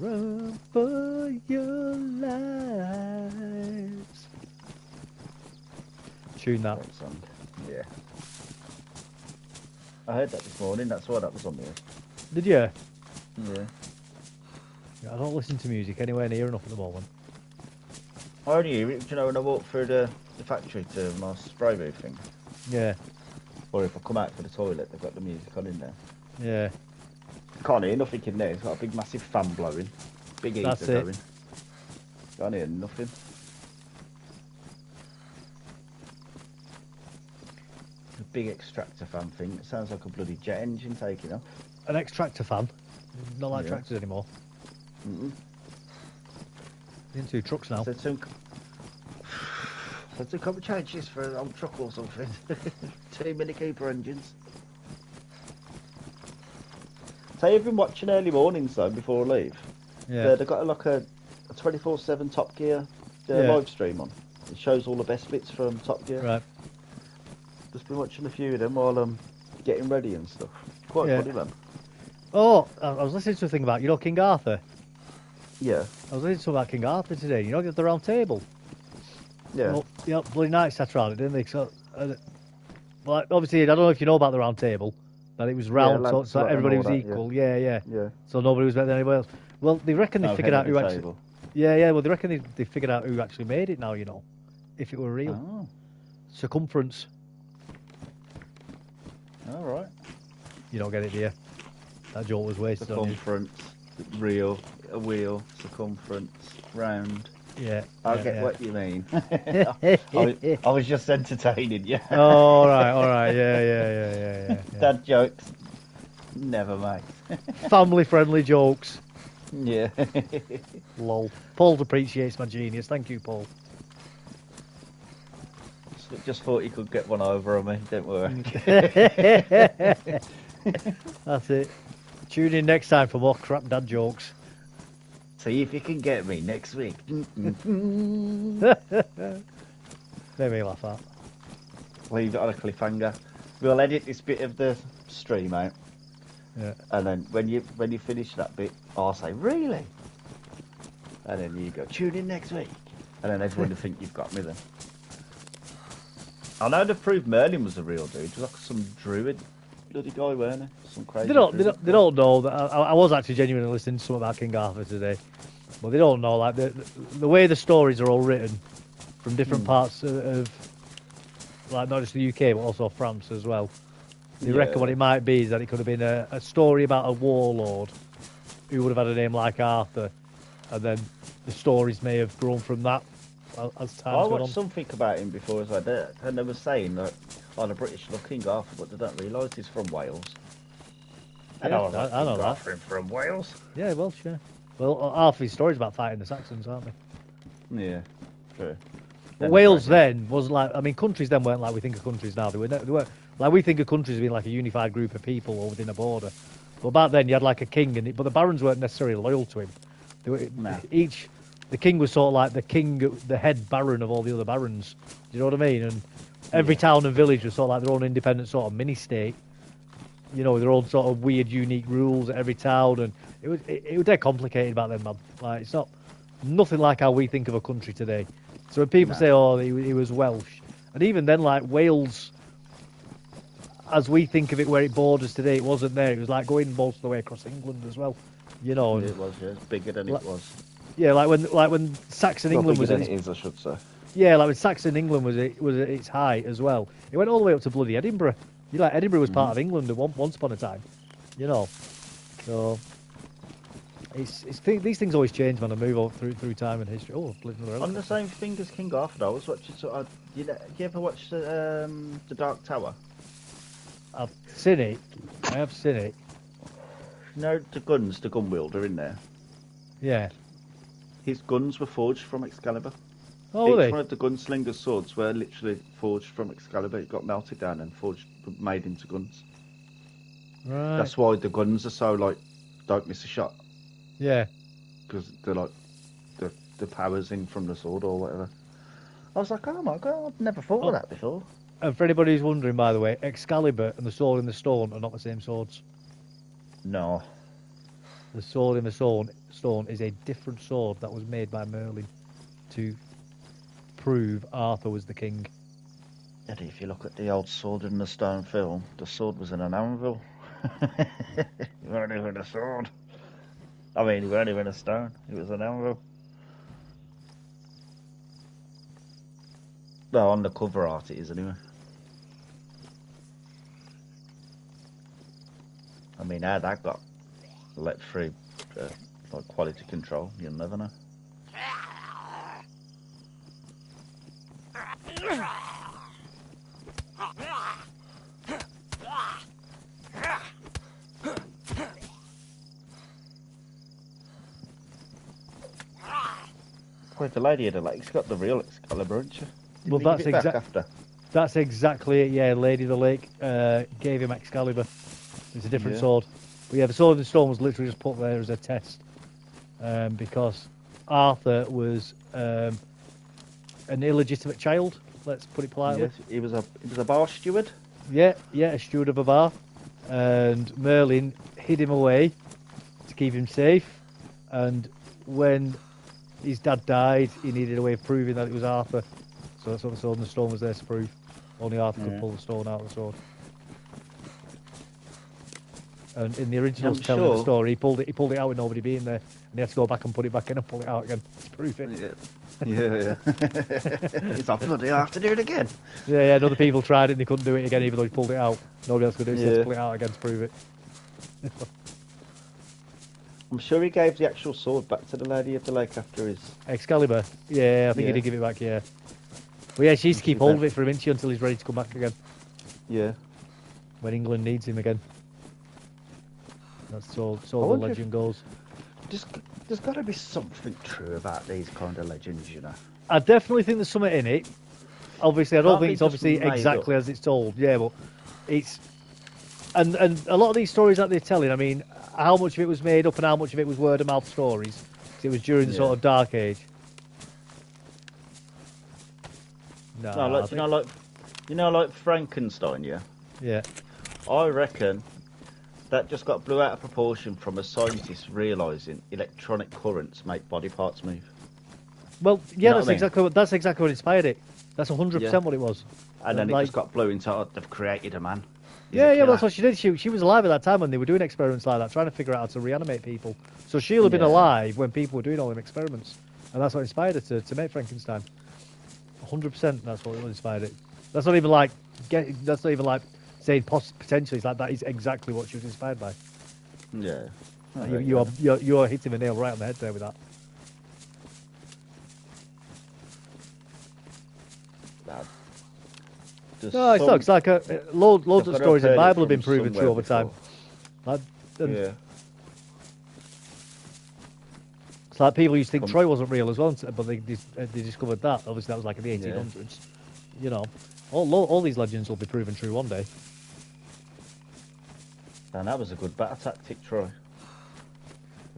Run for your lives. Tune that. Great song. Yeah. I heard that this morning, that's why that was on there. Did you? Yeah. I don't listen to music anywhere near enough at the moment. I only hear it, you know, when I walk through the factory to my spray booth thing. Yeah, Or if I come out for the toilet, they've got the music on in there. yeah. Can't hear nothing in there, it's got a big massive fan blowing. Big heater That's it. going. Can't hear nothing. A big extractor fan thing, it sounds like a bloody jet engine taking off. An extractor fan. Not like Yeah. tractors anymore. Mm-mm. Into trucks now. Said some couple of changes for an old truck or something. 2 Mini Cooper engines. So you've been watching early mornings though before I leave. Yeah. They've got like a 24/7 Top Gear Yeah. live stream on. It shows all the best bits from Top Gear. Right. Just been watching a few of them while I'm getting ready and stuff. Quite Yeah. funny, man. Oh, I was listening to a thing about, you know, King Arthur. Yeah. I was listening to about King Arthur today. You know, the round table. Yeah. Well, you know, bloody knights sat around it, didn't they? So, like, obviously, I don't know if you know about the round table, but it was round, Yeah, so Lancelot and everybody all was that, equal. Yeah. Yeah. So nobody was better than anybody else. Well, they reckon they No, figured head out of who the actually. table. Yeah. Well, they reckon they figured out who actually made it now. You know, if it were real. Oh. Circumference. All right. You don't get it, do you? That joke was wasted on you. Circumference, real, a wheel, circumference, round. Yeah. I yeah, get yeah. what you mean. I was just entertaining you. Oh, all right. Yeah. Dad jokes, never mate. Family-friendly jokes. Yeah. Lol. Paul appreciates my genius. Thank you, Paul. Just thought you could get one over on me. Don't worry. That's it. Tune in next time for more crap dad jokes. See if you can get me next week. Made me laugh at. Leave it on a cliffhanger. We'll edit this bit of the stream out. Yeah. And then when you finish that bit, I'll say, really? And then you go, tune in next week. And then everyone will think you've got me then. I know they proved Merlin was a real dude. He was like some druid bloody guy, weren't he? Some crazy They don't know that. I was actually genuinely listening to something about King Arthur today. But they don't know, like, the way the stories are all written from different parts of, like, not just the UK, but also France as well. They reckon what it might be is that it could have been a story about a warlord who would have had a name like Arthur, and then the stories may have grown from that as time's gone on. I watched something about him before as I did, and they were saying that, oh, the British love King Arthur, but they don't realise he's from Wales. And Yeah, I was like, I know King that. Arthur from Wales? Yeah, Welsh, yeah. Well, half his stories about fighting the Saxons, aren't they? Yeah, true. But Wales then was like, I mean, countries then weren't like we think of countries now. They were like we think of countries as being like a unified group of people all within a border. But back then you had like a king, but the barons weren't necessarily loyal to him. They were, the king was sort of like the head baron of all the other barons. Do you know what I mean? And every town and village was sort of like their own independent sort of mini state. You know, their own sort of weird, unique rules at every town, and it was dead complicated back then, man. Like it's nothing like how we think of a country today. So when people say, "Oh, he was Welsh," and even then, like Wales, as we think of it, where it borders today, it wasn't there. It was like going most of the way across England as well. You know, it was, yeah, it's bigger than it was. Yeah, like when Saxon England was. It is, I should say. Yeah, like when Saxon England was at its height as well. It went all the way up to bloody Edinburgh. You know, like Edinburgh was part of England at once upon a time. You know, so. These things always change, man, and move on through time and history. Oh, on the same thing as King Arthur, I was watching. You ever watch the Dark Tower? I've seen it. I have seen it. You know the guns, the gun wielder in there. Yeah. His guns were forged from Excalibur. Oh, were they? Each one of the gunslinger's swords were literally forged from Excalibur. It got melted down and made into guns. Right. That's why the guns are so like, don't miss a shot. Yeah. Because they're like the powers in from the sword or whatever. I was like, oh my god, I've never thought of that before. And for anybody who's wondering, by the way, Excalibur and the sword in the stone are not the same swords. No. The sword in the stone is a different sword that was made by Merlin to prove Arthur was the king. And if you look at the old Sword in the Stone film, the sword was in an anvil. It weren't even a sword. I mean, it weren't even a stone. It was an anvil. Well, on the cover art it is anyway. I mean, how that got let through like quality control, you'll never know. Wait, the lady of the lake's got the real Excalibur, hasn't she? Well, that's exactly it. Yeah, Lady of the Lake gave him Excalibur. It's a different sword. But yeah, the sword in the stone was literally just put there as a test because Arthur was an illegitimate child. Let's put it politely. Yes, he was a bar steward. Yeah, a steward of a bar, and Merlin hid him away to keep him safe. And when his dad died, he needed a way of proving that it was Arthur. So that's what the sword in the stone was there to prove. Only Arthur could pull the stone out of the sword. And in the original telling of the story, he pulled it out with nobody being there, and he had to go back and put it back in and pull it out again to prove it. Yeah. He's like, bloody, I have to do it again. Yeah, and other people tried it and they couldn't do it again, even though he pulled it out. Nobody else could do it, so he had to pull it out again to prove it. I'm sure he gave the actual sword back to the Lady of the Lake after his... Excalibur? Yeah, I think he did give it back, yeah. Well, yeah, she used to keep hold of it for him, isn't she, until he's ready to come back again. Yeah. When England needs him again. That's so the legend goes. There's got to be something true about these kind of legends, you know. I definitely think there's something in it. Obviously, I don't think it's obviously exactly as it's told. Yeah, but it's... And a lot of these stories that they're telling, I mean, how much of it was made up and how much of it was word of mouth stories, 'Cause it was during the sort of dark age. No, like like Frankenstein. Yeah. Yeah. I reckon that just got blew out of proportion from a scientist realising electronic currents make body parts move. Well, yeah, You know that's what I mean? exactly what inspired it. That's 100% what it was. And then like, it just got blew into, oh, they've created a man. Yeah, that's what she did. She was alive at that time when they were doing experiments like that, trying to figure out how to reanimate people. So she'll have been alive when people were doing all them experiments, and that's what inspired her to make Frankenstein. 100%. That's what inspired it. That's not even like saying potentially. It's like that is exactly what she was inspired by. Yeah. You are hitting the nail right on the head there with that. No, it's not. It's like loads of stories in the Bible have been proven true over time. It's like people used to think Troy wasn't real as well, but they discovered that. Obviously, that was like in the 1800s. You know, all these legends will be proven true one day. And that was a good battle tactic, Troy.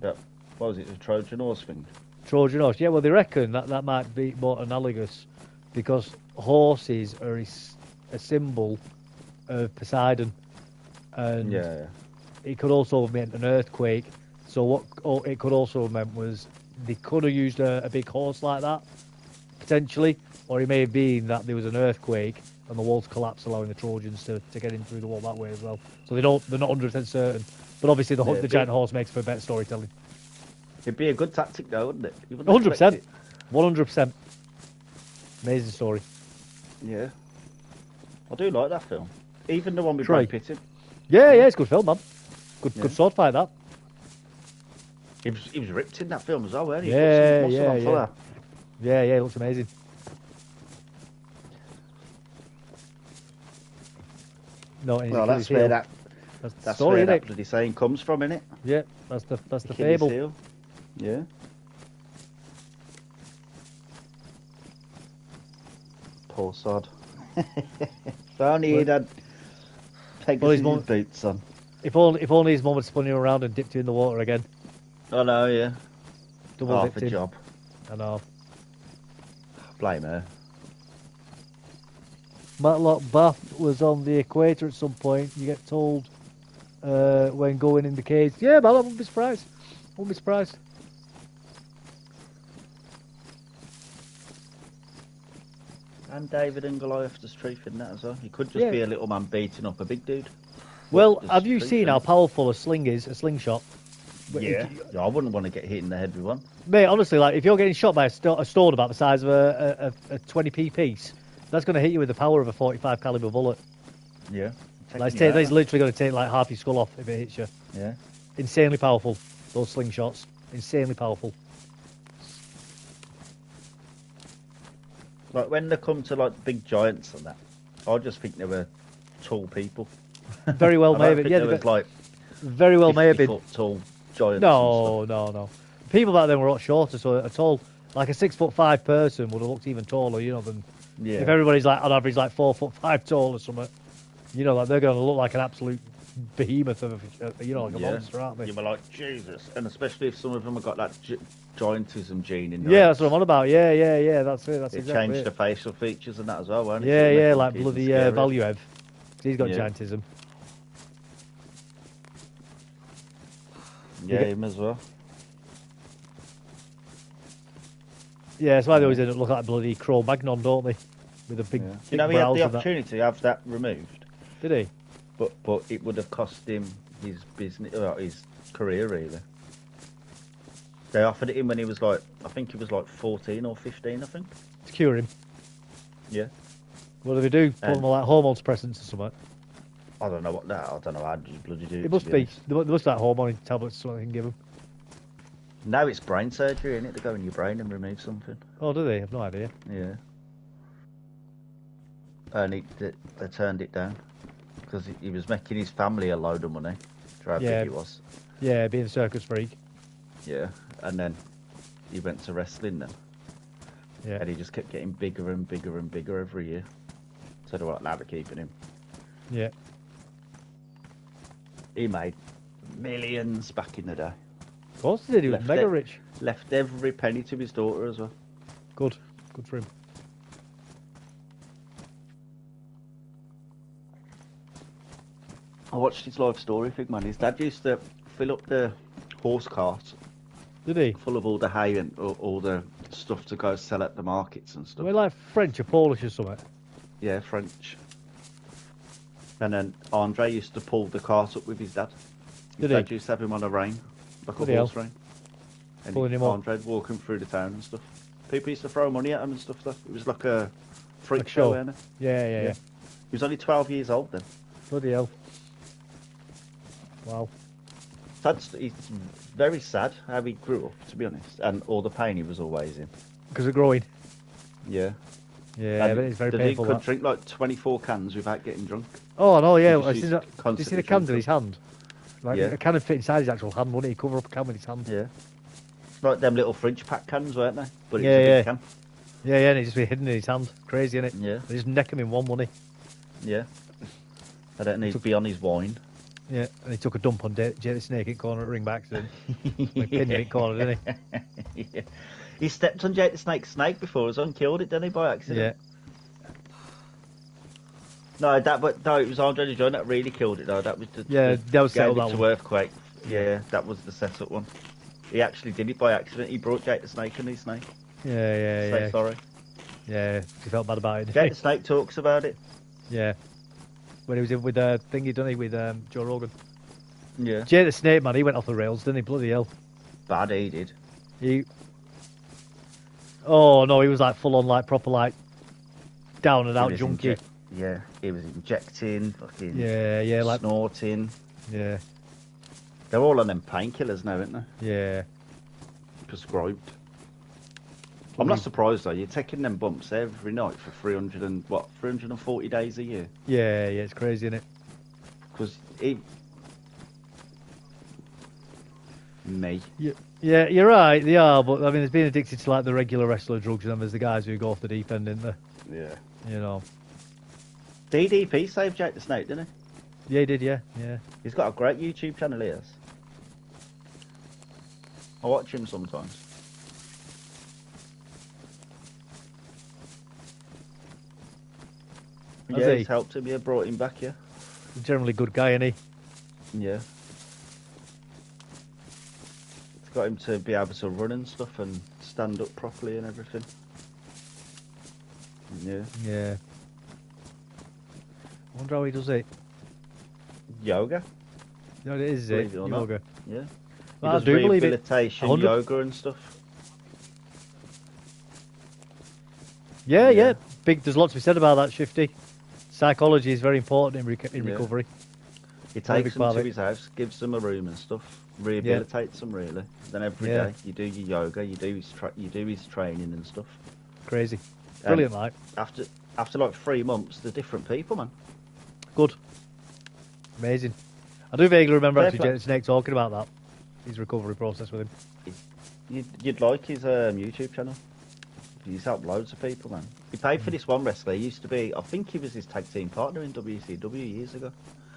What was it, the Trojan horse thing? Trojan horse, yeah. Well, they reckon that might be more analogous because horses are a symbol of Poseidon, and it could also have meant an earthquake. So what it could also have meant was they could have used a big horse like that, potentially, or it may have been that there was an earthquake and the walls collapsed, allowing the Trojans to get in through the wall that way as well. So they're not 100% certain, but obviously the giant horse makes for better storytelling. It'd be a good tactic though, wouldn't it? 100%, 100%. Amazing story. Yeah, I do like that film. Even the one with Brad Pitt in. Yeah, it's a good film, man. Good sword fight, that. He was ripped in that film as well, wasn't he? Yeah, it looks amazing. No, well, that's where that's the story, where that bloody saying comes from, innit? Yeah, that's the fable. Seal. Yeah. Poor sod. If only he'd had Pegasus boots on. If only his mum had spun him around and dipped you in the water again. I know, yeah. Double half a job. I know. Blame her. Matlock Bath was on the equator at some point. You get told when going in the cage. Yeah, man, I wouldn't be surprised. And David and Goliath, there's truth in that as well. He could just be a little man beating up a big dude. Well, have you seen how powerful a slingshot? Yeah, I wouldn't want to get hit in the head with one. Mate, honestly, like if you're getting shot by a stone about the size of a 20p piece, that's going to hit you with the power of a 45 caliber bullet. Yeah. That's literally going to take like half your skull off if it hits you. Yeah. Insanely powerful, those slingshots. Insanely powerful. Like when they come to like big giants and that, I just think they were tall people. Very well may have been. Yeah, they was like very well may have been tall giants. No. People back then were a lot shorter, so a tall, like a 6'5" person would have looked even taller, you know, than if everybody's like on average like 4'5" tall or something. You know, like they're going to look like an absolute behemoth of like a monster, aren't they? You were like, Jesus, and especially if some of them have got that giantism gene in there. Yeah, that's what I'm on about. Yeah, that's it. That's it. Exactly Changed the facial features and that as well, won't it? Yeah, like bloody Valuev. He's got giantism. Yeah, him as well. Yeah, that's why they always end up looking like bloody Cro-Magnon, don't they? With a big, he had the opportunity to have that removed. Did he? But it would have cost him his business, his career, really. They offered it him when he was like, I think he was like 14 or 15, I think. To cure him? Yeah. What do they do? Put them like hormone suppressants or something? I don't know I don't know how you bloody do it. It must be. There must be like hormone tablets or something they can give them. Now it's brain surgery, isn't it? They go in your brain and remove something. Oh, do they? I've no idea. Yeah. And they turned it down because he was making his family a load of money for how big he was. Yeah, being a circus freak. Yeah, and then he went to wrestling then. Yeah. And he just kept getting bigger and bigger and bigger every year. So they're like, now they're keeping him. Yeah. He made millions back in the day. Of course he did. He was Left mega it. rich. Left every penny to his daughter as well. Good for him. I watched his life story thing, man. His dad used to fill up the horse cart Did he? full of all the hay and all the stuff to go sell at the markets and stuff. We're like French or Polish or something. Yeah, French. And then Andre used to pull the cart up with his dad. His Did he? dad used to have him on a rein, like Bloody a horse hell. rein. And Pulling him up. Andre'd walk him through the town and stuff. People used to throw money at him and stuff. Though. It was like a freak Like a show, show. wasn't it? Yeah. He was only 12 years old then. Bloody hell. Wow. It's very sad how he grew up, to be honest, and all the pain he was always in. Because of growing. Yeah. Yeah, And but it's very the painful. dude could That. drink like 24 cans without getting drunk. Oh no, yeah. He just I used seen to that. Did you see constantly the can in drink his hand? Like Yeah. a can would fit inside his actual hand, wouldn't he? Cover up a can with his hand. Yeah. Like them little fridge pack cans, weren't they? But it was Yeah, a big yeah. can. Yeah, and he's just been hidden in his hand. Crazy, innit? Yeah. They just neck him in one money. Yeah. I don't need to be on his wine. Yeah, and he took a dump on Jay the Snake in corner at ring by accident. Like pinned him in corner, didn't he? Yeah. He stepped on Jake the Snake's snake before as well and killed it, didn't he, by accident? Yeah. No, it was Andre the Giant that really killed it though. That was That was settled, gave that it to one. Earthquake. Yeah, that was the setup one. He actually did it by accident. He brought Jake the Snake and his snake. Yeah. Say sorry. Yeah, he felt bad about it. Jake the Snake talks about it. Yeah. When he was in with thingy, didn't he, with Joe Rogan? Yeah. Jay the Snake, man, he went off the rails, didn't he? Bloody hell. Bad he did. Oh no, he was like full on, like proper, like down and He out was junkie. Yeah, he was injecting, fucking Yeah, like snorting. yeah, They're all on them painkillers now, aren't they? yeah. Prescribed. I'm not surprised though. You're taking them bumps every night for 340 days a year. Yeah, it's crazy, isn't it? Because me. Yeah, you're right. They are, but I mean, there's being addicted to like the regular wrestler drugs, and then there's the guys who go off the deep end, isn't there? Yeah. You know. DDP saved Jake the Snake, didn't he? Yeah, he did. Yeah. He's got a great YouTube channel, he has. I watch him sometimes. Has Yeah, he? he's helped him. Yeah, brought him back. Yeah. He's generally a good guy, isn't he? Yeah. It's got him to be able to run and stuff and stand up properly and everything. Yeah. Yeah. I wonder how he does it. Yoga. You know what it is, Believe it or not. yoga. Yeah. He Well, I does do believe it. rehabilitation, 100 yoga and stuff. Yeah. Yeah. Big. There's lots to be said about that, Shifty. Psychology is very important in Yeah. recovery. He Very takes big them part to of it. his house, gives them a room and stuff, rehabilitates them really. Then every Yeah. day you do your yoga, you do his training and stuff. Crazy. Brilliant, like. After like 3 months, they're different people, man. Good. Amazing. I do vaguely remember Fair actually play. Jay the Snake talking about that. His recovery process with him. You'd like his YouTube channel. He's helped loads of people, man. He paid for this one wrestler. He used to be, I think he was his tag team partner in WCW years ago.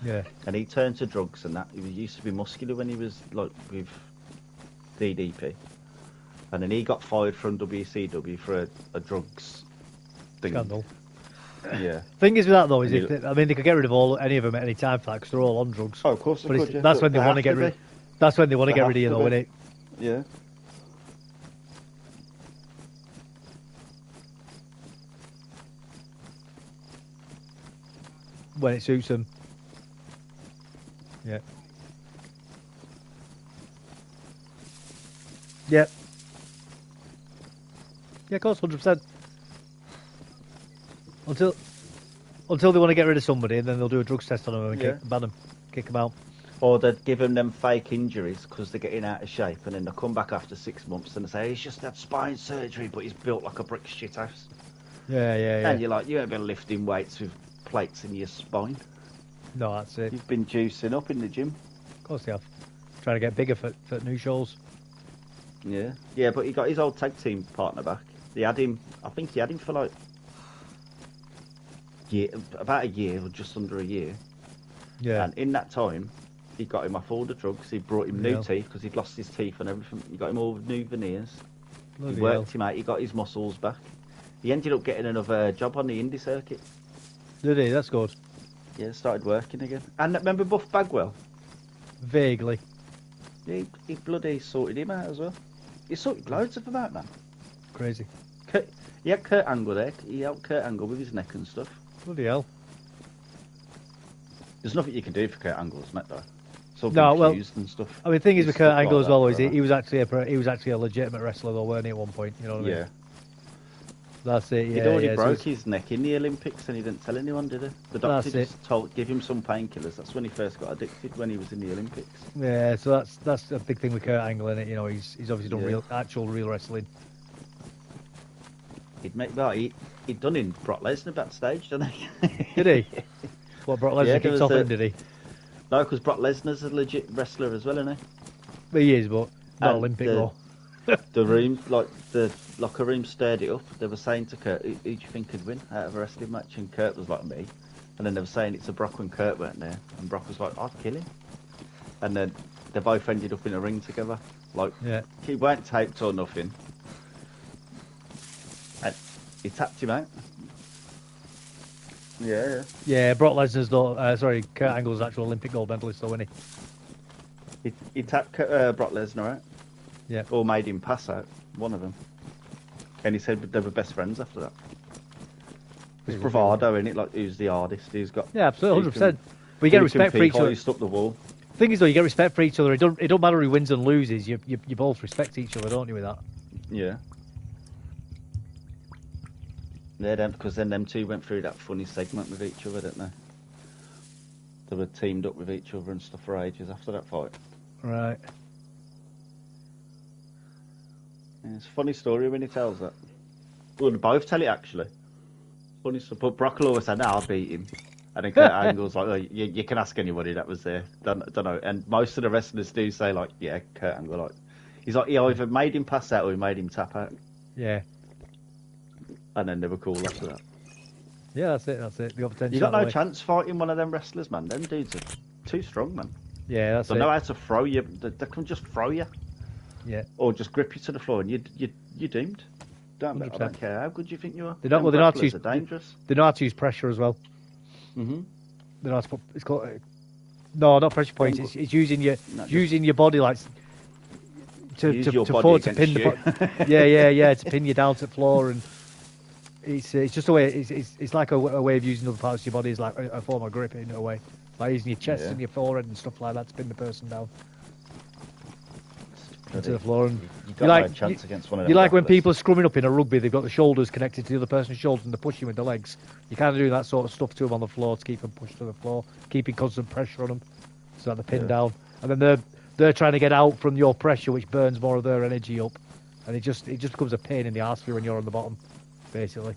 Yeah. And he turned to drugs and that. He used to be muscular when he was like with DDP. And then he got fired from WCW for a drugs thing. Scandal. Yeah. Thing is with that though is And if they could get rid of any of them at any time for that because they're all on drugs. Oh, of course But that's when they want to get rid. That's when they want to get rid of you, though, innit? Yeah. When it suits them. Yeah. Yeah. Yeah, of course, 100%. Until they want to get rid of somebody, and then they'll do a drugs test on them and Yeah. ban them, kick them out. Or they'd give them fake injuries because they're getting out of shape, and then they'll come back after 6 months and they say he's just had spine surgery, but he's built like a brick shit house. Yeah. And you're like, you ain't been lifting weights with plates in your spine. No, that's it. You've been juicing up in the gym. Of course they have. Trying to get bigger for new shows. Yeah. Yeah, but he got his old tag team partner back. They had him, I think he had him for like about a year or just under a year. Yeah. And in that time, he got him off all the drugs. He brought him new teeth because he'd lost his teeth and everything. He got him all new veneers. Bloody He worked hell. him out. He got his muscles back. He ended up getting another job on the indie circuit. Did he? That's good. Yeah, started working again. And remember Buff Bagwell? Vaguely. He bloody sorted him out as well. He sorted loads of them out, man. Crazy. He had Kurt Angle there. He helped Kurt Angle with his neck and stuff. Bloody hell. There's nothing you can do for Kurt Angle's neck though. It's all No, well, confused and stuff. I mean, the thing is with Kurt Angle like as well, that is he was actually a legitimate wrestler though, weren't he, at one point? You know what I mean? Yeah. That's it. Yeah. He'd already yeah, broke so his neck in the Olympics and he didn't tell anyone, did he? The doctor just give him some painkillers. That's when he first got addicted, when he was in the Olympics. Yeah, so that's a big thing with Kurt Angle, innit? You know, he's obviously done real wrestling. He'd done in Brock Lesnar backstage, didn't he? Did he? What, Brock Lesnar kicked off him, did he? No, because Brock Lesnar's a legit wrestler as well, isn't he? He is, but not Olympic though. The locker room stirred it up. They were saying to Kurt, who do you think could win out of a wrestling match? And Kurt was like, me. And then they were saying it's a Brock when Kurt weren't there. And Brock was like, I'd kill him. And then they both ended up in a ring together. Like, he weren't taped or nothing. And he tapped him out. Yeah. Yeah, Brock Lesnar's Kurt Angle's actual Olympic gold medalist, though, isn't he? He tapped Brock Lesnar out. Yeah. Or made him pass out, one of them. And he said they were best friends after that. It's bravado, innit? Like, who's the hardest? Who's got... Yeah, absolutely, 100%. But you get respect for each other. Up the wall. Thing is, though, you get respect for each other. It don't matter who wins and loses. You both respect each other, don't you, with that? Yeah. Yeah, because then them two went through that funny segment with each other, didn't they? They were teamed up with each other and stuff for ages after that fight. Right. Yeah, it's a funny story when he tells that. Well, they both tell it, actually. Funny stuff. But Brock will always say, no, I'll beat him. And then Kurt Angle's like, oh, you can ask anybody that was there. Don't know. And most of the wrestlers do say, like, yeah, Kurt Angle, like... He's like, he either made him pass out or he made him tap out. Yeah. And then they were cool after that. Yeah, that's it. They got potential. You got no chance fighting one of them wrestlers, man. Them dudes are too strong, man. Yeah, that's it. They know how to throw you. They can just throw you. Yeah. Or just grip you to the floor and you're doomed. I don't care how good you think you are. They know how to use... Are dangerous. They know how to use pressure as well. Mm-hmm. They know how to put... It's called... No, not pressure points. It's using your body, like... To pin the... Yeah, to pin you down to the floor, and... It's just a way. It's like a way of using other parts of your body. It's like a form of grip in a way, like using your chest and your forehead and stuff like that to pin the person down into the floor. And you got no chance against one of them. You like when people are scrumming up in a rugby, they've got the shoulders connected to the other person's shoulders and they're pushing with the legs. You kind of do that sort of stuff to them on the floor to keep them pushed to the floor, keeping constant pressure on them so that they're pinned down. And then they're trying to get out from your pressure, which burns more of their energy up, and it just becomes a pain in the arse for you when you're on the bottom. Basically,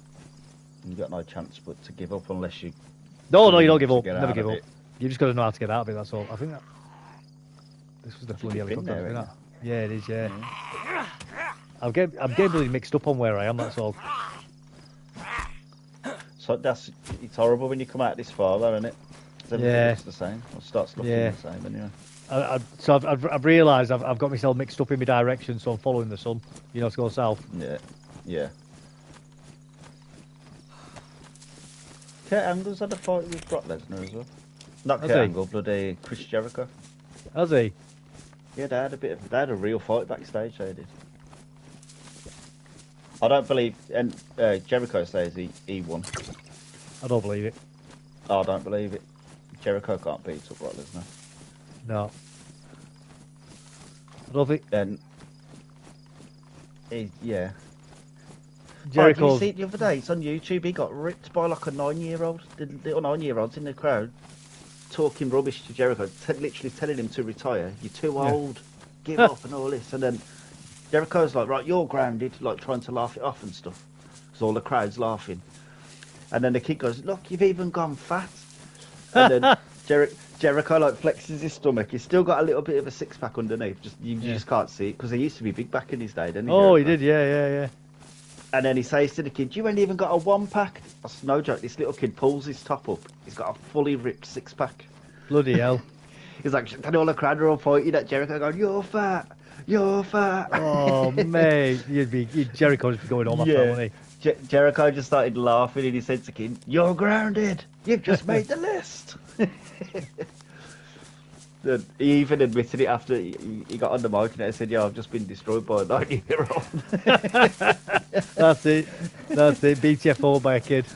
you got no chance but to give up unless you. No, you don't give up. Never give up. You just got to know how to get out of it. That's all. I think that this was the bloody helicopter. Yeah, it is. Yeah. I'm getting really mixed up on where I am. That's all. So it's horrible when you come out this far, though, isn't it? Everything looks the same. Or starts looking the same anyway. So I've realised I've got myself mixed up in my direction, so I'm following the sun. You know, to go south. Yeah. Kurt Angle's had a fight with Brock Lesnar as well. Not Kurt Angle, bloody Chris Jericho. Has he? Yeah, they had a real fight backstage. They did. I don't believe, and Jericho says he won. I don't believe it. I don't believe it. Jericho can't beat up Brock Lesnar. No. I don't think. And Jericho. Oh, did you see it the other day? It's on YouTube. He got ripped by like a 9-year-old. The little 9-year-olds in the crowd talking rubbish to Jericho, literally telling him to retire. You're too old. Give up and all this. And then Jericho's like, right, you're grounded, like trying to laugh it off and stuff. Because all the crowd's laughing. And then the kid goes, look, you've even gone fat. And then Jericho like flexes his stomach. He's still got a little bit of a six-pack underneath. You just can't see it because he used to be big back in his day, didn't he? Oh, Jericho? He did, yeah. And then he says to the kid, you ain't even got a 1-pack. That's no joke. This little kid pulls his top up. He's got a fully ripped 6-pack. Bloody hell. He's like, and all the crowd are all pointing at Jericho going, "You're fat, you're fat." Oh, mate, Jericho'd be going on after that, wouldn't he? Jericho just started laughing and he said to King, "You're grounded. You've just made the list." He even admitted it after he got on the mic and he said, "Yeah, I've just been destroyed by a 90-year-old." That's it. BTF forward by a kid.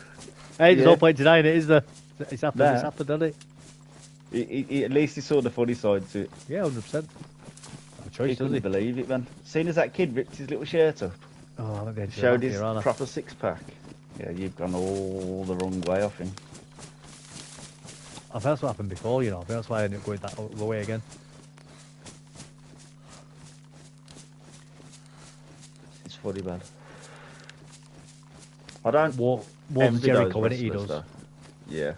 Hey, there's no point denying it, is there? It's happened. Nah. It's happened, hasn't it? At least he saw the funny side to it. Yeah, 100%. No choice, He does couldn't he? believe it, man. Seeing as that kid ripped his little shirt up, Oh, I think they showed his proper six-pack. Yeah, you've gone all the wrong way, I think. I think that's what happened before, you know. I think that's why I ended up going that other way again. It's funny, man. I don't Warms envy Jericho those when he wrestlers, does. though. Yeah.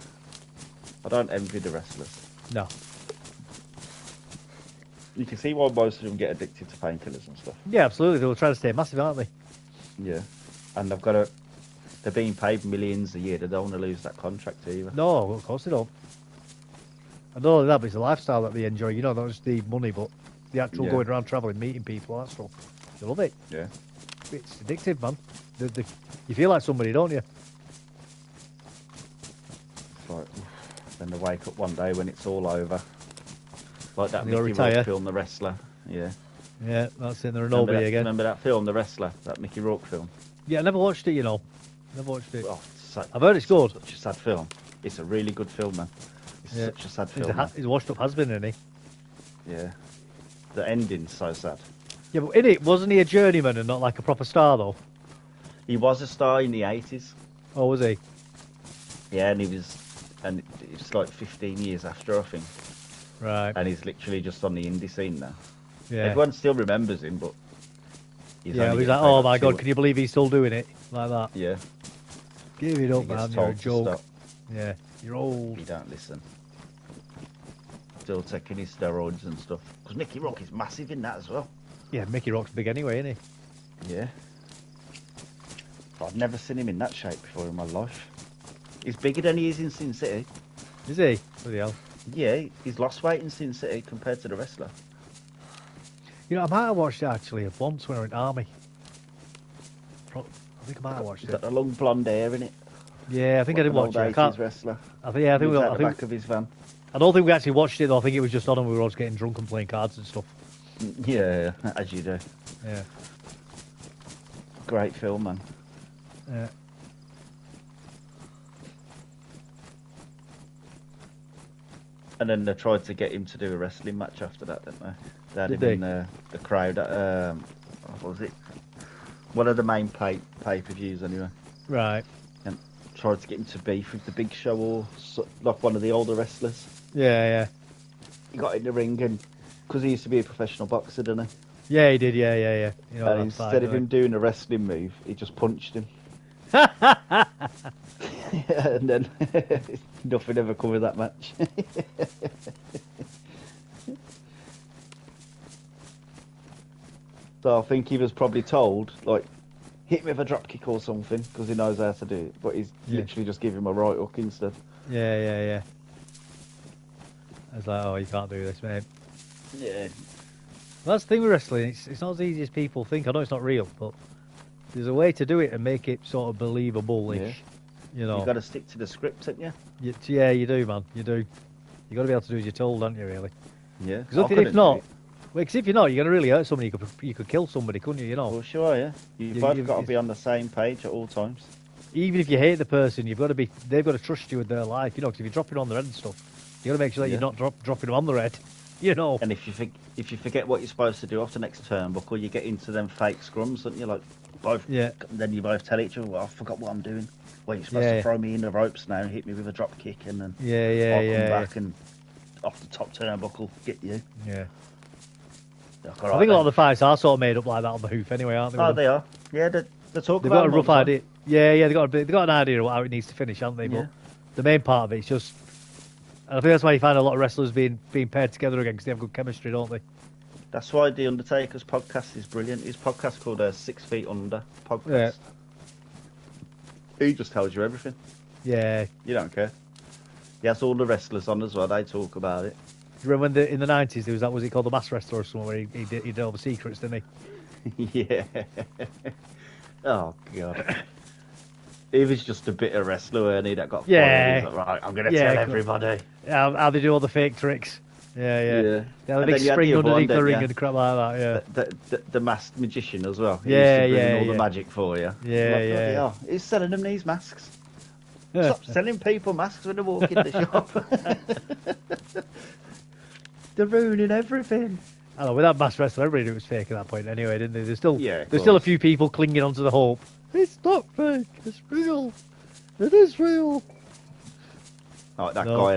I don't envy the wrestlers. No. You can see why most of them get addicted to painkillers and stuff. Yeah, absolutely. They were trying to stay massive, aren't they? Yeah. And they're being paid millions a year. They don't want to lose that contract either. No, of course they don't. And not only that, but it's a lifestyle that they enjoy. You know, not just the money, but the actual going around travelling, meeting people, all that stuff. They love it. Yeah. It's addictive, man. You feel like somebody, don't you? It's like, then they wake up one day when it's all over. Like that And they'll Mickey retire. Rourke film, The Wrestler. Yeah. Yeah, that's it. They're a nobody again. Remember that film, The Wrestler? That Mickey Rourke film? Yeah, I never watched it, you know. Never watched it. Oh, I've heard it's good. Such a sad film. It's a really good film, man. It's such a sad film. He's a washed-up husband, isn't he? Yeah. The ending's so sad. Yeah, but in it, wasn't he a journeyman and not like a proper star, though? He was a star in the 80s. Oh, was he? Yeah, and it's like 15 years after, I think. Right. And he's literally just on the indie scene now. Yeah. Everyone still remembers him, but He's like, oh my god, can you believe he's still doing it? Like that. Yeah. Give it up, He gets man. You're a told to joke. stop. Yeah. You're old. He don't listen. Still taking his steroids and stuff. Because Mickey Rourke is massive in that as well. Yeah, Mickey Rourke's big anyway, isn't he? Yeah. I've never seen him in that shape before in my life. He's bigger than he is in Sin City. Is he? Bloody hell. Yeah, he's lost weight in Sin City compared to the wrestler. You know, I might have watched it actually once when I went army. I think I might have watched He's it. got the long blonde hair in it. Yeah, I think I did watch it. I can't. Wrestler. I think. Yeah, I think He we. was I at the think. back of his van. I don't think we actually watched it though. I think it was just on and we were all just getting drunk and playing cards and stuff. Yeah, as you do. Yeah. Great film, man. Yeah. And then they tried to get him to do a wrestling match after that, didn't they? They had Did him in the crowd at, what was it? One of the main pay-per-views anyway. Right. And tried to get him to beef with the Big Show or like one of the older wrestlers. Yeah, yeah. He got in the ring and, because he used to be a professional boxer, didn't he? Yeah, he did. Yeah, yeah, yeah. You know, And instead of him doing a wrestling move, he just punched him. And then nothing ever covered that match. So I think he was probably told, like, hit me with a drop kick or something, because he knows how to do it. But he's literally just give him a right hook instead. Yeah, yeah, yeah. I was like, oh, you can't do this, mate. Yeah. Well, that's the thing with wrestling. It's not as easy as people think. I know it's not real, but there's a way to do it and make it sort of believable-ish. Yeah. You know. You've got to stick to the script, haven't you? Yeah, you do, man. You do. You got to be able to do as you're told, don't you? Really. Yeah. Because if not, because if you're not, you're going to really hurt somebody. You could kill somebody, couldn't you? You know. Well, sure, yeah. You've both got to be on the same page at all times. Even if you hate the person, you've got to be. They've got to trust you with their life. You know, because if you're dropping on their head and stuff, you got to make sure that you're not dropping them on their head. You know. And if you forget what you're supposed to do off the next turnbuckle, you get into them fake scrums, don't you? Like both. Yeah. Then you both tell each other, "Well, I forgot what I'm doing." Well, you're supposed to throw me in the ropes now and hit me with a drop kick, and then I'll come back and off the top turnbuckle get you. Yeah. Like, I think a lot of the fights are sort of made up like that on the hoof anyway, aren't they? Oh, they are. Yeah, they talk They've about got a them rough all the time. idea. Yeah, they've got an idea of how it needs to finish, haven't they? Yeah. But the main part of it is just, and I think that's why you find a lot of wrestlers being paired together again because they have good chemistry, don't they? That's why The Undertaker's podcast is brilliant. His podcast called 6 Feet Under podcast. Yeah. He just tells you everything. Yeah. You don't care. He has all the wrestlers on as well. They talk about it. you remember when in the 90s there was that, was it called the Mass Wrestler or something, where he did all the secrets, didn't he? Yeah. Oh god. He was just a bitter wrestler, weren't he? That got fired. Yeah. He's like, right, I'm gonna tell everybody. How they do all the fake tricks. Yeah, the big spring underneath the ring and crap like that. Yeah, the masked magician as well. He Yeah, used to bring all the magic for you. Yeah. Like, he's selling them these masks. Stop selling people masks when they walk in the shop. They're ruining everything. I know, with that Mass Wrestler, everybody knew it was fake at that point anyway, didn't they? There's still a few people clinging onto the hope. It's not fake, it's real. It is real. Like that guy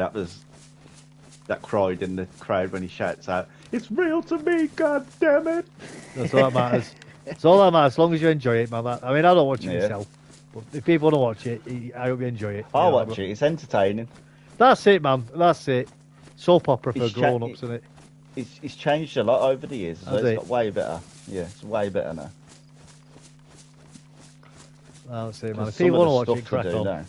that cried in the crowd when he shouts out, "It's real to me, god damn it!" That's all that matters. It's all that matters, as long as you enjoy it, man. I mean, I don't watch it myself, but if people want to watch it, I hope you enjoy it. I'll watch it. It's entertaining. That's it, man. That's it. Soap opera for grown-ups, isn't it? It's changed a lot over the years. So it's got way better. Yeah, it's way better now. That's it, man. If people want to watch it, crack on. Now,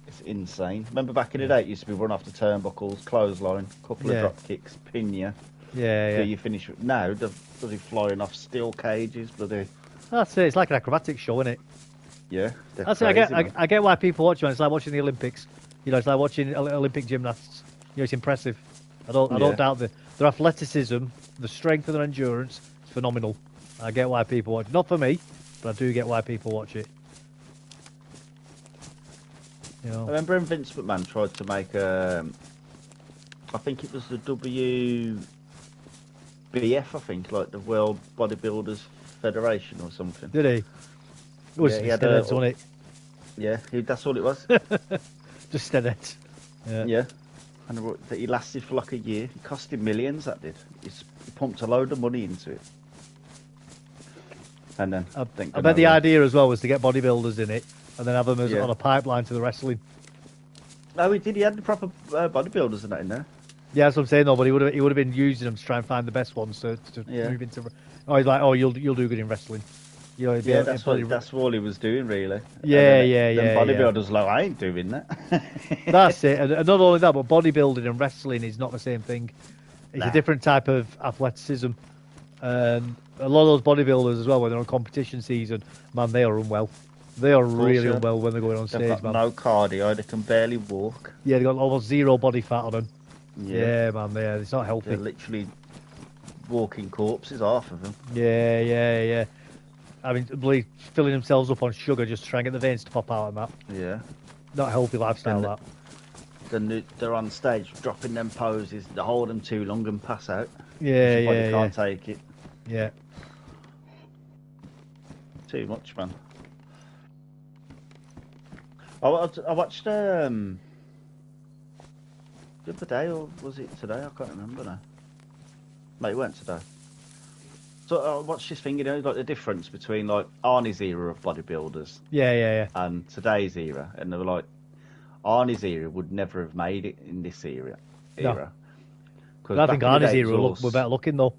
it's insane. Remember back in the day, it used to be run off the turnbuckles, clothesline, couple of drop kicks, pin you. Yeah. You finish with, now they're bloody flying off steel cages, bloody. That's it. It's like an acrobatic show, isn't it? Yeah. That's it. I get why people watch it. It's like watching the Olympics. You know, it's like watching Olympic gymnasts. You know, it's impressive. I don't doubt their athleticism, the strength and their endurance is phenomenal. I get why people watch it. Not for me, but I do get why people watch it. You know. I remember when Vince McMahon tried to make I think it was the WBF, I think, like the World Bodybuilders Federation or something. Did he? It was steroids, wasn't it? Yeah, that's all it was. Just steroids. Yeah. And he lasted for like a year. It cost him millions, that did. He pumped a load of money into it. And then I bet the idea as well was to get bodybuilders in it and then have them as on a pipeline to the wrestling. No, he did. He had the proper bodybuilders and that in there. Yeah, that's what I'm saying though. But he would have been using them to try and find the best ones to move into. Oh, he's like, oh, you'll do good in wrestling. You know, that's all he was doing really. Yeah. Bodybuilders like, I ain't doing that. That's it. And not only that, but bodybuilding and wrestling is not the same thing. It's a different type of athleticism. And a lot of those bodybuilders as well, when they're on competition season, man, they are unwell. They are really unwell when they're going on stage, They've got man. no cardio, they can barely walk. Yeah, they've got almost zero body fat on them. Yeah, man, it's not healthy. They're literally walking corpses, half of them. Yeah. I mean, filling themselves up on sugar just to try and get the veins to pop out and that. Yeah. Not a healthy lifestyle, that. Then they're on stage dropping them poses, they hold them too long and pass out. Yeah. Your body can't take it. Yeah. Too much, man. I watched the other day, or was it today? I can't remember now. Mate, it weren't today. So I watched this thing, you know, like the difference between like Arnie's era of bodybuilders. Yeah. And today's era, and they were like, Arnie's era would never have made it in this era. No. But I think Arnie's era were better looking though.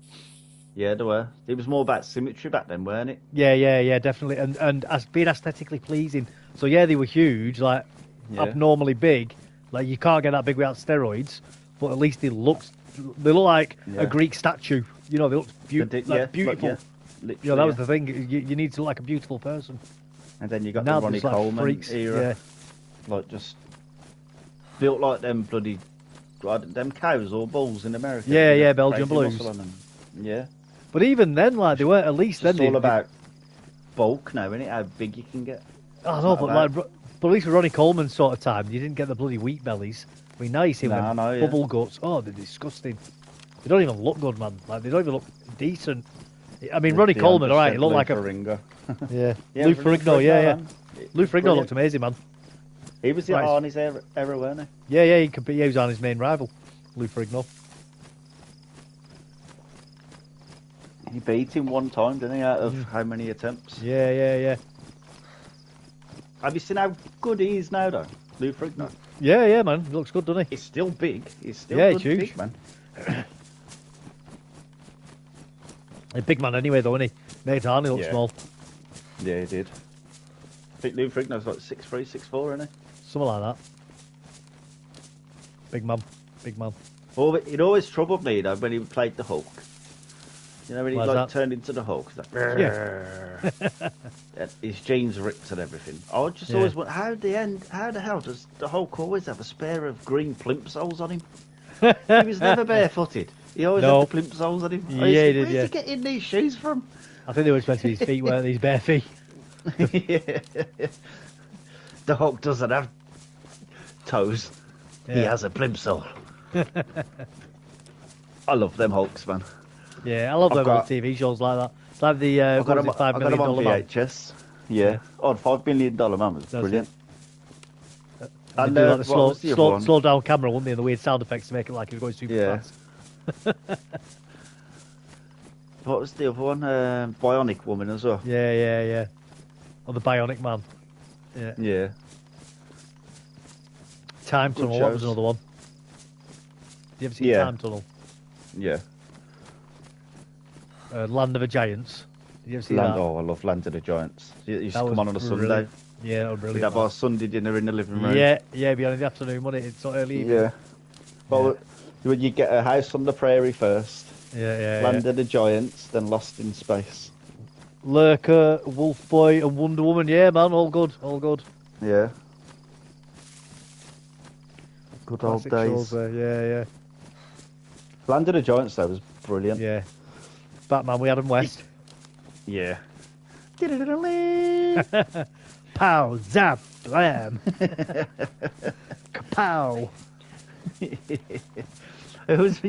Yeah, they were. It was more about symmetry back then, weren't it? Yeah, definitely. And as being aesthetically pleasing. So yeah, they were huge, like abnormally big. Like you can't get that big without steroids, but at least they look like a Greek statue. You know, they look beautiful. You know, that was the thing. You need to look like a beautiful person. And then you got the Ronnie Coleman era. Like just built like them bloody them cows or bulls in America. Yeah, Belgian Blues. Yeah. But even then, like they weren't. At least it's then all about bulk now, isn't it? How big you can get. I know, but at least with Ronnie Coleman's sort of time, you didn't get the bloody wheat bellies. I mean, now you see them bubble guts. Oh, they're disgusting. They don't even look good, man. Like they don't even look decent. I mean, Ronnie Coleman, all right, he looked like a Ferrigno. Yeah, Lou Ferrigno, yeah. Lou Ferrigno looked amazing, man. He was Arnie's era, weren't he? Yeah, he was Arnie's main rival, Lou Ferrigno. He beat him one time, didn't he, out of how many attempts? Yeah. Have you seen how good he is now, though, Lou Ferrigno? Yeah, man. He looks good, doesn't he? He's still big. He's still good, huge. Big, man. A big man anyway, though, isn't he? Made Arnie look small. Yeah, he did. I think Lou Ferrigno's like 6'3", 6'4", isn't he? Something like that. Big man. It always troubled me though when he played the Hulk. You know when he Why's like that? turned into the Hulk. Like, Yeah. and his jeans ripped and everything. I just Yeah. always wonder how the hell does the Hulk always have a spare of green plimsolls on him? He was never barefooted. He always No. had the plimsolls on him. I Yeah, used to he think, did, where's yeah. he getting these shoes from? I think they were meant to be his feet, weren't these bare feet? Yeah. The Hulk doesn't have toes. He Yeah. has a plimsoll. I love them Hulks, man. Yeah, I love them got- TV shows like that. It's like the I what got was him. it, $5 I got him on million man. VHS. Yeah. Oh, $5 million man was That's brilliant. And they do like the what was the other one? slow down camera, wouldn't they? And the weird sound effects to make it like he was going super Yeah. fast. What was the other one? Bionic Woman as well. Yeah. Or the Bionic Man. Yeah. Yeah. Time Good Tunnel, that was shows. another one. You ever seen Yeah. Time Tunnel? Yeah. Land of the Giants. Did you ever see Land. that? Oh, I love Land of the Giants. It used That to was come on a Sunday. brilliant. Yeah, that was We'd brilliant. have our Sunday dinner in the living room. Yeah, it'd be on in the afternoon, wouldn't it? It's so early evening. Yeah. Well, you get a House on the Prairie first. Yeah. Land of the Giants, then Lost in Space. Lurker, Wolf Boy, and Wonder Woman. Yeah, man, all good, all good. Yeah. Good old Classic days. shows there. Yeah. Land of the Giants, though, was brilliant. Yeah. Batman, we Adam West. Yeah. Pow, zap, blam. Kapow. It was,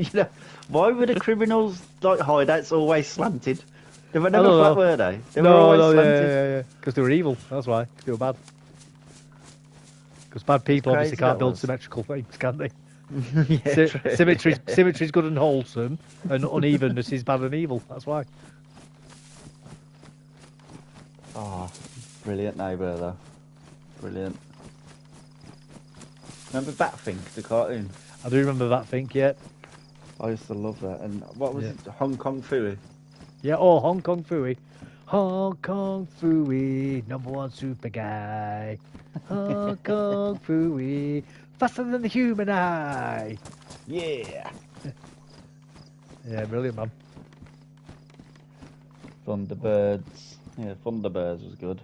why were the criminals like hideouts always slanted? They were I never don't flat, know. were they? They were always slanted. Yeah. Because they were evil. That's why. 'Cause they were bad. Because bad people It's obviously crazy, can't that build was. symmetrical things, can they? Yeah, true. Symmetry's good and wholesome, and unevenness is bad and evil. That's why. Oh, brilliant neighbour though. Brilliant. Remember Batfink, the cartoon? I do remember that thing, yeah. I used to love that. And what was Yeah. it? Hong Kong Phooey. Yeah, oh, Hong Kong Phooey. Hong Kong Phooey, #1 super guy. Hong Kong Phooey, faster than the human eye. Yeah. Yeah, brilliant, man. Thunderbirds. Yeah, Thunderbirds was good.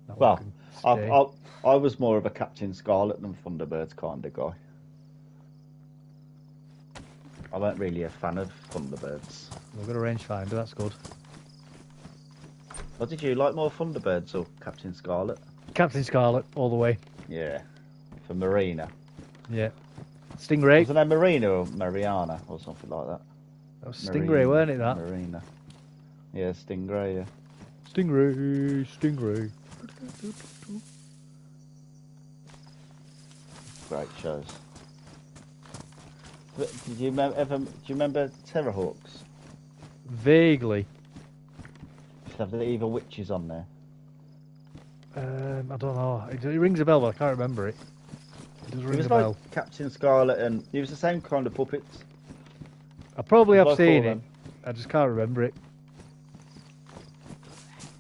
That Well, one can stay. I was more of a Captain Scarlet than Thunderbirds kind of guy. I weren't really a fan of Thunderbirds. We've got a rangefinder, that's good. What did you like more, Thunderbirds or Captain Scarlet? Captain Scarlet, all the way. Yeah, for Marina. Yeah. Stingray. Wasn't that Marina or Mariana or something like that? That was Stingray, weren't it, that? Marina. Yeah, Stingray, yeah. Stingray. Great shows. But do you remember Terrorhawks? Vaguely. Used to have the evil witches on there. I don't know. It rings a bell, but I can't remember it. It does It ring was a like bell. Captain Scarlet, and it was the same kind of puppets. I probably have Like seen all it. them. I just can't remember it.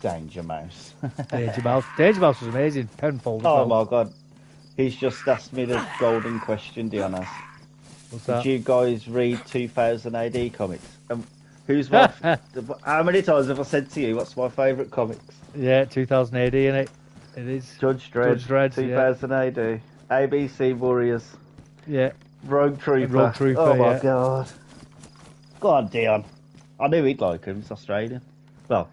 Danger Mouse. Danger Mouse. Danger Mouse was amazing. Penfold as Oh well. my god. He's just asked me the golden question, Diana. What's Did that? you guys read 2000 AD comics? Who's my... How many times have I said to you, what's my favourite comics? Yeah, 2000 AD in it. It is. Judge Dredd, Judge Dredd, 2000 AD, ABC Warriors, Yeah. Rogue Trooper. Rogue Trooper, oh my yeah. god. Go on, Dion. I knew he'd like him. He's Australian. Well,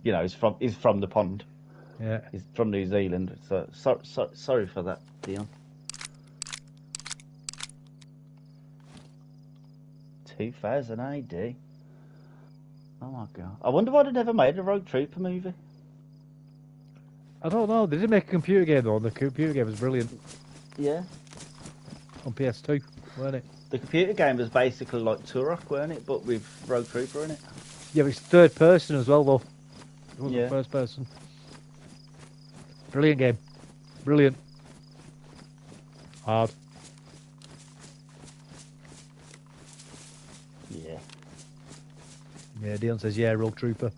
you know, he's from the pond. Yeah. He's from New Zealand. So sorry for that, Dion. 2000 AD. Oh my god. I wonder why they never made a Rogue Trooper movie. I don't know. They did make a computer game though, and the computer game was brilliant Yeah. on PS2, weren't it? The computer game was basically like Turok, weren't it? But with Rogue Trooper in it. Yeah, but it's third person as well though. It wasn't Yeah. first person. Brilliant game. Brilliant. Hard. Yeah. Yeah, Dion says, yeah, Rogue Trooper.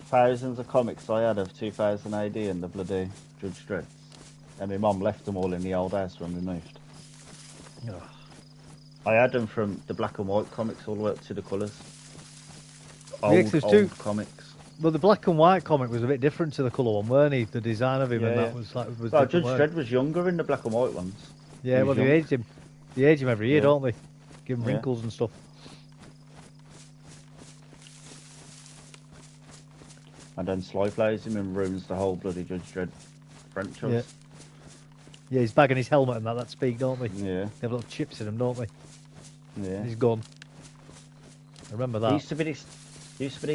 Thousands of comics I had of 2000 AD and the bloody Judge Dredd. And my mum left them all in the old house when we moved. Ugh. I had them from the black and white comics all the way up to the colours. Yeah, 'cause there's two- Old comics. Well, the black and white comic was a bit different to the colour one, weren't he? The design of him and that was like was Well, different. Judge weren't it? Dredd was younger in the black and white ones. Yeah, He well, was they young. aged him. They age him every year, Yeah. don't they? Give him Yeah. wrinkles and stuff. And then Sly plays him and ruins the whole bloody Judge Dredd franchise. Yeah. Yeah, he's bagging his helmet and that speak, don't they? Yeah. They have little chips in them, don't they? Yeah. He's gone. I remember that. There used to be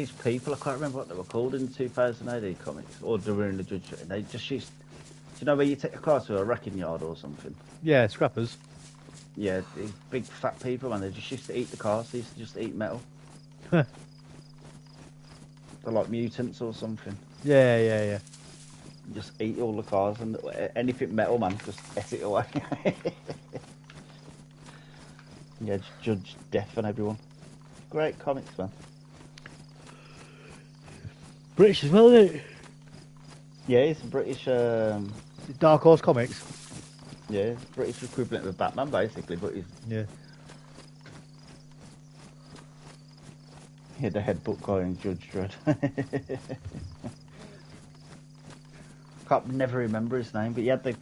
these people, I can't remember what they were called in the 2000 AD comics, or they were in the Judge Dredd. They just used, do you know where you take a car to a wrecking yard or something? Yeah, scrappers. Yeah, these big fat people, man, they just used to eat the cars, they used to just eat metal. yeah, They're like mutants or something. yeah. Just eat all the cars and anything metal, man, just eat it away. Yeah, just Judge Death and everyone. Great comics, man. British as well, isn't it? Yeah, it's a British, Dark Horse Comics. yeah, British equivalent of Batman, basically, but he's Yeah. the head book guy in Judge Dredd. Can't never remember his name, but he had the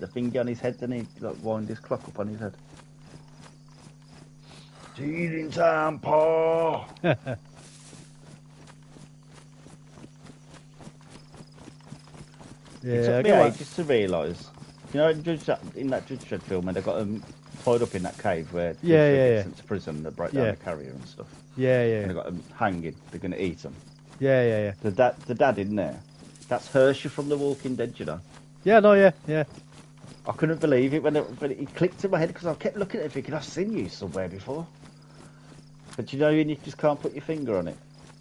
thingy on his head, didn't he? Like wind his clock up on his head. Teething time, Paul. Yeah, It I took me get what- ages to realise. You know, in that Judge Dredd film, when they got him tied up in that cave where Judge Yeah, Dredd yeah, gets yeah. sent to prison, they break down Yeah. the carrier and stuff. Yeah, And yeah, they got him hanging. They're going to eat him. yeah. The dad in there. That's Hershey from The Walking Dead, you know. Yeah, no, yeah. I couldn't believe it when it clicked in my head because I kept looking at it thinking, I've seen you somewhere before. But you know, you just can't put your finger on it.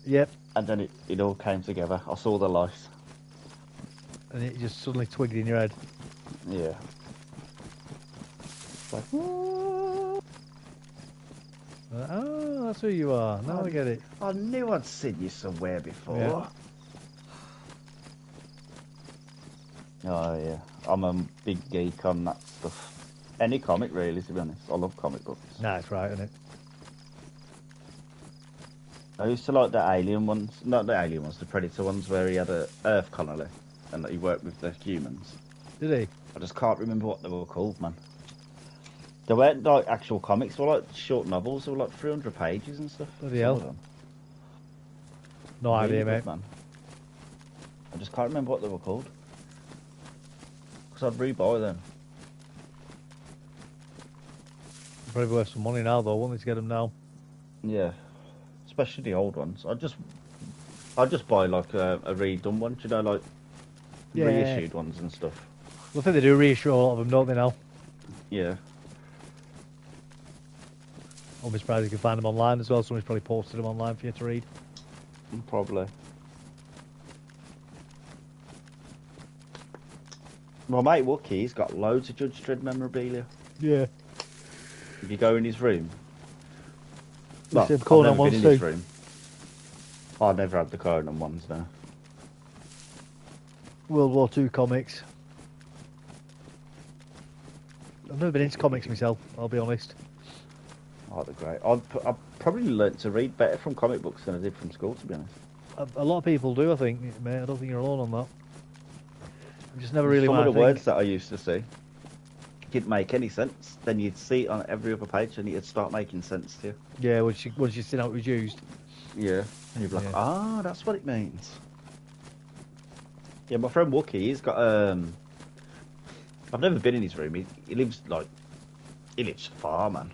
Yep. And then it all came together. I saw the light. And it just suddenly twigged in your head. Yeah. Like, Oh, that's who you are. Now I get it. I knew I'd seen you somewhere before. Yeah. Oh, yeah. I'm a big geek on that stuff. Any comic, really, to be honest. I love comic books. Nah, it's right, isn't it? I used to like the alien ones. Not the alien ones, the Predator ones, where he had a Earth colony and that he worked with the humans. Did he? I just can't remember what they were called, man. They weren't like actual comics, they were like short novels, they were like 300 pages and stuff. Bloody some hell. of them. No Really idea, good, mate. man. I just can't remember what they were called. Because I'd rebuy them. Probably worth some money now, though. Wanting to get them now. Yeah. Especially the old ones. I'd just buy like a redone one, you know, like Yeah. reissued ones and stuff. Well, I think they do reissue a lot of them, don't they, now? Yeah. I'll be surprised you can find them online as well. Somebody's probably posted them online for you to read. Probably. My mate Wookie, he's got loads of Judge Dredd memorabilia. Yeah. If you go in his room, Well, I've the never Conan been ones in his too. room. I never had the Conan ones now. World War II comics. I've never been into comics myself, I'll be honest. Oh, they're great. I've probably learnt to read better from comic books than I did from school, to be honest. A lot of people do, I think, mate. I don't think you're alone on that. I just never really Some of my the thing. words that I used to see didn't make any sense. Then you'd see it on every other page and it'd start making sense to you. Yeah, once you see how it was used. Yeah. And you'd be like, Yeah. ah, that's what it means. Yeah, my friend Wookie, he's got, I've never been in his room. He lives far, man.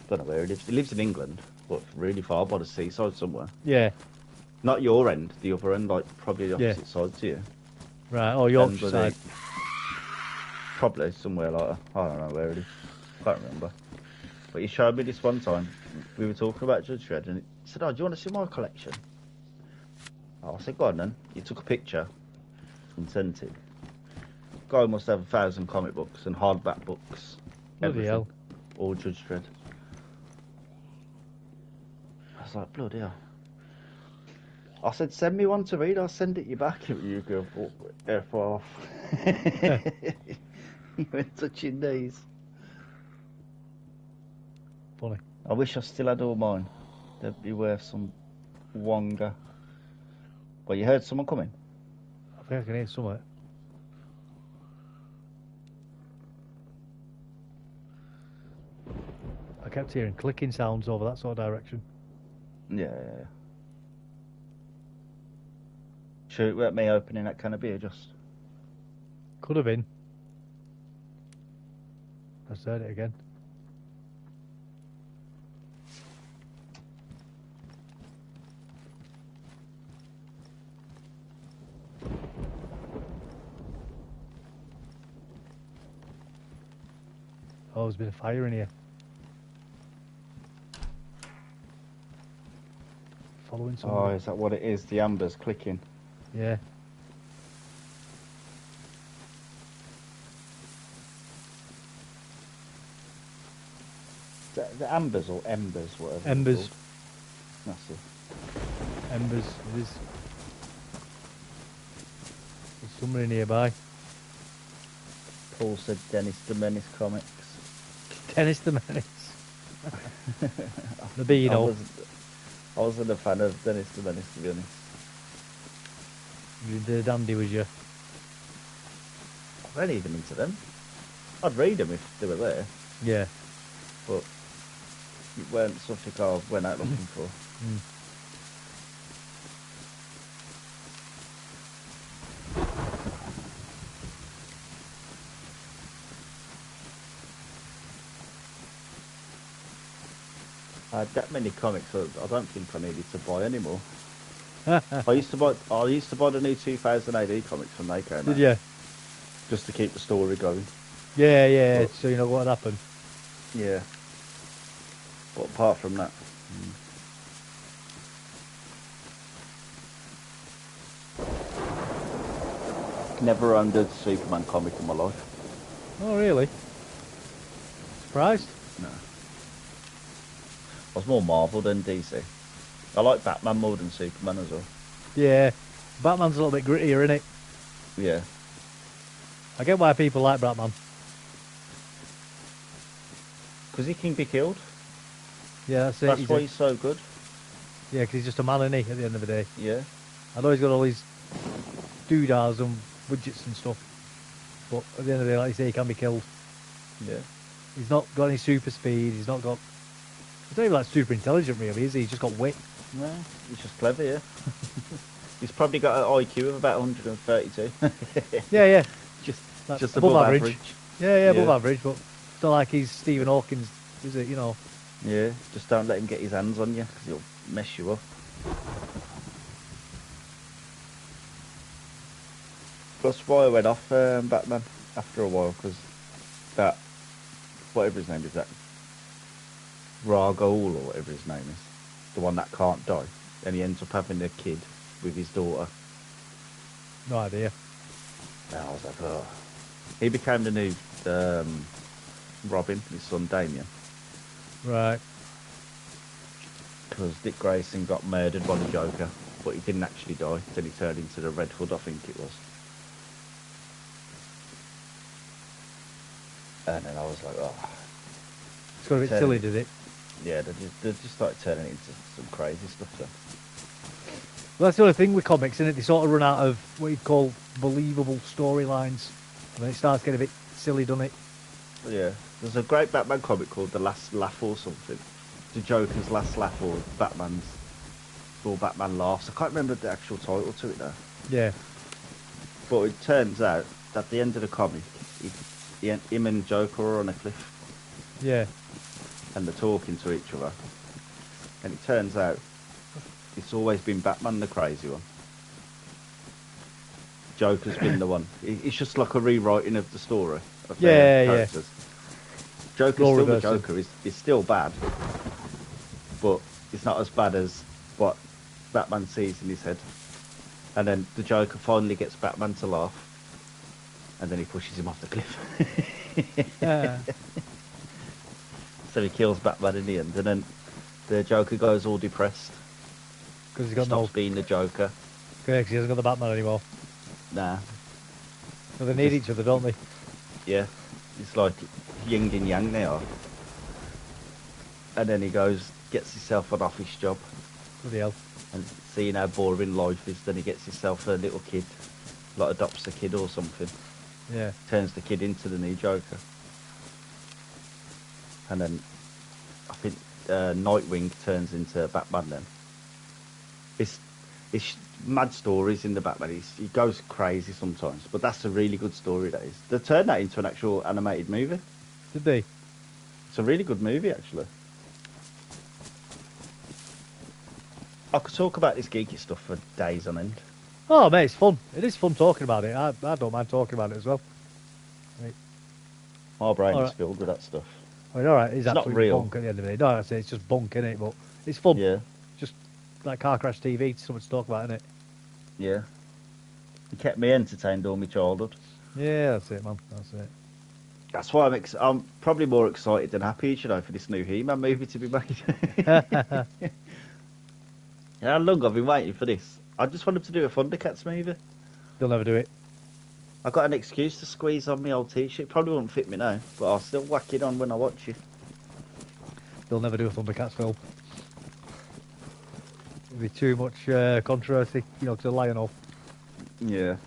Don't know where he lives. He lives in England, but really far by the seaside somewhere. Yeah. Not your end, the other end, like probably the Yeah. opposite side to you. Right. Oh, Yorkshire And side. Probably somewhere like that. I don't know where it is. Can't remember. But he showed me this one time. We were talking about Judge Dredd, and he said, "Oh, do you want to see my collection?" Oh, I said, "Go on then." He took a picture and sent it. Guy must have 1,000 comic books and hardback books. Bloody everything. hell. All Judge Dredd. I was like, bloody hell. I said, send me one to read, I'll send it you back. You go, F off. You went touching these. funny. I wish I still had all mine. They'd be worth some wonga. Well, you heard someone coming? I think I can hear something. I kept hearing clicking sounds over that sort of direction. Yeah. Sure, it weren't me opening that can of beer, just. Could have been. I said it again. Oh, there's been a fire in here. Following somebody. Oh, is that what it is? The amber's clicking. Yeah. The ambers or embers, whatever. Embers. That's it. Embers, it is. There's somebody nearby. Paul said Dennis the Menace comics. Dennis the Menace. The Beano. I wasn't a fan of Dennis the Menace, to be honest. You the dandy, was you? I weren't even into them. I'd read them if they were there, Yeah. but it weren't something I went out looking for. I had that many comics, so I don't think I needed to buy anymore. I used to buy the new 2000 AD comics when they came out. Did you? Just to keep the story going. Yeah, But, so you know what happened. Yeah. But apart from that. Never owned a Superman comic in my life. Oh, really? Surprised? No. I was more Marvel than DC. I like Batman more than Superman as well. Yeah. Batman's a little bit grittier, isn't it? Yeah. I get why people like Batman. Because he can be killed. Yeah, that's it. That's why he's so good. Yeah, because he's just a man, isn't he, at the end of the day? Yeah. I know he's got all these doodahs and widgets and stuff, but at the end of the day, like you say, he can be killed. Yeah. He's not got any super speed, he's not got... He's not even like super intelligent, really, is he? He's just got wit. No, he's just clever, yeah. He's probably got an IQ of about 132. Yeah. Just above average. Yeah, above average, but it's not like he's Stephen Hawkins, is it, you know? Yeah, just don't let him get his hands on you, because he'll mess you up. That's why I went off Batman after a while, because that, whatever his name is, that Raghul or whatever his name is, the one that can't die, and he ends up having a kid with his daughter. No idea. And I was like, oh. He became the new Robin, his son Damien. Right. Because Dick Grayson got murdered by the Joker, but he didn't actually die. Then he turned into the Red Hood, I think it was. And then I was like, oh. It's got a bit silly, did it? Yeah, they just started turning it into some crazy stuff then. Well, that's the other thing with comics, isn't it? They sort of run out of what you'd call believable storylines. And then it starts getting a bit silly, doesn't it? Yeah. There's a great Batman comic called The Last Laugh or something. The Joker's Last Laugh or Batman Laughs. I can't remember the actual title to it now. Yeah. But it turns out, at the end of the comic, him and Joker are on a cliff. Yeah. And they're talking to each other. And it turns out, it's always been Batman the crazy one. Joker's been the one. It's just like a rewriting of the story. Of their characters. Joker's still the Joker. He's still bad. But it's not as bad as what Batman sees in his head. And then the Joker finally gets Batman to laugh. And then he pushes him off the cliff. So he kills Batman in the end. And then the Joker goes all depressed. Because he's got stops being the Joker. Yeah, because he hasn't got the Batman anymore. Nah. Well, they need each other, don't they? Yeah. It's like yin and yang they are. And then he gets himself an office job. Bloody hell. And seeing how boring life is, then he gets himself a little kid. Like adopts a kid or something. Yeah. Turns the kid into the new Joker. And then I think Nightwing turns into Batman then. It's mad stories in the Batman. He goes crazy sometimes, but that's a really good story, that is. They turned that into an actual animated movie. Did they? It's a really good movie, actually. I could talk about this geeky stuff for days on end. Oh, mate, it's fun. It is fun talking about it. I don't mind talking about it as well. Right. My brain All is right. filled with that stuff. I mean, all right, it's It's not absolute real. bunk at the end of the day. No, it's just bunk, innit? But it's fun. Yeah, Just like car crash TV, something to talk about, innit? yeah. It kept me entertained all my childhood. Yeah, that's it, man. That's it. That's why I'm probably more excited than happy, you know, for this new He-Man movie to be made. How long I've been waiting for this? I just wanted to do a Thundercats movie. They'll never do it. I got an excuse to squeeze on my old t-shirt. Probably won't fit me now, but I'll still whack it on when I watch it. They'll never do a Thundercats film. There'll be too much controversy, you know, to lie off. Yeah.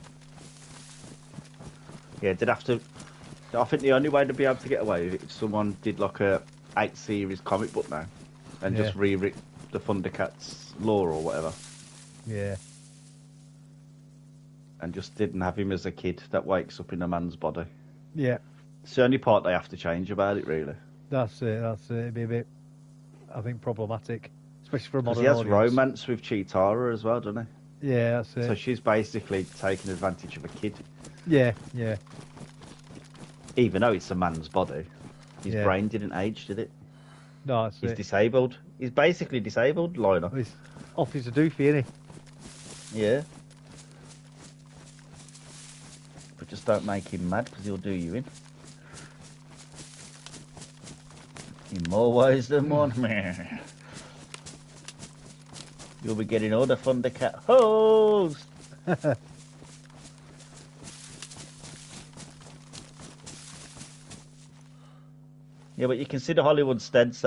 Yeah, they'd have to. I think the only way to be able to get away with it if someone did like a 8-series comic book now and just Yeah. rewrite the Thundercats lore or whatever, Yeah. and just didn't have him as a kid that wakes up in a man's body. Yeah. It's the only part they have to change about it, really. That's it. That's it. It'd be a bit, I think, problematic, especially for a Because modern he has audience. romance with Cheetara as well, doesn't he? Yeah, that's it. So she's basically taking advantage of a kid. Yeah, yeah. Even though it's a man's body, his Yeah. brain didn't age, did it? No, that's He's it. disabled. He's basically disabled, Lionel. He's off his doofy, isn't Yeah. But just don't make him mad, because he'll do you in. In more ways than one. You'll be getting all the Thundercat hoes. he? Yeah, but you consider Hollywood stents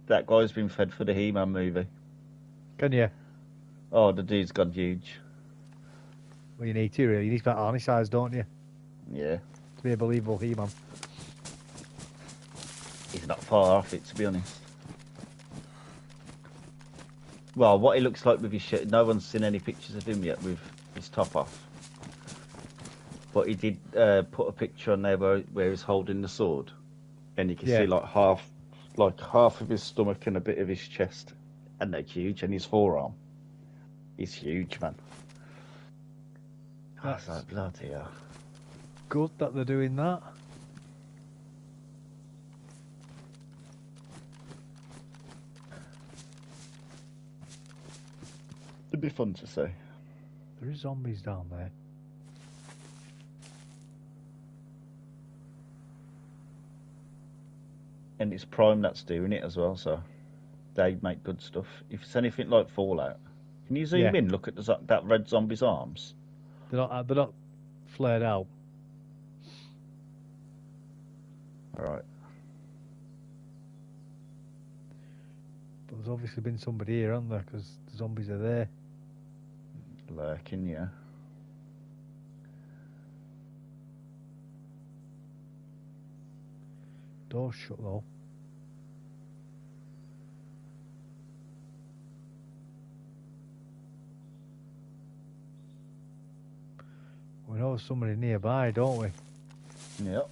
that guy's been fed for the He-Man movie. Can you? Oh, the dude's gone huge. Well, you need to, really. You need that Arnie size, don't you? Yeah. To be a believable He-Man. He's not far off it, to be honest. Well, what he looks like with his shirt, no one's seen any pictures of him yet with his top off. But he did put a picture on there where he's holding the sword. And you can see like half of his stomach and a bit of his chest. And they're huge. And his forearm. He's huge, man. That's like, bloody hell. Good that they're doing that. It'd be fun to see. There is zombies down there. And it's Prime that's doing it as well, so they make good stuff. If it's anything like Fallout, can you zoom in? Look at that red zombie's arms. They're not flared out. All right. But there's obviously been somebody here, hasn't there? Because the zombies are there. Lurking, yeah. Door's shut though. We know there's somebody nearby, don't we? Yep.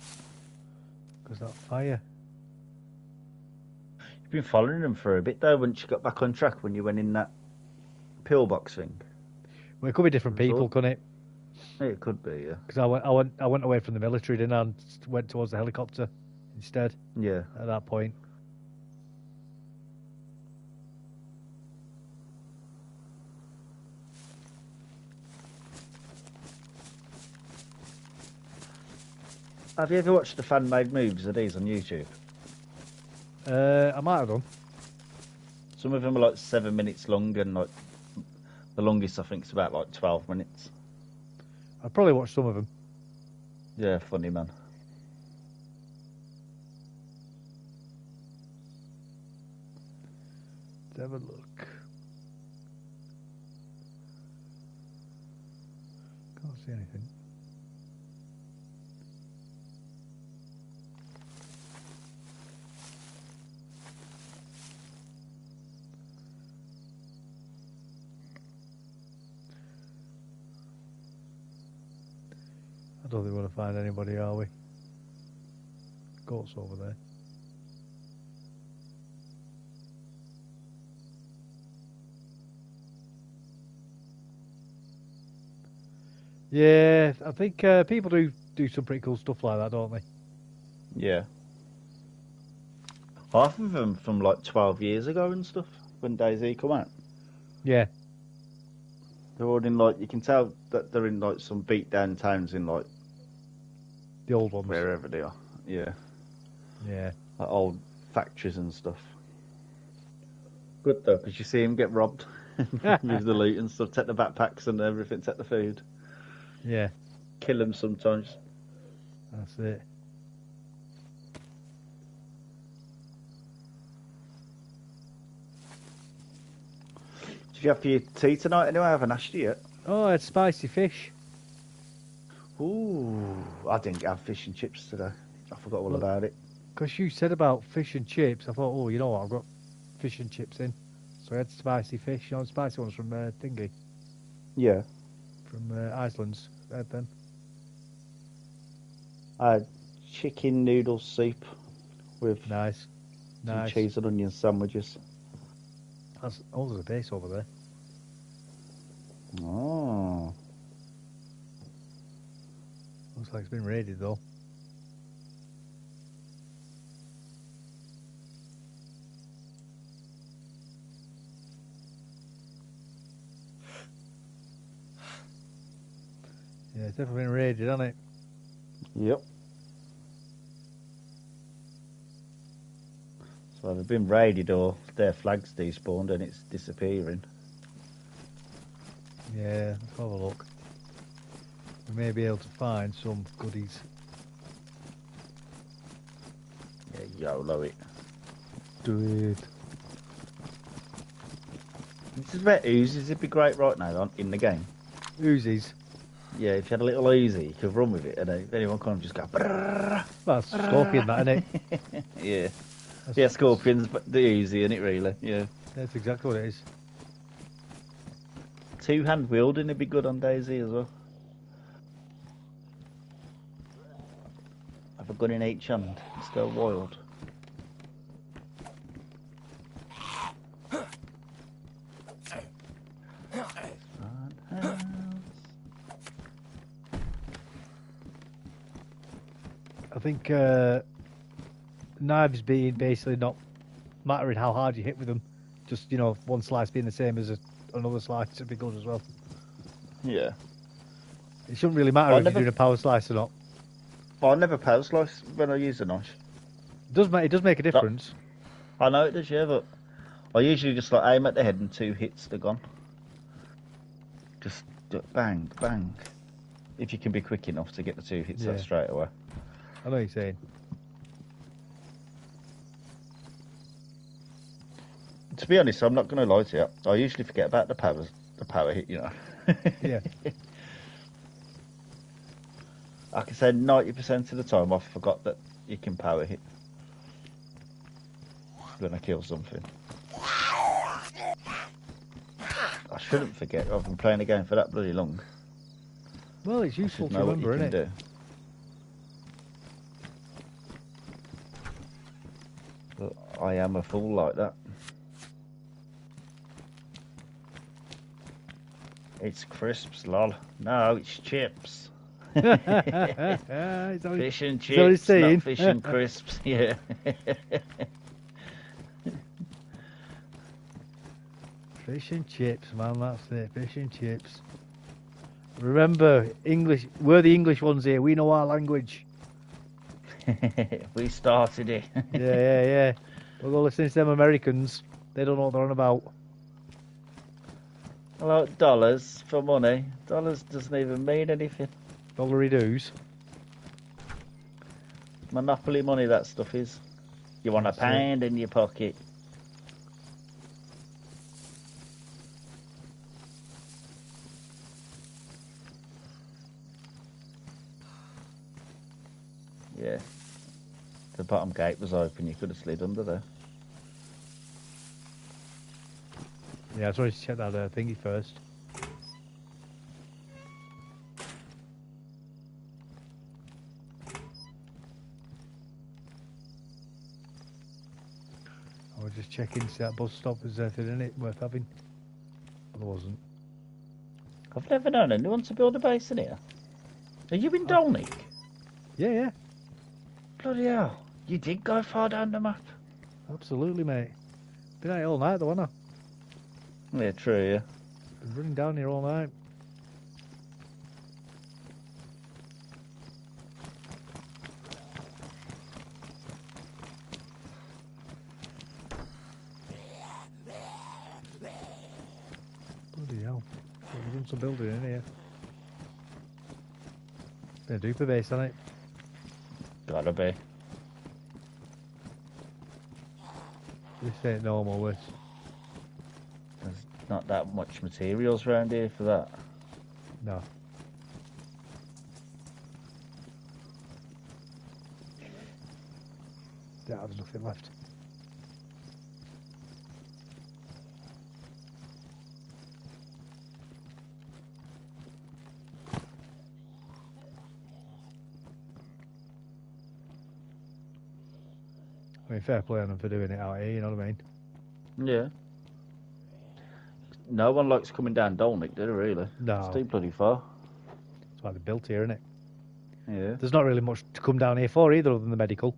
Because that fire. You've been following them for a bit though. Once you got back on track, when you went in that pillbox thing. Well, it could be different people, couldn't it? Yeah, it could be, yeah. Because I went away from the military, didn't I? And went towards the helicopter instead. Yeah. At that point. Have you ever watched the fan-made movies of these on YouTube? I might have done. Some of them are like 7 minutes long, and like the longest I think is about like 12 minutes. I've probably watched some of them. Yeah, funny man. Let's have a look. Can't see anything. I don't think we're going to find anybody, are we? Goats over there. Yeah, I think people do some pretty cool stuff like that, don't they? Yeah. Half of them from like 12 years ago and stuff, when DayZ come out. Yeah. They're all in like, you can tell that they're in like some beat down towns in like The old ones. wherever they are. Yeah. Yeah. Like old factories and stuff. Good though, because you see them get robbed. Move the loot and stuff, take the backpacks and everything, take the food. Yeah. Kill them sometimes. That's it. Did you have for your tea tonight anyway? I haven't asked you yet. Oh, I had spicy fish. Ooh, I didn't have fish and chips today. I forgot all about it. Because you said about fish and chips, I thought, oh, you know what, I've got fish and chips in. So I had spicy fish, you know, spicy ones from Thingy, Yeah. from Iceland's. I had them. I had chicken noodle soup with Nice. some Nice. cheese and onion sandwiches. That's, oh, there's a base over there. Oh. Looks like it's been raided though. Yeah, it's definitely been raided, hasn't it? Yep. So they've been raided or their flag's despawned and it's disappearing. Yeah, let's have a look. We may be able to find some goodies. Yeah, YOLO it. Do it. This is where Uzis would be great right now in the game. Uzis. Yeah, if you had a little Uzi, you could run with it and if anyone comes, just go brrrr. Well, that's scorpion, that, isn't it? Yeah. That's, Yeah, Scorpion's but the Uzi, isn't it, really? Yeah. That's exactly what it is. Two-hand wielding would be good on DayZ as well. Have a gun in each hand. Just go wild. I think knives being basically not mattering how hard you hit with them. Just, you know, one slice being the same as another slice would be good as well. Yeah. It shouldn't really matter if you're doing a power slice or not. I never power slice when I use a knife. It does make a difference. I know it does, yeah, but I usually just like aim at the head and 2 hits, they're gone. Just bang, bang. If you can be quick enough to get the 2 hits out straight away. I know what you're saying. To be honest, I'm not going to lie to you. I usually forget about the power hit, you know. Yeah. I can say 90% of the time I forgot that you can power hit when I kill something. I shouldn't forget. I've been playing the game for that bloody long. Well, it's useful to Know what you remember, can isn't it? Do. But I am a fool like that. It's crisps, lol. No, it's chips. Fish and chips, not fish and crisps. Yeah. Fish and chips, man, that's it. Fish and chips. Remember, English. We're the English ones here. We know our language. We started it. Yeah. We'll go listening to them Americans. They don't know what they're on about. Well, dollars for money. Dollars doesn't even mean anything. Dollary doos. Monopoly money, that stuff is. You want a pound in your pocket. Yeah. The bottom gate was open. You could have slid under there. Yeah, I just wanted to check that thingy first. I was just checking to see that bus stop. Is there anything in it worth having? But there wasn't. I've never known anyone to build a base in here. Are you in Dolnik? Yeah, yeah. Bloody hell. You did go far down the map. Absolutely, mate. Been out here all night, though, haven't I? Yeah, true, yeah. Been running down here all night. Bloody hell. We've done some building in here. Been a duper base, hasn't it? Gotta be. This ain't normal, this. There's not that much materials around here for that. No. Yeah, there's nothing left. I mean, fair play on them for doing it out here, you know what I mean? Yeah. No one likes coming down Dolnik, do they, really? No. It's too bloody far. That's why they built here, innit? Yeah. There's not really much to come down here for either, other than the medical.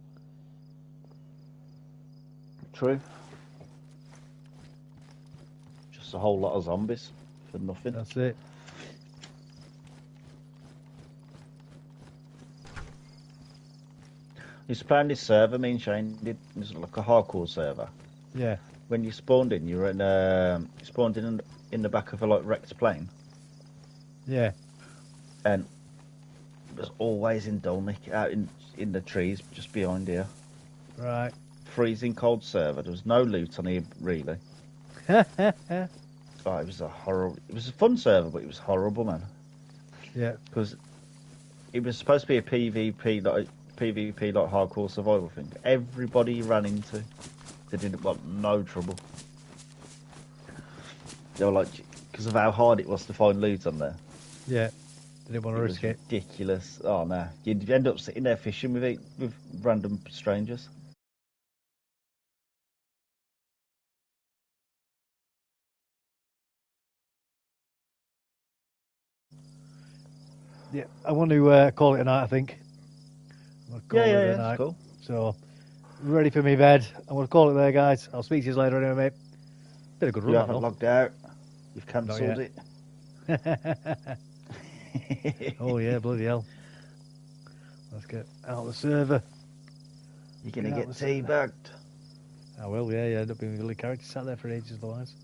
True. Just a whole lot of zombies for nothing. That's it. You spawned this server, me and Shane did. It was like a hardcore server. Yeah. When you spawned in, you were in you spawned in the back of a like wrecked plane, Yeah. and it was always in Dolnik, out in the trees just behind here. Right. Freezing cold server. There was no loot on here really. Yeah. Oh, it was a horrible. It was a fun server, but it was horrible, man. Because it was supposed to be a PvP like hardcore survival thing. Everybody you ran into, they didn't want no trouble. They were like, because of how hard it was to find loot on there. Yeah. Didn't want to risk it. Ridiculous. Oh no, you'd end up sitting there fishing with random strangers. Yeah. I want to call it a night, I think. Yeah, that's cool. So, ready for me bed. I'm going to call it there, guys. I'll speak to you later anyway, mate. Been a good run. You haven't logged out. You've cancelled it. Oh yeah, bloody hell. Let's get out of the server. You're going to get teabagged. I will, yeah. End up being a little character sat there for ages otherwise.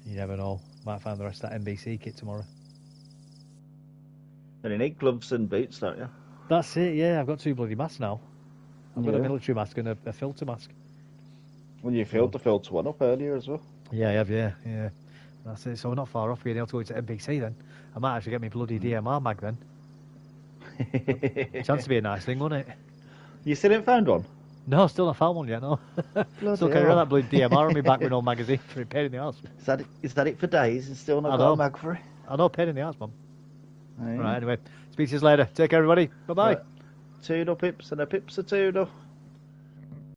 You never know. Might find the rest of that NBC kit tomorrow. And you need gloves and boots, don't you? That's it, yeah. I've got 2 bloody masks now. I've got a military mask and a filter mask. Well, you filled the filter one up earlier as well. Yeah, I have, yeah. That's it. So we're not far off being able to go into NBC then. I might actually get me bloody DMR mag then. Chance to be a nice thing, wouldn't it? You still haven't found one? No, still not found one yet, no. Still carry around that bloody DMR on me back with no magazine for a pain in the arse. Is that it for days? It's still not got a mag for it? I know, pain in the arse, man. Yeah. Right, anyway. Speak to you later. Take care, everybody. Bye-bye. Right. Toodle pips and a pips a toodle.